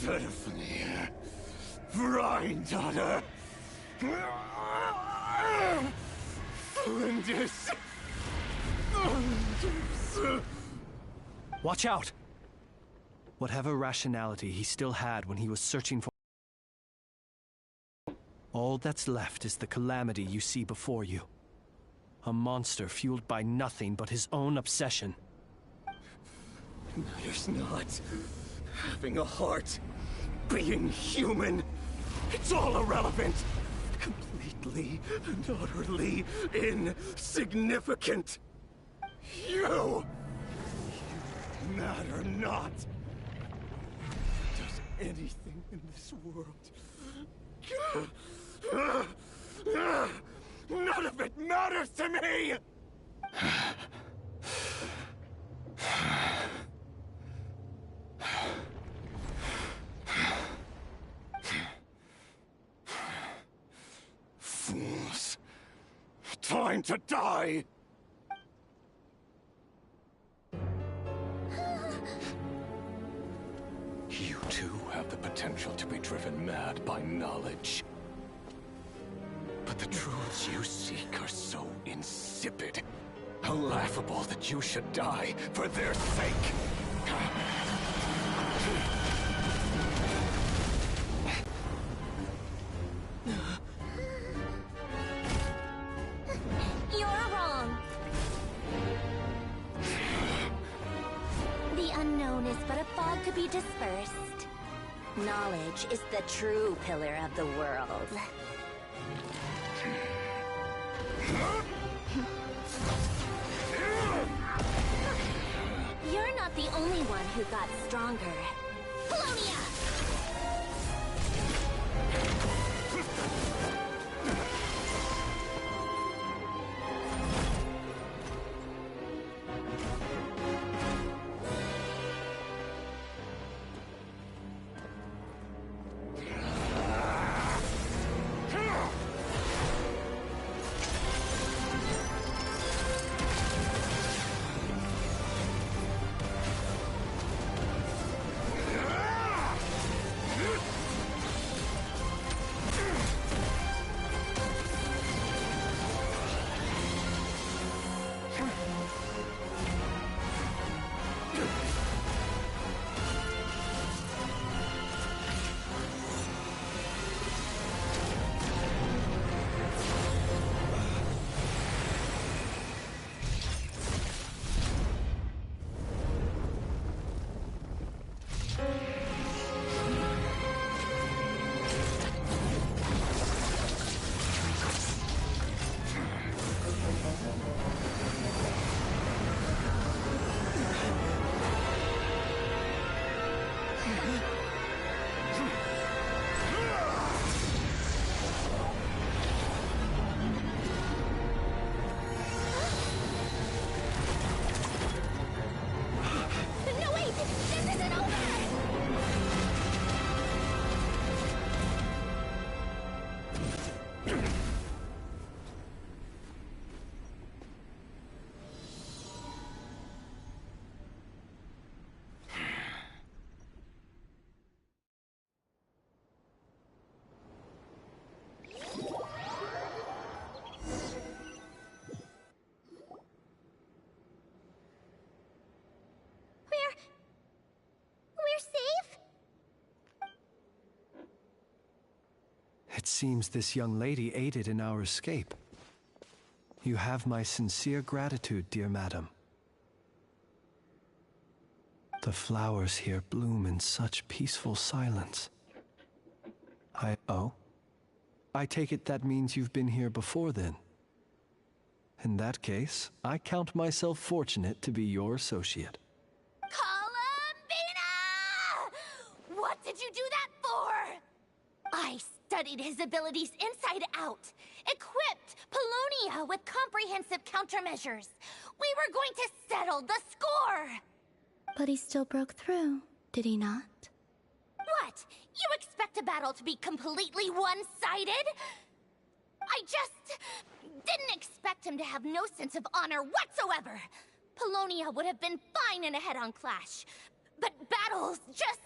Speaker 18: Verfnir. Granddaughter. Flinders.
Speaker 9: Watch out! Whatever rationality he still had when he was searching for... All that's left is the calamity you see before you. A monster fueled by nothing but his own obsession.
Speaker 18: Matters not. Having a heart. Being human. It's all irrelevant. Completely and utterly insignificant. You
Speaker 14: mad or not, does anything in this world, none of it matters to me! Fools. Time to die! You too have the potential to be driven mad by knowledge. But the truths you seek are so insipid, laughable that you should die for their sake.
Speaker 3: You're wrong. The unknown is but a fog to be dispersed. Knowledge is the true pillar of the world. You're not the only one who got stronger. Polonia! We're safe?
Speaker 9: It seems this young lady aided in our escape. You have my sincere gratitude, dear madam. The flowers here bloom in such peaceful silence. Oh? I take it that means you've been here before then. In that case, I count myself fortunate to be your associate.
Speaker 3: Columbina! What did you do that for? I studied his abilities inside out, equipped Polonia with comprehensive countermeasures. We were going to settle the score!
Speaker 16: But he still broke through, did he not?
Speaker 3: What? You expect a battle to be completely one-sided? I just didn't expect him to have no sense of honor whatsoever. Polonia would have been fine in a head-on clash, but battles just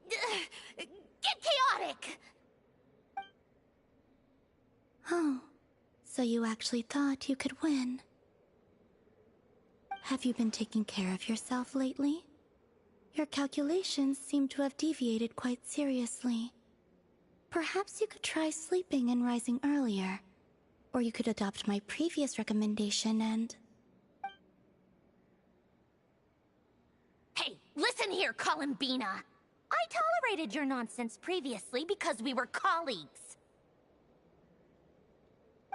Speaker 3: get chaotic.
Speaker 16: Oh, so you actually thought you could win. Have you been taking care of yourself lately? Your calculations seem to have deviated quite seriously. Perhaps you could try sleeping and rising earlier. Or you could adopt my previous recommendation and...
Speaker 3: Hey, listen here, Columbina. I tolerated your nonsense previously because we were colleagues.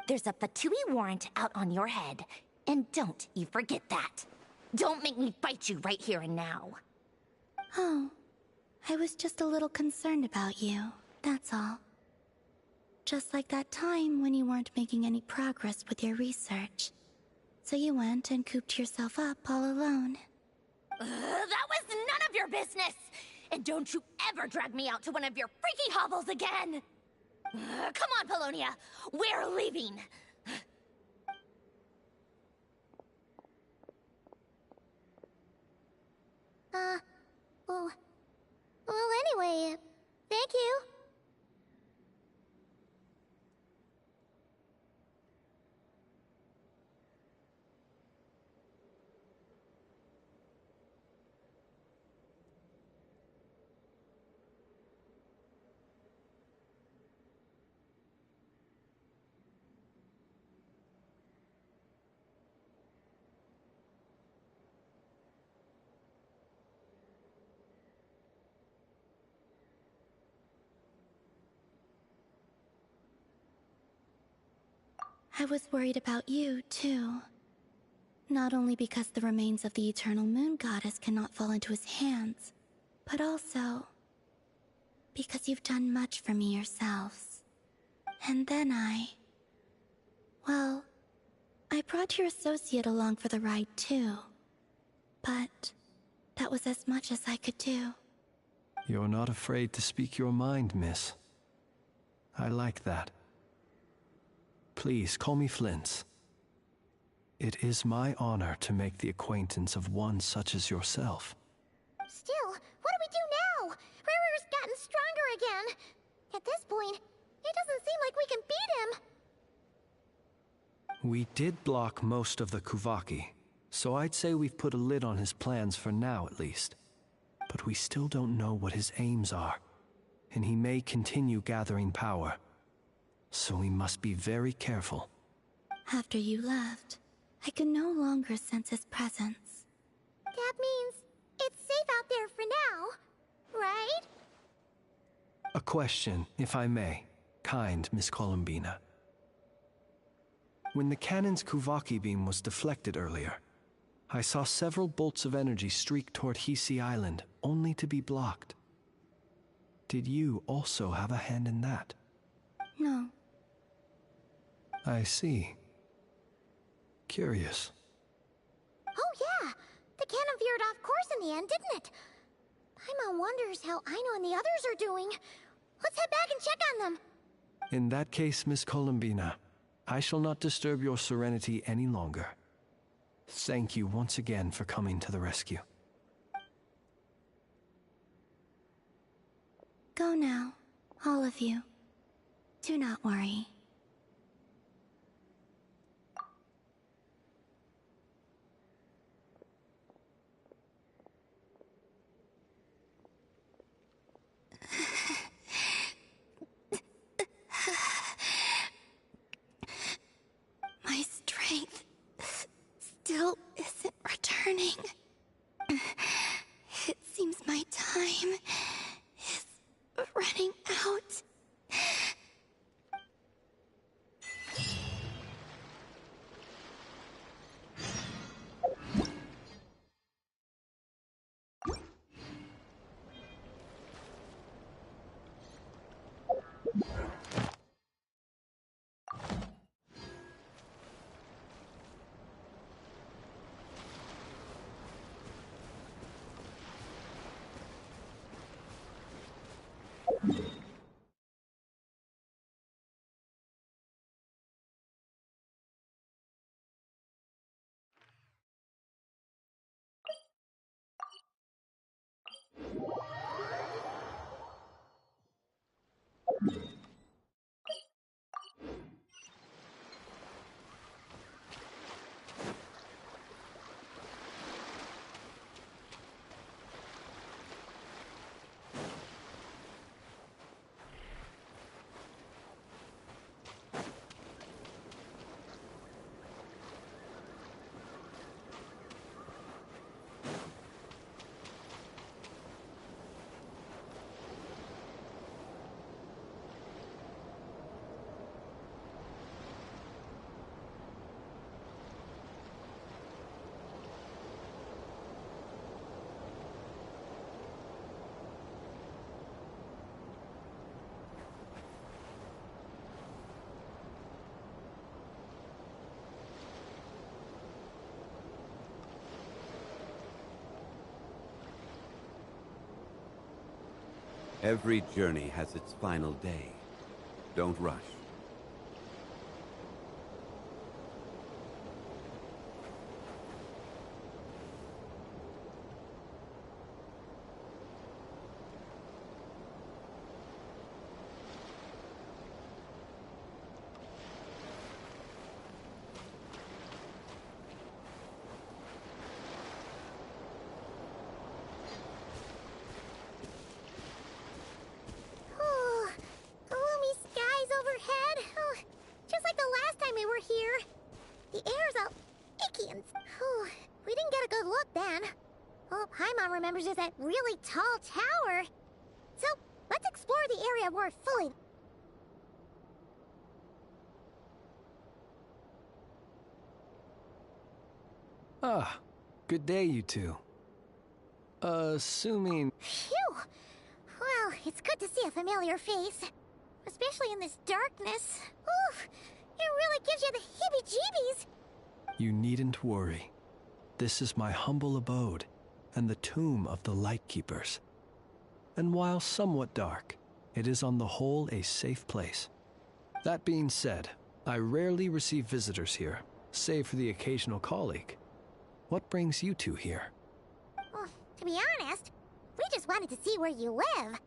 Speaker 3: There's a Fatui warrant out on your head, and don't you forget that. Don't make me fight you right here and now.
Speaker 16: Oh, I was just a little concerned about you, that's all. Just like that time when you weren't making any progress with your research. So you went and cooped yourself up all alone.
Speaker 3: That was none of your business! And don't you ever drag me out to one of your freaky hovels again! Come on, Polonia! We're leaving!
Speaker 16: Well, anyway, thank you. I was worried about you, too. Not only because the remains of the Eternal Moon Goddess cannot fall into his hands, but also because you've done much for me yourselves. And then well, I brought your associate along for the ride, too. But that was as much as I could do.
Speaker 9: You're not afraid to speak your mind, miss. I like that. Please, call me Flint. It is my honor to make the acquaintance of one such as yourself.
Speaker 16: Still, what do we do now? Rarer's gotten stronger again. At this point, it doesn't seem like we can beat him.
Speaker 9: We did block most of the Kuvaki, so I'd say we've put a lid on his plans for now at least. But we still don't know what his aims are, and he may continue gathering power. So we must be very careful.
Speaker 16: After you left, I could no longer sense his presence. That means it's safe out there for now, right?
Speaker 9: A question, if I may, kind Miss Columbina. When the cannon's Kuvaki beam was deflected earlier, I saw several bolts of energy streak toward Hisi Island, only to be blocked. Did you also have a hand in that?
Speaker 16: No.
Speaker 9: I see. Curious.
Speaker 16: Oh yeah! The cannon veered off course in the end, didn't it? Paimon wonders how Aino and the others are doing. Let's head back and check on them.
Speaker 9: In that case, Miss Columbina, I shall not disturb your serenity any longer. Thank you once again for coming to the rescue.
Speaker 16: Go now, all of you. Do not worry. My strength still isn't returning. It seems my time is running out.
Speaker 4: Every journey has its final day. Don't rush.
Speaker 3: Remembers is that really tall tower. So let's explore the area more fully.
Speaker 9: Ah, good day, you two. Assuming...
Speaker 3: Phew! Well, it's good to see a familiar face. Especially in this darkness. Oof! It really gives you the heebie-jeebies.
Speaker 9: You needn't worry. This is my humble abode, and the tomb of the Lightkeepers. And while somewhat dark, it is on the whole a safe place. That being said, I rarely receive visitors here, save for the occasional colleague. What brings you two here?
Speaker 3: Well, to be honest, we just wanted to see where you live.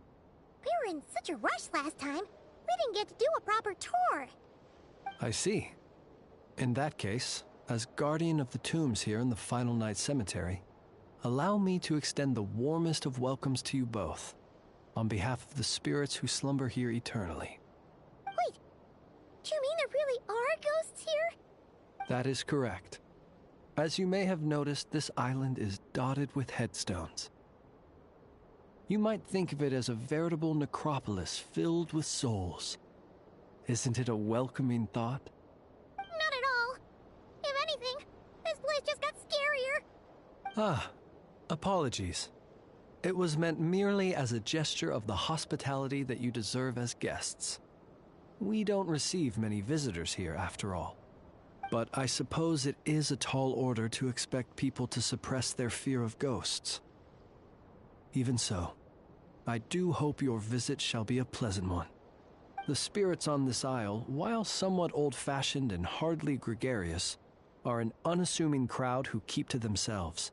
Speaker 3: We were in such a rush last time, we didn't get to do a proper tour.
Speaker 9: I see. In that case, as guardian of the tombs here in the Final Night Cemetery, allow me to extend the warmest of welcomes to you both, on behalf of the spirits who slumber here eternally.
Speaker 3: Wait, do you mean there really are ghosts here?
Speaker 9: That is correct. As you may have noticed, this island is dotted with headstones. You might think of it as a veritable necropolis filled with souls. Isn't it a welcoming thought?
Speaker 3: Not at all. If anything, this place just got scarier.
Speaker 9: Ah. Apologies. It was meant merely as a gesture of the hospitality that you deserve as guests. We don't receive many visitors here, after all. But I suppose it is a tall order to expect people to suppress their fear of ghosts. Even so, I do hope your visit shall be a pleasant one. The spirits on this isle, while somewhat old-fashioned and hardly gregarious, are an unassuming crowd who keep to themselves.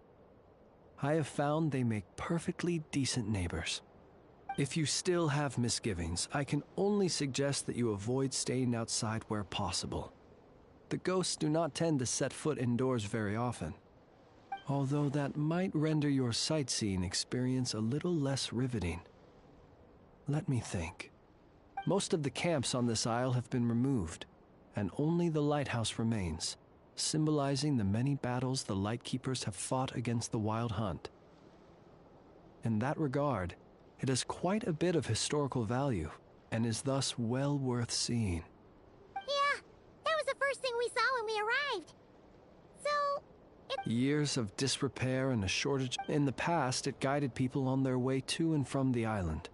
Speaker 9: I have found they make perfectly decent neighbors. If you still have misgivings, I can only suggest that you avoid staying outside where possible. The ghosts do not tend to set foot indoors very often, although that might render your sightseeing experience a little less riveting. Let me think. Most of the camps on this isle have been removed, and only the lighthouse remains, symbolizing the many battles the Lightkeepers have fought against the Wild Hunt. In that regard, it has quite a bit of historical value, and is thus well worth seeing.
Speaker 3: Yeah, that was the first thing we saw when we arrived. So,
Speaker 9: Years of disrepair and a shortage. In the past, it guided people on their way to and from the island.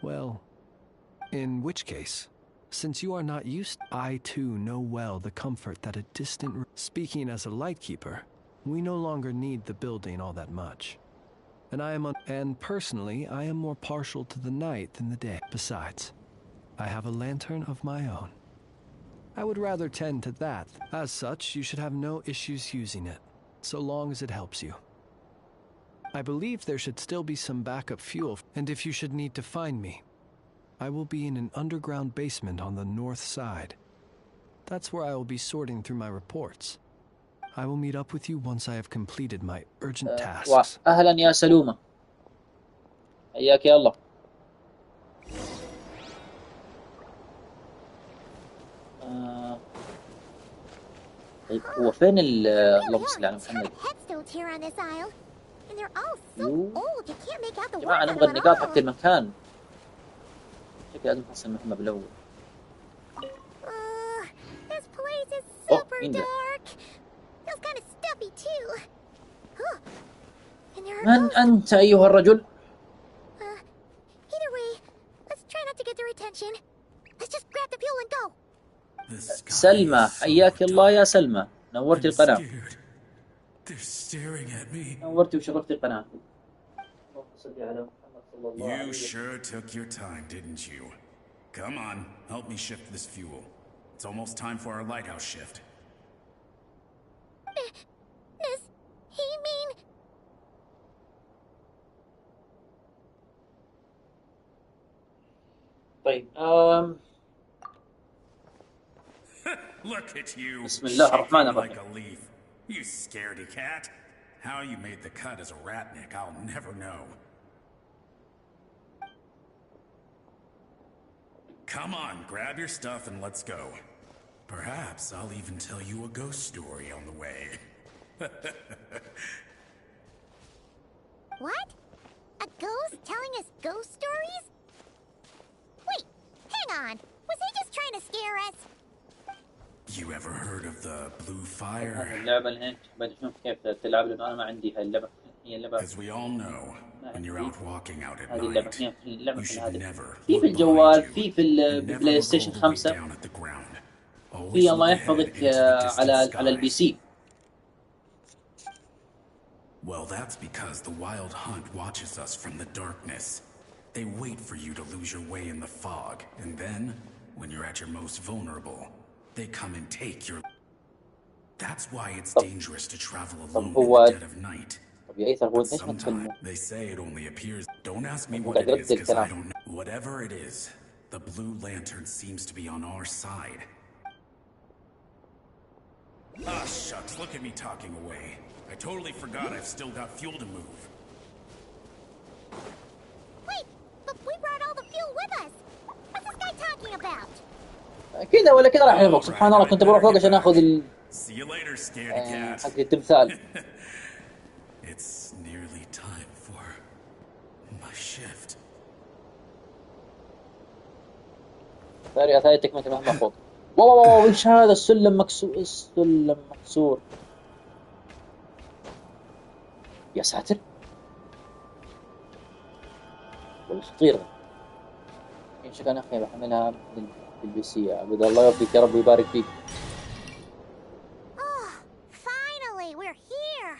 Speaker 9: Well, in which case, since you are not used, I too know well the comfort that a distant... Speaking as a Lightkeeper, we no longer need the building all that much. And personally, I am more partial to the night than the day. Besides, I have a lantern of my own. I would rather tend to that. As such, you should have no issues using it, so long as it helps you. I believe there should still be some backup fuel, and if you should need to find me, I will be in an underground basement on the north side. That's where I will be sorting through my reports. I will meet up with you once I have completed my urgent tasks.
Speaker 1: أهلا يا سلومة. حياك يا الله. طيب هو فين اللهم صل على محمد؟ جماعة نبغى النقاط حق المكان. شكلي لازم نحصل المهمة بالأول. مين ده؟ من أنت أيها الرجل؟ سلمى، حياك الله يا سلمى، نورتي القناة. نورتي وشرفتي القناة. اللهم صل على محمد صلى
Speaker 18: You sure took your time, didn't you? Come on, help me shift this fuel. It's almost time for our lighthouse shift.
Speaker 3: Does he mean...
Speaker 1: طيب
Speaker 18: Look at you,
Speaker 1: بسم الله الرحمن
Speaker 18: shaking like
Speaker 1: الرحيم.
Speaker 18: a leaf. You scaredy cat. How you made the cut as a ratnik, I'll never know. Come on, grab your stuff and let's go. Perhaps I'll even tell you a ghost story on the way.
Speaker 3: What? A ghost telling us ghost stories? Wait, hang on. Was he just trying to scare us?
Speaker 18: You ever heard of the blue fire?
Speaker 1: اللعبة الحين بنشوف كيف تلعب لأنه أنا ما عندي هاللعبة. هي اللعبة.
Speaker 18: As we all know, when you're out walking out at
Speaker 1: هذه اللعبة
Speaker 18: night,
Speaker 1: هي اللعبة
Speaker 18: you
Speaker 1: في
Speaker 18: should
Speaker 1: هذه.
Speaker 18: never
Speaker 1: في
Speaker 18: look
Speaker 1: الجوال،
Speaker 18: behind you.
Speaker 1: في البلاي
Speaker 18: Never
Speaker 1: ستيشن
Speaker 18: look all the way
Speaker 1: 5.
Speaker 18: down at the ground. Always
Speaker 1: في الله
Speaker 18: look ahead
Speaker 1: يحفظك
Speaker 18: into the
Speaker 1: على
Speaker 18: distant
Speaker 1: البي
Speaker 18: skies.
Speaker 1: سي.
Speaker 18: Well, that's because the Wild Hunt watches us from the darkness. They wait for you to lose your way in the fog, and then, when you're at your most vulnerable, they come and take your... That's why it's dangerous to travel alone in the dead of night. But sometimes they say it only appears... Don't ask me what it is, because I don't know. Whatever it is, the Blue Lantern seems to be on our side. Ah, shucks, look at me talking away. I totally forgot I've still got fuel to move.
Speaker 3: Wait, but we brought all the fuel with us. What's this guy talking about?
Speaker 1: كذا ولا كذا راح يرمق. سبحان الله كنت بروح فوق عشان اخذ
Speaker 18: See you later, scaredy cat.
Speaker 1: حق التمثال.
Speaker 18: It's nearly time for my shift.
Speaker 1: ثاني تكملة مهما فوق. واو ايش هذا السلم مكسور. السلم مكسور. يا ساتر. والله خطير. ان شاء الله اخي بحملها بالبي سي يا عبد الله يوفقك يا رب ويبارك فيك.
Speaker 3: Oh, finally, we're here.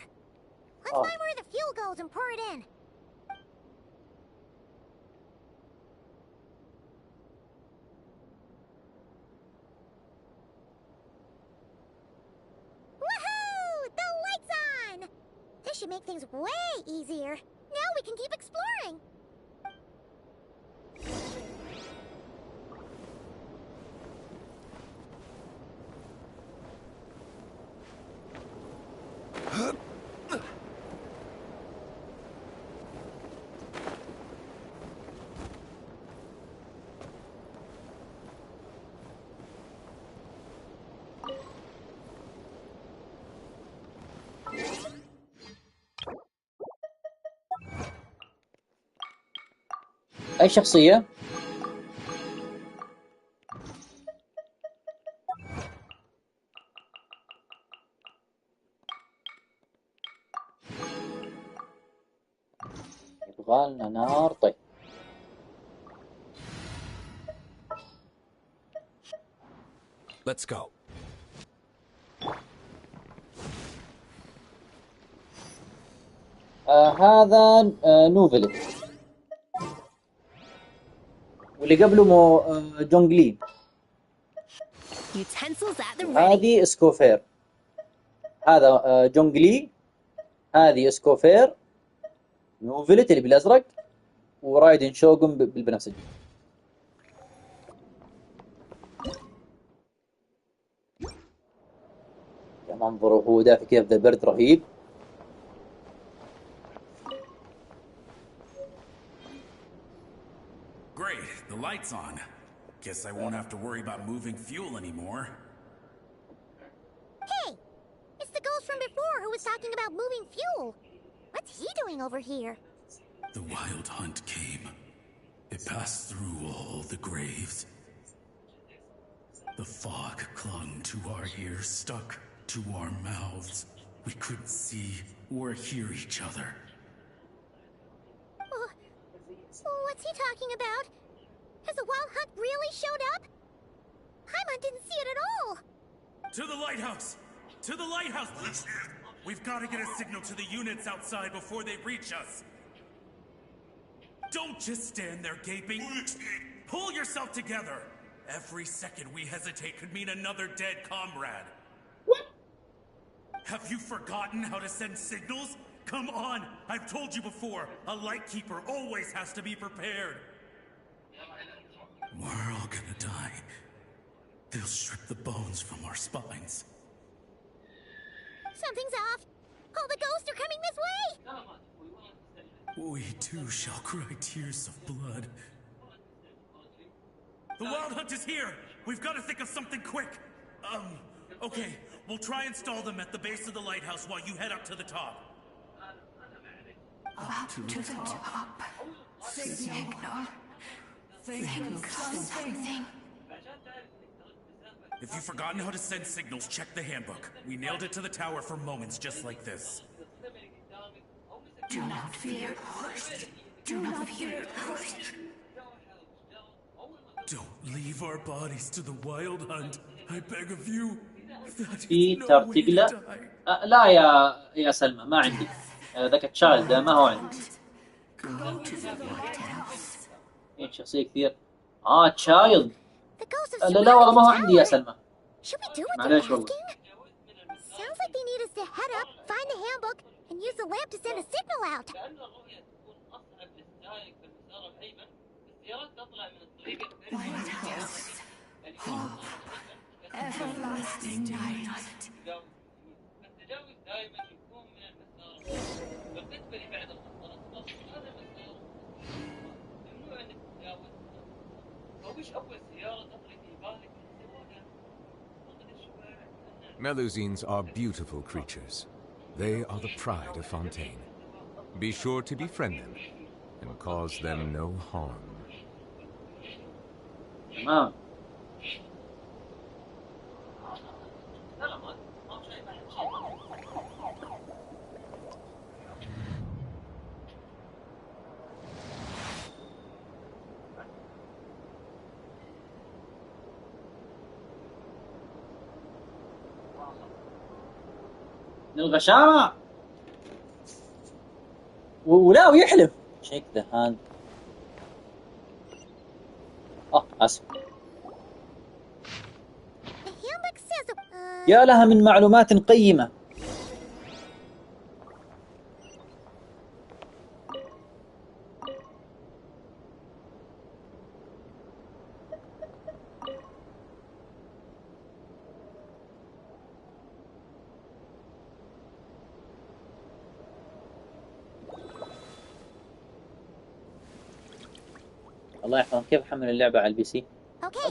Speaker 3: Let's find where the fuel goes and pour it in. Woohoo! The light's on! This should make things way easier. Now we can keep exploring.
Speaker 1: أي شخصية؟ يبغالنا نار. طيب
Speaker 15: Let's go.
Speaker 1: هذا نوفل واللي قبله جونغلي. هذه اسكوفير. هذا جونغلي. هذه اسكوفير. نوفلت اللي بالازرق ورايدن شوغن بالبنفسجي. يا منظر وهو دافي كيف ذا البرد رهيب.
Speaker 18: Great, the light's on. Guess I won't have to worry about moving fuel anymore.
Speaker 3: Hey! It's the ghost from before who was talking about moving fuel. What's he doing over here?
Speaker 18: The Wild Hunt came. It passed through all the graves. The fog clung to our ears, stuck to our mouths. We couldn't see or hear each other.
Speaker 3: What's he talking about? Has the Wild Hunt really showed up? Paimon didn't see it at all.
Speaker 18: To the lighthouse! To the lighthouse! We've got to get a signal to the units outside before they reach us.
Speaker 8: Don't just stand there gaping. Pull yourself together. Every second we hesitate could mean another dead comrade. What? Have you forgotten how to send signals? Come on, I've told you before, a lightkeeper always has to be prepared. We're all gonna die. They'll strip the bones from our spines.
Speaker 3: Something's off. All the ghosts are coming this way.
Speaker 8: We too shall cry tears of blood. The Wild Hunt is here! We've got to think of something quick! Okay, we'll try and stall them at the base of the lighthouse while you head up to the top.
Speaker 19: Up to the top. Signal. Think of something.
Speaker 8: If you've forgotten how to send signals, check the handbook. We nailed it to the tower for moments just like this.
Speaker 19: Do not fear ghosts. Do not fear ghosts.
Speaker 8: Don't leave our bodies to the Wild Hunt. I beg of you.
Speaker 1: في ترتيب لا يا سلمى ما عندي ذاك التشايلد ده ما هو عندي. ايه شخصية كثير تشايلد لا والله ما هو عندي يا سلمى. معليش والله.
Speaker 3: Sounds like they need us to head up, find the handbook, and use the lamp to send a signal out.
Speaker 19: Lighthouse. Hope. Everlasting night.
Speaker 5: Melusines are beautiful creatures. They are the pride of Fontaine. Be sure to befriend them and cause them no harm.
Speaker 1: تمام. الغشامة ولا ويحلف شيك ذا هاند. اسف. يا لها من معلومات قيمة. الله يحفظك. كيف احمل اللعبة على البي سي؟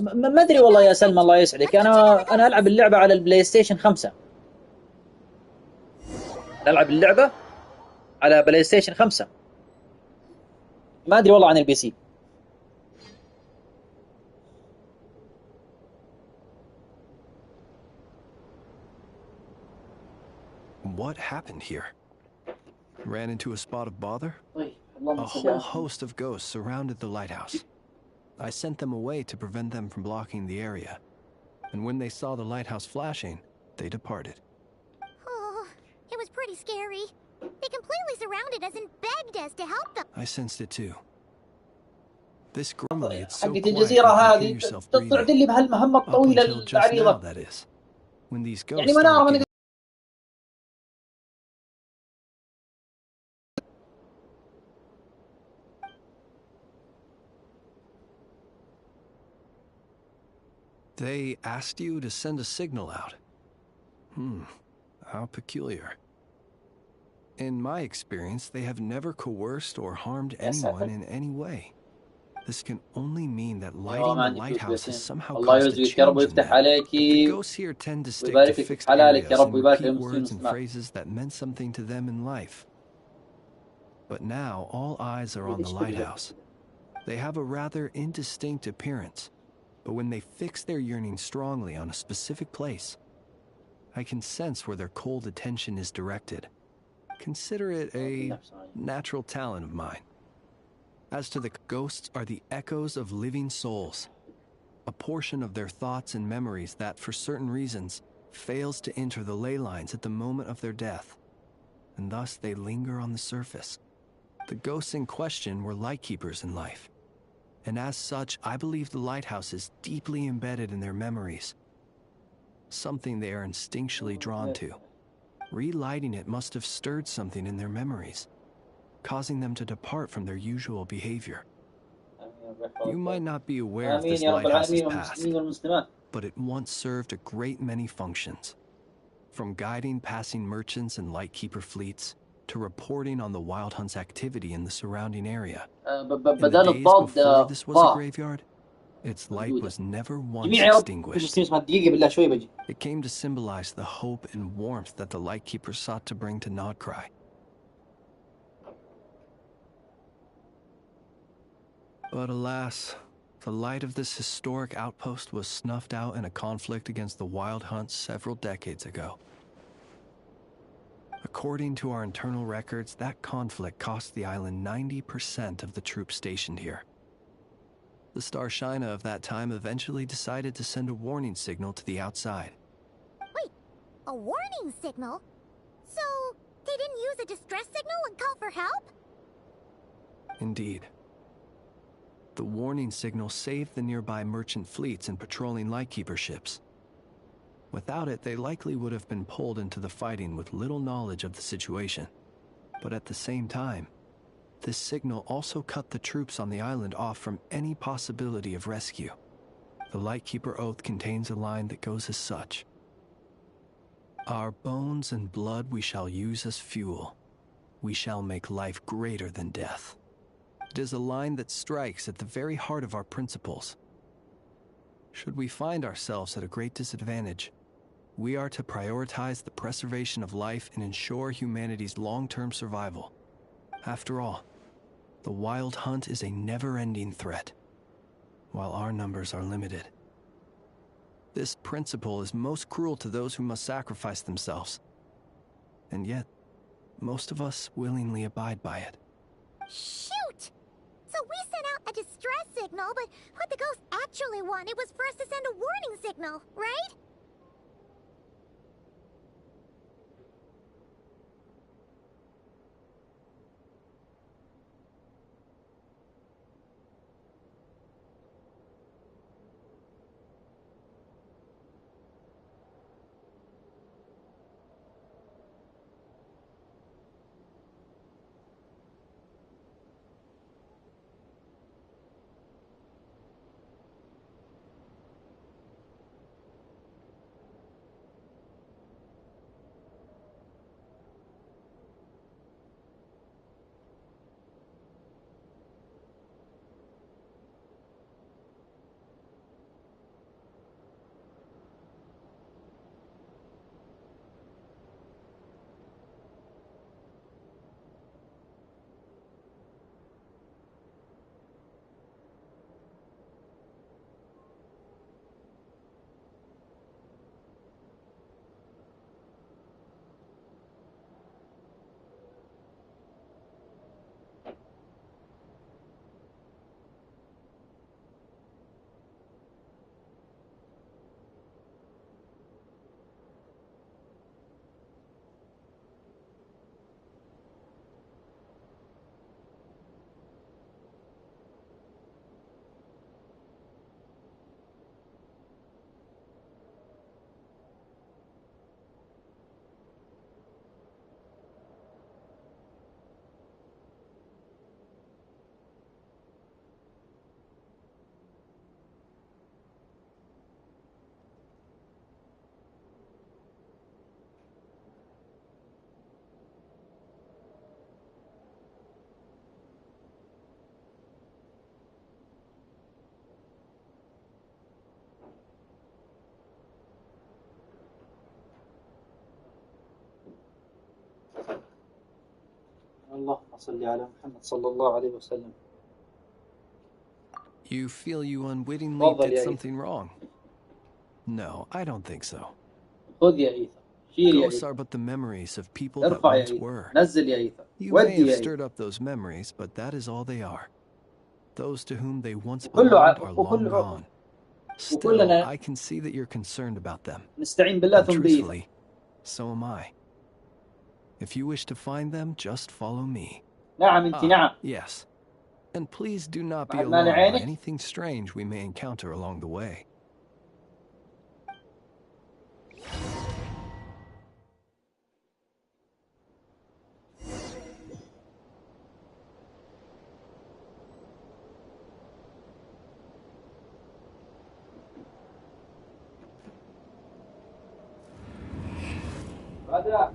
Speaker 1: ما ادري والله يا سلمى الله يسعدك. انا العب اللعبة على البلاي ستيشن 5. العب اللعبة على بلاي ستيشن 5. ما ادري والله عن البي سي.
Speaker 9: What happened here? Ran into a spot of bother? A whole host of ghosts surrounded the lighthouse. I sent them away to prevent them from blocking the area. And when they saw the lighthouse flashing, they departed.
Speaker 3: Oh, it was pretty scary. They completely surrounded us and begged us to help them.
Speaker 9: I sensed it too. This grumbly, it's so
Speaker 1: حقت
Speaker 9: quiet
Speaker 1: الجزيرة
Speaker 9: you can hear
Speaker 1: هذه
Speaker 9: yourself
Speaker 1: تطلع
Speaker 9: breathing.
Speaker 1: لي بهالمهمة
Speaker 9: Up
Speaker 1: الطويلة
Speaker 9: until just now,
Speaker 1: العريضة.
Speaker 9: that is. When these ghosts
Speaker 1: يعني ما نعرف
Speaker 9: started getting They asked you to send a signal out. How peculiar. In my experience, they have never coerced or harmed anyone in any way. This can only mean that lighting the lighthouse has somehow caused a change in them. The ghosts here tend to stick to fixed areas and repeat words and phrases that meant something to them in life. But now, all eyes are on the lighthouse. They have a rather indistinct appearance. But when they fix their yearning strongly on a specific place, I can sense where their cold attention is directed. Consider it a natural talent of mine. As to the ghosts are the echoes of living souls, a portion of their thoughts and memories that, for certain reasons, fails to enter the ley lines at the moment of their death, and thus they linger on the surface, The ghosts in question were lightkeepers in life, and as such, I believe the lighthouse is deeply embedded in their memories. Something they are instinctually drawn to. Relighting it must have stirred something in their memories, causing them to depart from their usual behavior. You might not be aware of this lighthouse's past, but it once served a great many functions. From guiding passing merchants and lightkeeper fleets, to reporting on the Wild Hunt's activity in the surrounding area. In the days before this was a graveyard, its light was never once extinguished. It came to symbolize the hope and warmth that the lightkeeper sought to bring to Nodcry. But alas, the light of this historic outpost was snuffed out in a conflict against the Wild Hunt several decades ago. According to our internal records, that conflict cost the island 90% of the troops stationed here. The Starshina of that time eventually decided to send a warning signal to the outside.
Speaker 3: Wait, a warning signal? So, they didn't use a distress signal and call for help?
Speaker 9: Indeed. The warning signal saved the nearby merchant fleets and patrolling lightkeeper ships. Without it, they likely would have been pulled into the fighting with little knowledge of the situation. But at the same time, this signal also cut the troops on the island off from any possibility of rescue. The Lightkeeper Oath contains a line that goes as such. Our bones and blood we shall use as fuel. We shall make life greater than death. It is a line that strikes at the very heart of our principles. Should we find ourselves at a great disadvantage, we are to prioritize the preservation of life and ensure humanity's long-term survival. After all, the Wild Hunt is a never-ending threat, while our numbers are limited. This principle is most cruel to those who must sacrifice themselves, and yet, most of us willingly abide by it.
Speaker 3: Shoot! So we sent out a distress signal, but what the ghost actually wanted was for us to send a warning signal, right?
Speaker 1: اللهم صل على محمد صلى الله عليه وسلم.
Speaker 9: You feel you unwittingly did something wrong? No, I don't think so.
Speaker 1: خذ يا إيثر. شيل يا
Speaker 9: Ghosts
Speaker 1: إيثر.
Speaker 9: are but the memories of people that
Speaker 1: ارفع يا
Speaker 9: once
Speaker 1: إيثر.
Speaker 9: were.
Speaker 1: نزل يا إيثر.
Speaker 9: You may
Speaker 1: ودي
Speaker 9: have
Speaker 1: يا
Speaker 9: stirred
Speaker 1: إيثر.
Speaker 9: up those memories, but that is all they are. Those to whom they once
Speaker 1: وكله
Speaker 9: belonged are long
Speaker 1: وكله
Speaker 9: gone. Still,
Speaker 1: وكلنا
Speaker 9: I can see that you're concerned about them.
Speaker 1: نستعين بالله
Speaker 9: And
Speaker 1: ثم بإيثر.
Speaker 9: truthfully, so am I. If you wish to find them, just follow me.
Speaker 1: نعم انت نعم.
Speaker 9: Yes. And please do not be
Speaker 1: بعد ما
Speaker 9: alarmed by
Speaker 1: لعينك.
Speaker 9: anything strange we may encounter along the way.
Speaker 1: هذا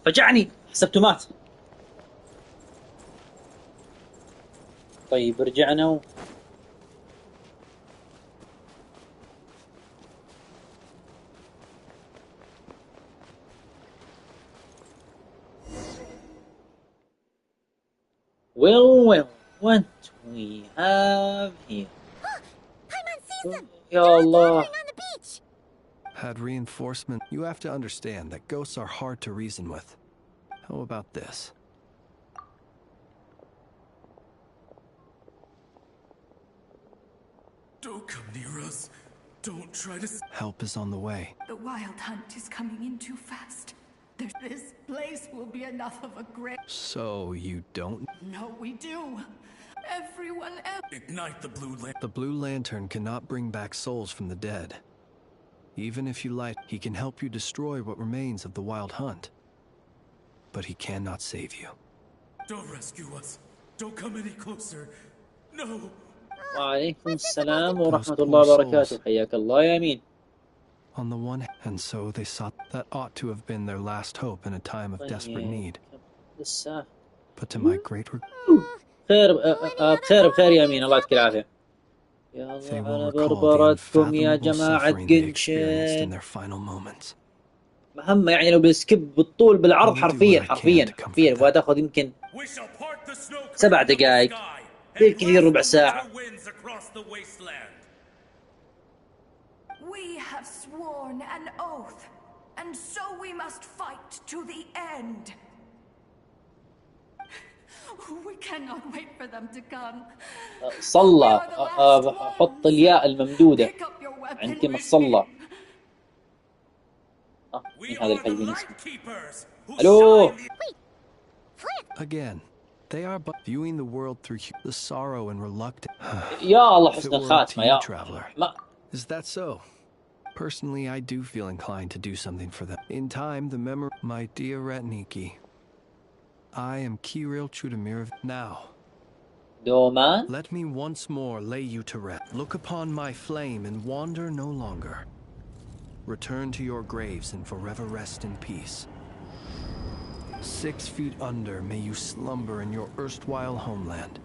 Speaker 1: فجعني، حسبته مات. طيب رجعنا Well, what we have here. Ya Allah.
Speaker 9: Had reinforcement. You have to understand that ghosts are hard to reason with. How about this?
Speaker 8: Don't come near us. Don't try to...
Speaker 9: Help is on the way.
Speaker 13: The wild hunt is coming in too fast. This place will be enough of a grave.
Speaker 9: So you don't...
Speaker 13: No, we do. Everyone else...
Speaker 8: Ignite the blue lantern.
Speaker 9: The blue lantern cannot bring back souls from the dead. Even if you light, he can help you destroy what remains of the wild hunt. But he cannot save you.
Speaker 8: Don't rescue us. Don't come any closer. No.
Speaker 1: وعليكم السلام ورحمة الله وبركاته. حياك الله يا أمين.
Speaker 9: On the one hand, and so they sought that ought to have been their last hope in a time of desperate need. But to my great
Speaker 1: خير بخير يا أمين، الله يعطيك العافية. يا الله على بربرتكم يا جماعة جنشن. مهمة يعني لو بالسكيب بالطول بالعرض حرفيا وهتاخذ يمكن 7 دقائق بالكثير ربع ساعة.
Speaker 13: We have sworn an oath, and so we must fight to the end.
Speaker 21: We cannot wait for them to come.
Speaker 1: صلى حط الياء الممدودة عند كلمة صلى. مين هذا الحي بالنسبة؟ ألو.
Speaker 9: Again, they are but viewing the world through the sorrow and reluctance.
Speaker 1: يا الله حسن الخاتمة يا
Speaker 9: traveler. Is that so? Personally, I do feel inclined to do something for them. In time, the memory... My dear Retniki, I am Kirill Chudamirov. Now,
Speaker 1: Doman,
Speaker 9: let me once more lay you to rest. Look upon my flame and wander no longer. Return to your graves and forever rest in peace. 6 feet under may you slumber in your erstwhile homeland,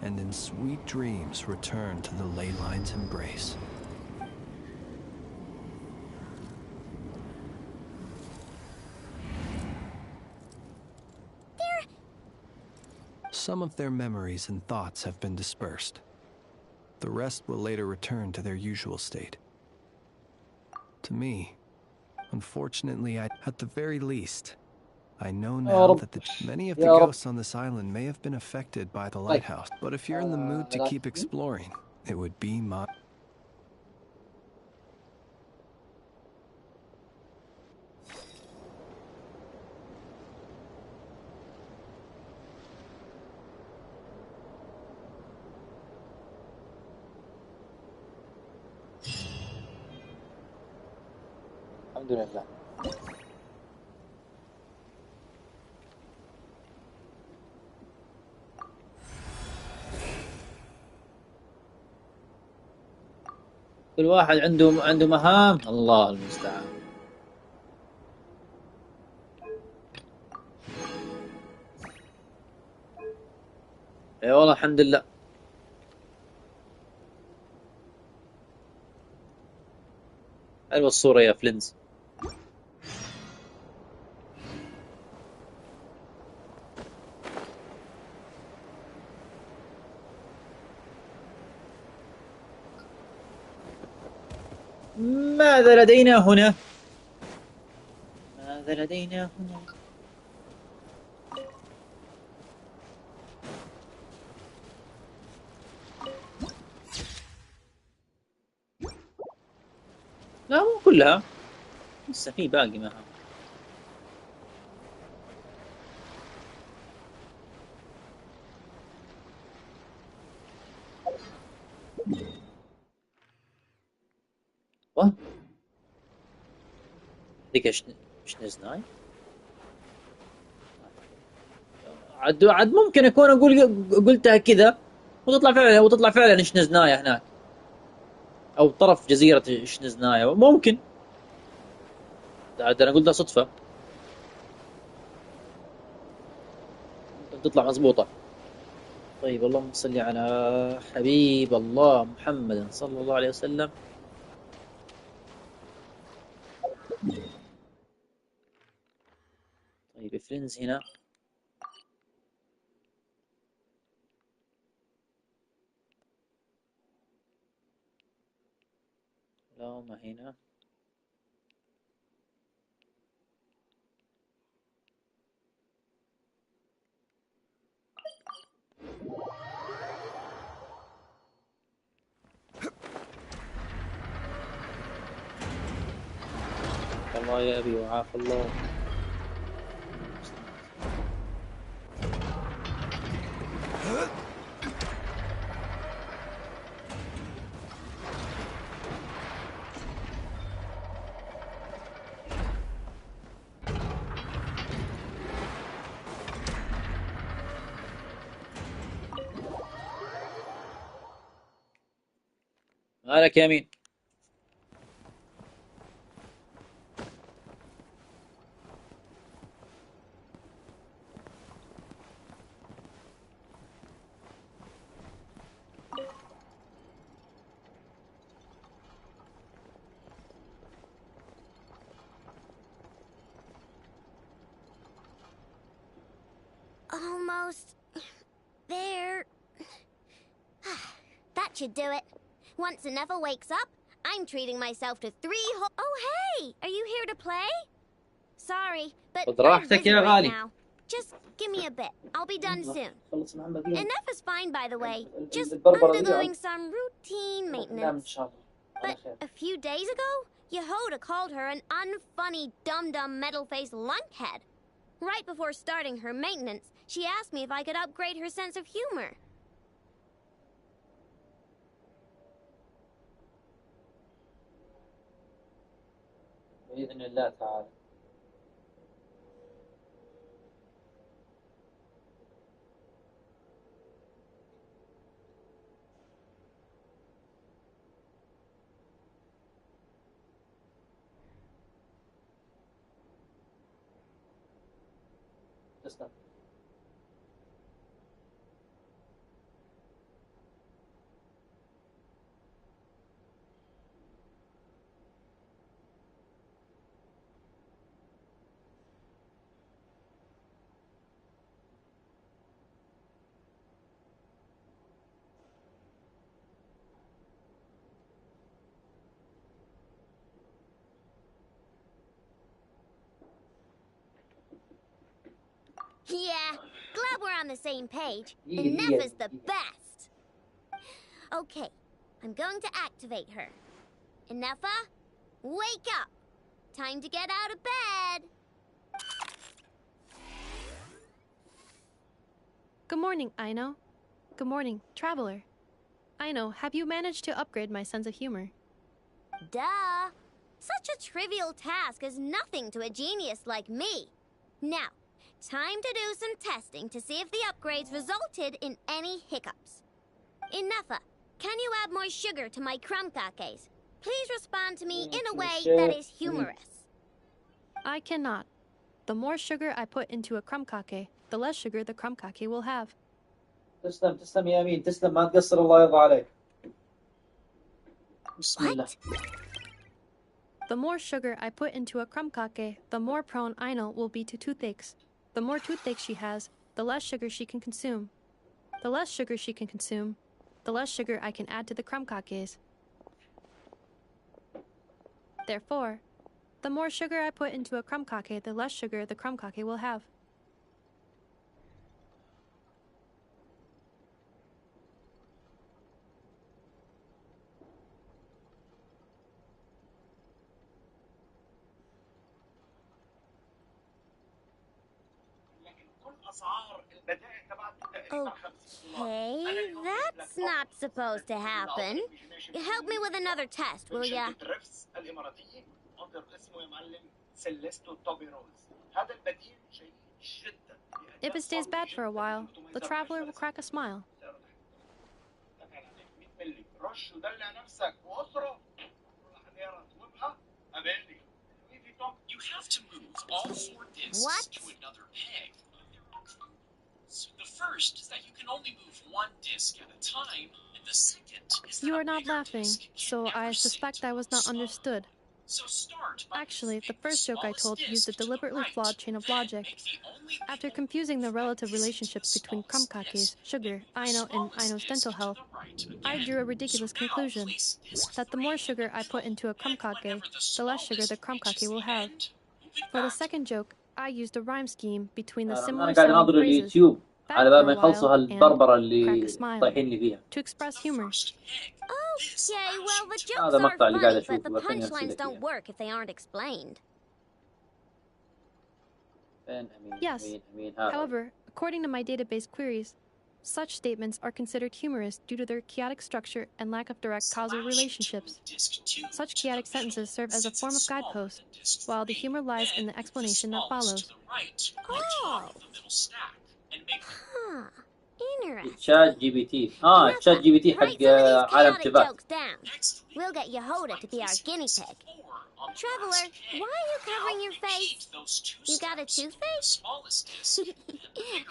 Speaker 9: and in sweet dreams return to the ley line's embrace. Some of their memories and thoughts have been dispersed. The rest will later return to their usual state. To me, unfortunately, at the very least, I know now that many of the ghosts on this island may have been affected by the lighthouse. But if you're in the mood to keep exploring, it would be my...
Speaker 1: الحمد لله. كل واحد عنده مهام، الله المستعان. اي والله الحمد لله. حلوة الصورة يا فلينز. ماذا لدينا هنا؟ ماذا لدينا هنا؟ لا مو كلها، لسه في باقي مهام. واه ديك ايش نزناي؟ عاد ممكن اكون قلتها كذا وتطلع فعلا ايش نزنايا هناك، او طرف جزيرة ايش نزنايا ممكن. عاد انا قلتها صدفة، ممكن تطلع مضبوطة. طيب اللهم صل على حبيب الله محمد صلى الله عليه وسلم. طيب فريندز هنا. لا ما هنا. الله يا أبي وعاف الله. مالك يا مين؟
Speaker 3: Almost there. That should do it. Once Nefa wakes up, I'm treating myself to 3 whole— Oh, hey! Are you here to play? Sorry, but I'm busy right now. Just give me a bit. I'll be done soon. Nefa's fine, by the way. Just undergoing some routine maintenance. But a few days ago, Yehoda called her an unfunny, dum-dum, metal-faced lunkhead. Right before starting her maintenance, she asked me if I could upgrade her sense of humor.
Speaker 1: بإذن الله تعالى. تسلم.
Speaker 3: Yeah, glad we're on the same page. Nefa's the best. Okay, I'm going to activate her. Nefa, wake up. Time to get out of bed.
Speaker 10: Good morning, Aino. Good morning, Traveler. Aino, have you managed to upgrade my sense of humor?
Speaker 3: Duh. Such a trivial task is nothing to a genius like me. Now, time to do some testing to see if the upgrades resulted in any hiccups. Nefa, can you add more sugar to my crumcakes? Please respond to me in a way that is humorous.
Speaker 10: I cannot. The more sugar I put into a crumcake, the less sugar the crumcake will have.
Speaker 1: تسلم يا أمين، تسلم ما تقصر الله يرضى عليك. بسم الله.
Speaker 10: The more sugar I put into a krumkake, the more prone Aino will be to toothaches. The more toothaches she has, the less sugar she can consume. The less sugar she can consume, the less sugar I can add to the krumkakes. Therefore, the more sugar I put into a krumkake, the less sugar the krumkake will have.
Speaker 3: Okay, that's not supposed to happen. Help me with another test, will ya?
Speaker 10: If it stays bad for a while, the traveler will crack a smile.
Speaker 12: You have to move all 4 discs to another peg. The first is that you can only move 1 disc at a time, and the second is that
Speaker 10: You are not laughing, so I suspect I was not understood.
Speaker 12: So start by
Speaker 10: Actually, the first joke I told used a deliberately flawed chain of logic. After confusing the relative relationships between krumkakes, sugar, Aino, and Aino's dental health, I drew a ridiculous conclusion, that the more sugar I put into a krumkake, the less sugar the krumkake will have. For the second joke, I used a rhyme scheme between the
Speaker 1: أنا
Speaker 10: similar
Speaker 1: قاعد
Speaker 10: sounding
Speaker 1: أناظر
Speaker 10: phrases,
Speaker 1: اليوتيوب
Speaker 10: bad
Speaker 1: على
Speaker 10: for
Speaker 1: بال
Speaker 10: a
Speaker 1: ما يخلصوا
Speaker 10: while, and
Speaker 1: هالبربرة
Speaker 10: crack a
Speaker 1: اللي
Speaker 10: smile,
Speaker 1: طايحين لي فيها.
Speaker 10: to express humor.
Speaker 3: Okay, well, the jokes
Speaker 1: هذا
Speaker 3: are
Speaker 1: مقطع اللي قاعد
Speaker 3: funny, but
Speaker 1: أشوفه
Speaker 3: the
Speaker 1: خليني أرسل
Speaker 3: punchlines
Speaker 1: لك
Speaker 3: don't
Speaker 1: إياه.
Speaker 3: work if they aren't explained.
Speaker 10: Yes. However, according to my database queries, such statements are considered humorous due to their chaotic structure and lack of direct causal relationships. Such chaotic sentences serve as a form of guidepost, while the humor lies in the explanation that follows.
Speaker 3: Oh! Huh. Interesting.
Speaker 1: تشات جي بي تي
Speaker 3: Enough
Speaker 1: تشات جي بي تي
Speaker 3: Write
Speaker 1: حق
Speaker 3: some of these
Speaker 1: عالم
Speaker 3: chaotic
Speaker 1: تبات.
Speaker 3: jokes down. We'll get Yehoda to be our guinea pig. Traveler, why are you covering your face? You got a toothache?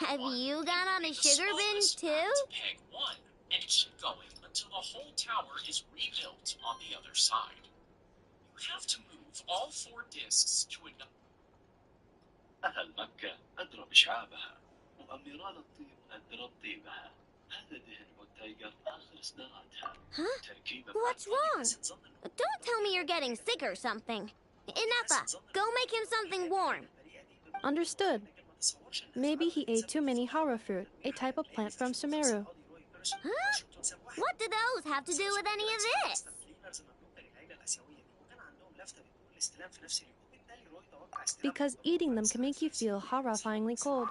Speaker 3: Have you gone on a sugar binge too?
Speaker 12: Peg 1 and keep going until the whole tower is rebuilt on the other side. You have to move all 4 discs to another.
Speaker 2: أهل مكة أدرى بشعابها وأميران الطيب أدرى بطيبها. هذا دهن والتايجر آخر صناعتها.
Speaker 3: Huh? What's wrong? Don't tell me you're getting sick or something. Enough. Go make him something warm.
Speaker 10: Understood. Maybe he ate too many hara fruit, a type of plant from Sumeru.
Speaker 3: Huh? What do those have to do with any of this?
Speaker 10: Because eating them can make you feel horrifyingly cold.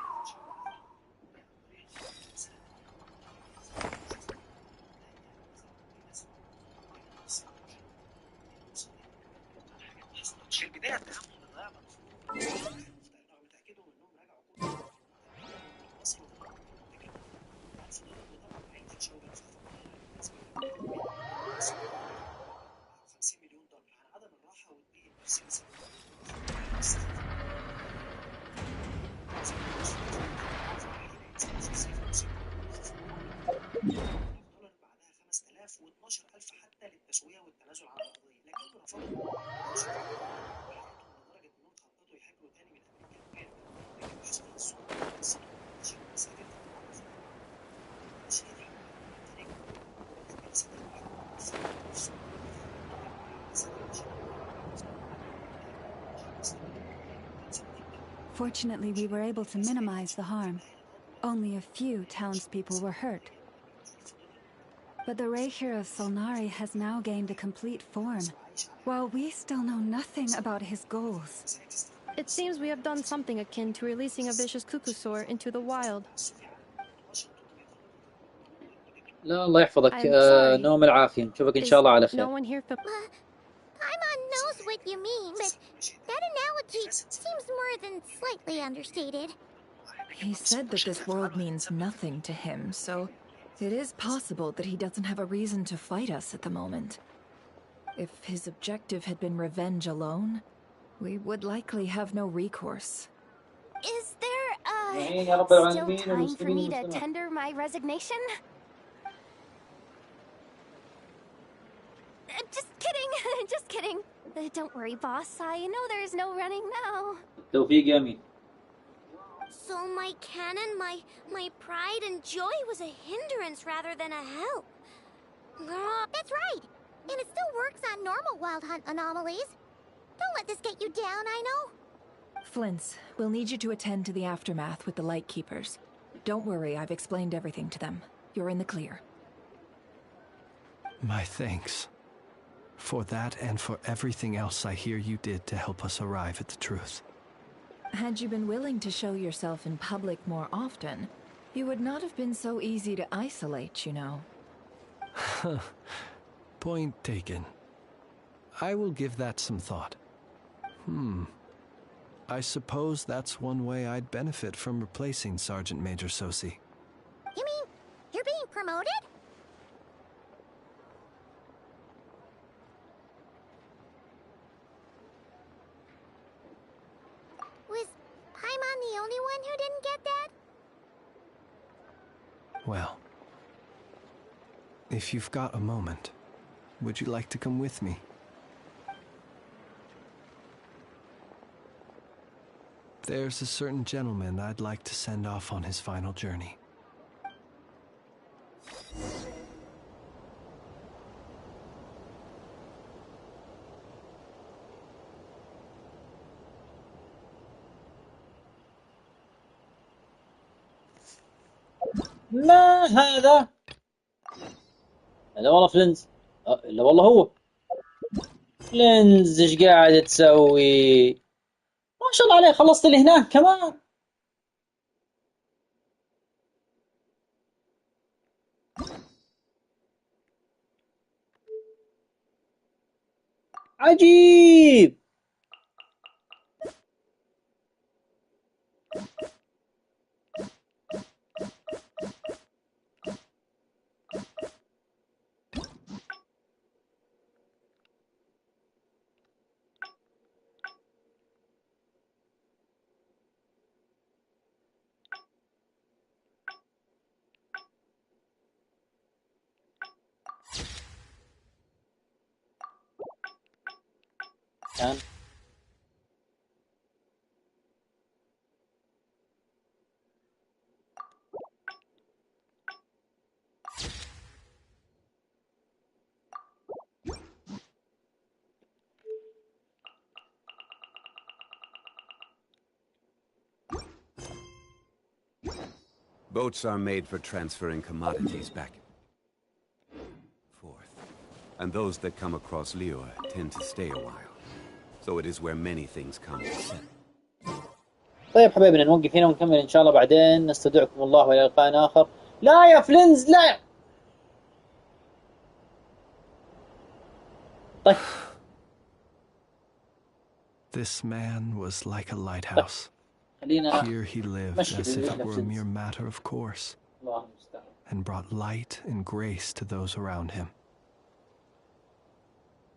Speaker 17: Fortunately, we were able to minimize the harm. Only a few townspeople were hurt. But the Reikir of Solnari has now gained a complete form, while we still know nothing about his goals.
Speaker 10: It seems we have done something akin to releasing a vicious cuckoosaur into the wild.
Speaker 1: لا الله يحفظك. نوم العافية. نشوفك إن شاء الله على خير.
Speaker 10: No one here for...
Speaker 3: Paimon knows what you mean, but that analogy seems more than slightly understated.
Speaker 11: He said that this world means nothing to him, so it is possible that he doesn't have a reason to fight us at the moment. If his objective had been revenge alone, we would likely have no recourse.
Speaker 16: Is there,
Speaker 1: still
Speaker 16: time for me to tender my resignation? Just kidding, just kidding. Don't worry, boss. I know there's no running now.
Speaker 1: توفيق يا أمين.
Speaker 3: So my cannon, my pride and joy was a hindrance rather than a help. Girl.
Speaker 6: That's right. And it still works on normal wild hunt anomalies. Don't let this get you down, I know.
Speaker 11: Flints, we'll need you to attend to the aftermath with the Lightkeepers. Don't worry, I've explained everything to them. You're in the clear.
Speaker 9: My thanks. For that and for everything else I hear you did to help us arrive at the truth.
Speaker 11: Had you been willing to show yourself in public more often, you would not have been so easy to isolate, you know.
Speaker 9: Point taken. I will give that some thought. I suppose that's one way I'd benefit from replacing Sergeant Major Sosi.
Speaker 6: You mean you're being promoted? Was Paimon the only one who didn't get that?
Speaker 9: Well, if you've got a moment, would you like to come with me? There's a certain gentleman I'd like to send off on his final journey.
Speaker 1: ما هذا؟ هذا والله فلينز. لا والله هو فلينز. ايش قاعد تسوي؟ ما شاء الله عليه، خلصت اللي هناك كمان. عجيب. كان
Speaker 4: Boats are made for transferring commodities back forth. And those that come across Lior tend to stay a while. So it is where many things come to set.
Speaker 1: طيب حبايبنا، نوقف هنا ونكمل ان شاء الله بعدين. نستودعكم الله والى لقاء اخر. لا يا فلينز لا. طيب.
Speaker 9: This man was like a lighthouse. Here he lived as if it were a mere matter of course, and brought light and grace to those around him.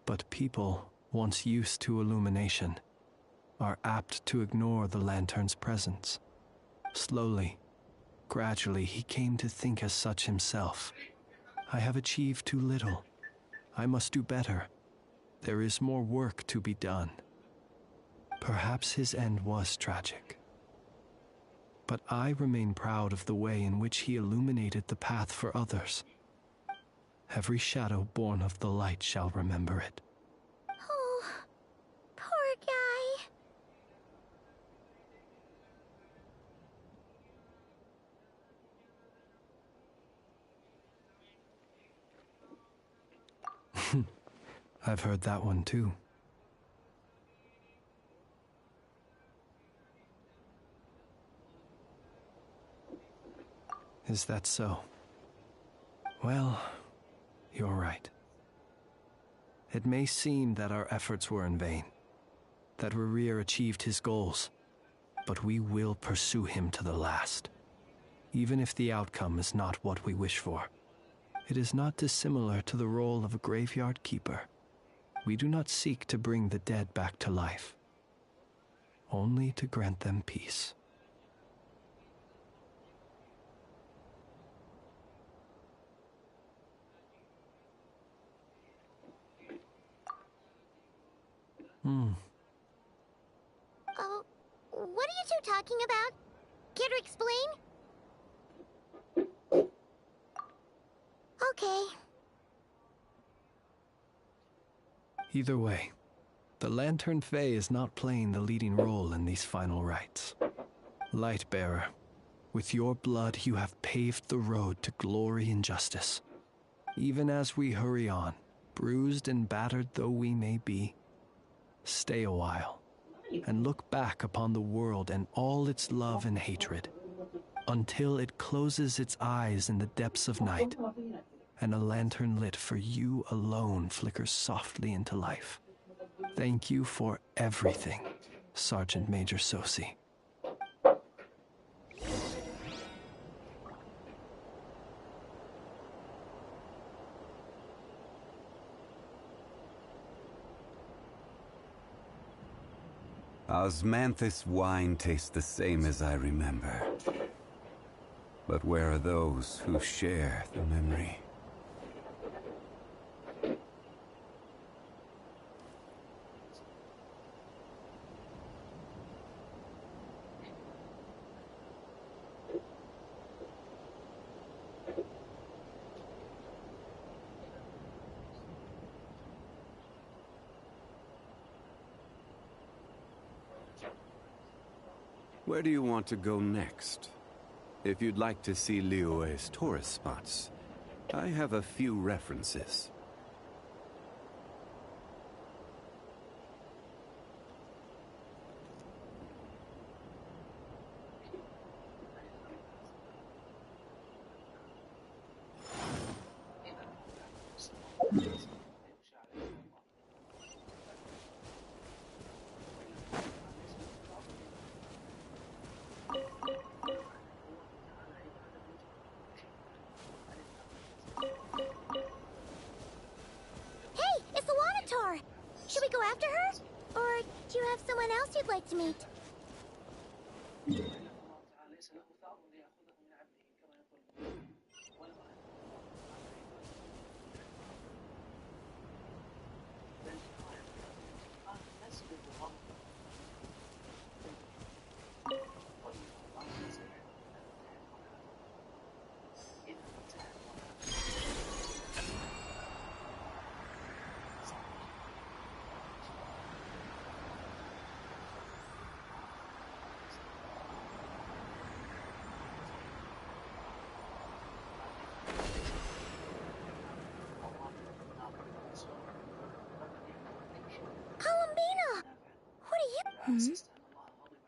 Speaker 9: But people, once used to illumination, are apt to ignore the lantern's presence. Slowly, gradually, he came to think as such himself. I have achieved too little. I must do better. There is more work to be done. Perhaps his end was tragic. But I remain proud of the way in which he illuminated the path for others. Every shadow born of the light shall remember it.
Speaker 6: Oh, poor
Speaker 9: guy. I've heard that one too. Is that so? Well, you're right. It may seem that our efforts were in vain, that Rerir achieved his goals, but we will pursue him to the last, even if the outcome is not what we wish for. It is not dissimilar to the role of a graveyard keeper. We do not seek to bring the dead back to life, only to grant them peace.
Speaker 6: Oh, what are you two talking about? Care to explain? Okay.
Speaker 9: Either way, the Lantern Fae is not playing the leading role in these final rites. Lightbearer, with your blood you have paved the road to glory and justice. Even as we hurry on, bruised and battered though we may be, stay a while and look back upon the world and all its love and hatred, until it closes its eyes in the depths of night, and a lantern lit for you alone flickers softly into life. Thank you for everything, Sergeant Major Sosi.
Speaker 4: Osmanthus wine tastes the same as I remember. But where are those who share the memory? Where do you want to go next? If you'd like to see Liyue's tourist spots, I have a few references.
Speaker 6: To meet.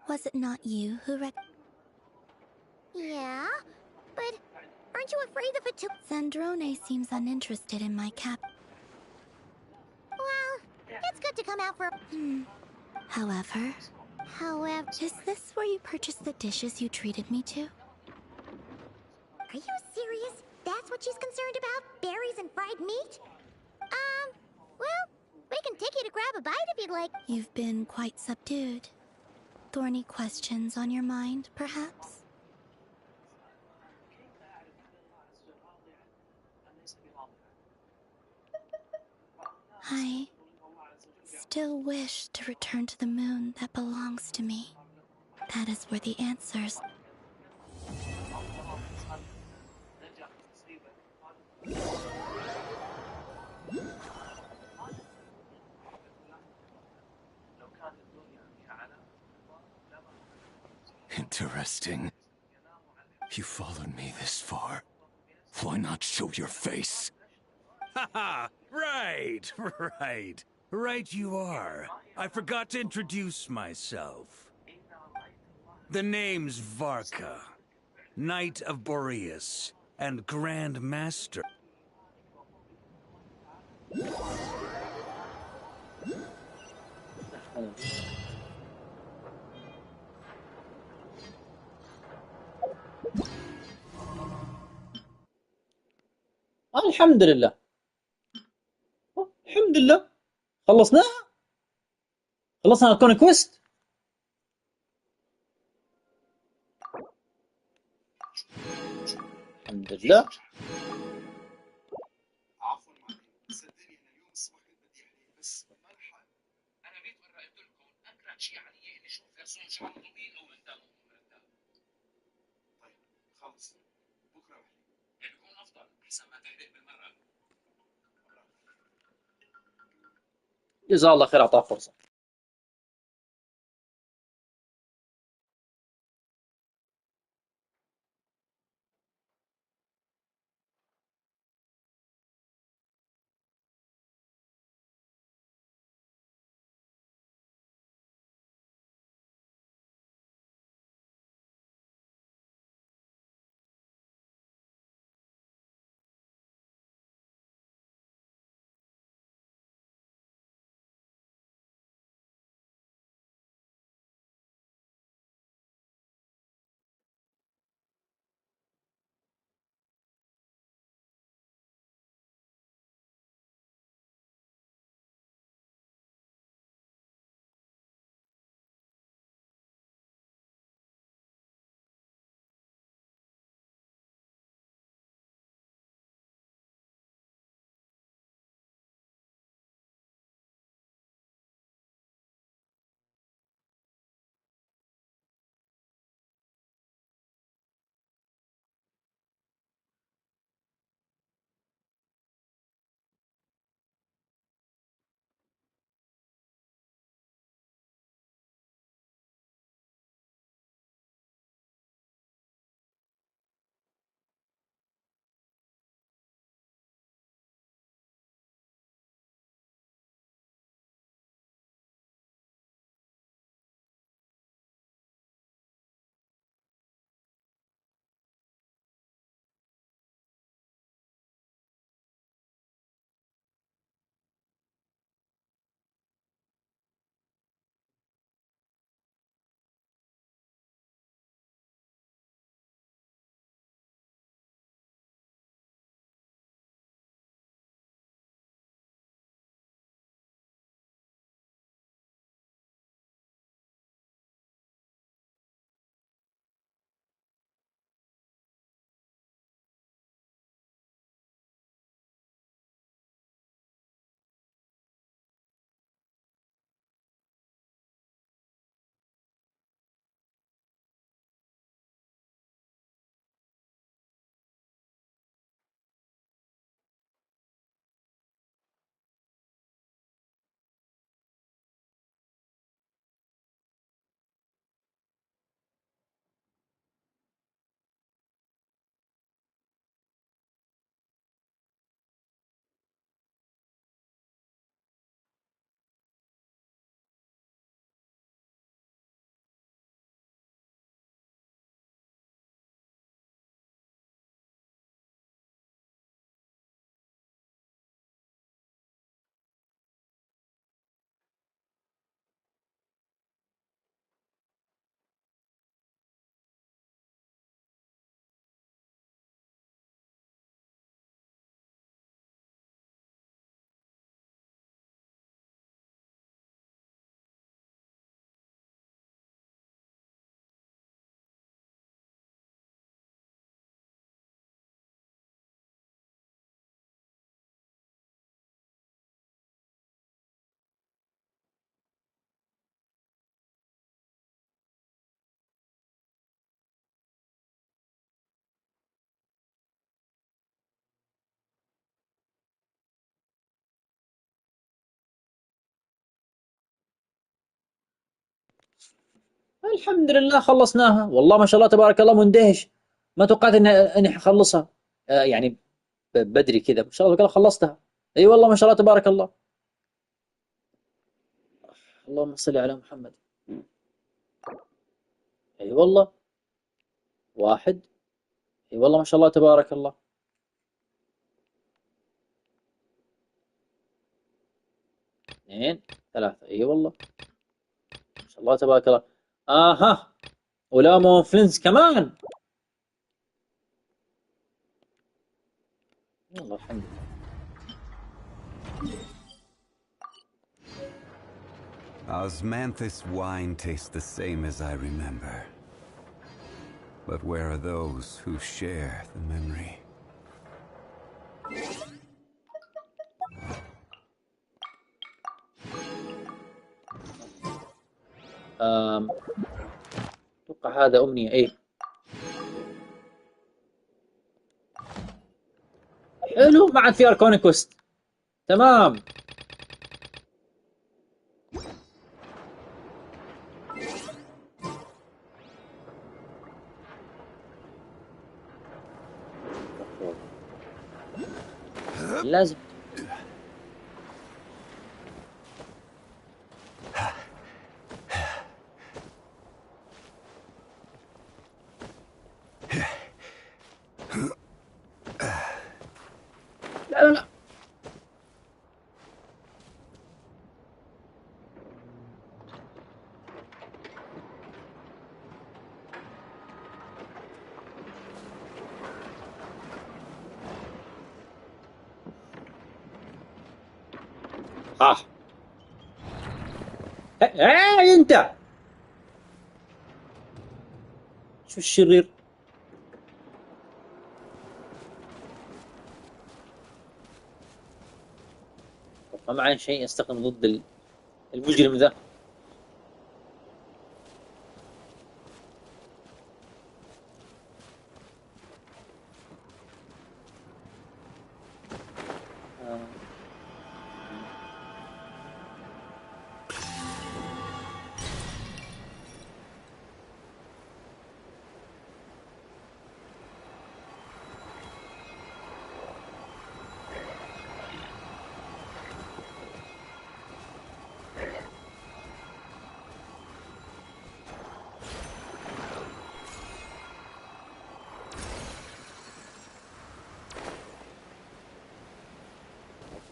Speaker 16: Was it not you who
Speaker 6: Yeah, but aren't you afraid of it too?
Speaker 16: Zandrone seems uninterested in my cap.
Speaker 6: Well, it's good to come out for...
Speaker 16: However... Is this where you purchased the dishes you treated me to?
Speaker 6: Are you serious? That's what she's concerned about? Berries and fried meat? Well, we can take you to grab a bite if you'd like.
Speaker 16: You've been quite subdued. Thorny questions on your mind, perhaps? I still wish to return to the moon that belongs to me. That is where the answers...
Speaker 14: Interesting. You followed me this far. Why not show your face?
Speaker 7: Haha! Right, right. Right you are. I forgot to introduce myself. The name's Varka, Knight of Boreas, and Grand Master.
Speaker 1: الحمد لله. الحمد لله خلصناها. خلصنا الكونكويست. الحمد لله.
Speaker 2: عفوا معلم، صدقني انا اليوم الصبح كنت بدي احكي بس ما لحق. انا بيت
Speaker 1: جزاه الله خير، اعطاه فرصة. الحمد لله خلصناها، والله ما شاء الله تبارك الله مندهش. ما توقعت اني حخلصها. يعني بدري كذا ما شاء الله تبارك الله خلصتها. اي والله ما شاء الله تبارك الله. اللهم صل على محمد. اي والله. واحد. اي والله ما شاء الله تبارك الله. اثنين. ثلاثة. اي والله ما شاء الله تبارك الله. اها. ولا مو فلنس كمان. والله الحمد لله.
Speaker 4: Osmanthus wine tastes the same as I remember. But where are those who share the memory?
Speaker 1: اتوقع هذا امنية. ايه حلو، ما عاد في اركون كويست. تمام. لازم لا لا لا. انت شو الشرير؟ ما معي شيء استخدم ضد المجرم ذا.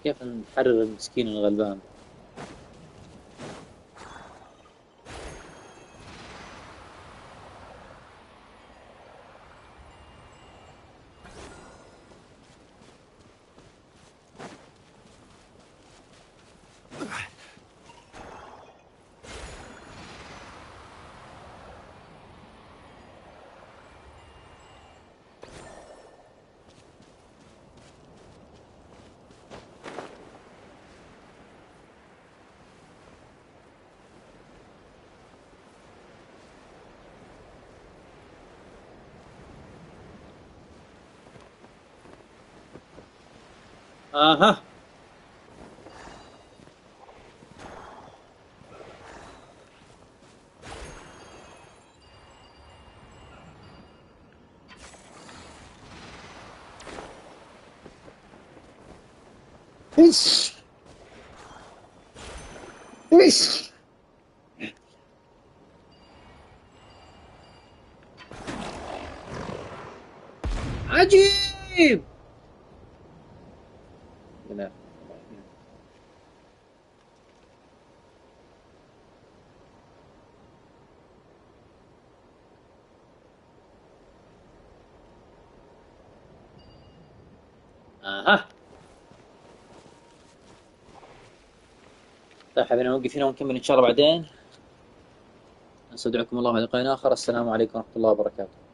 Speaker 1: كيف نحرر المسكين الغلبان؟ اها ايش ايش عجيب. لا. اها طيب حبيبي نوقف هنا ونكمل ان شاء الله بعدين. نستودعكم الله، لقاء اخر. السلام عليكم ورحمه الله وبركاته.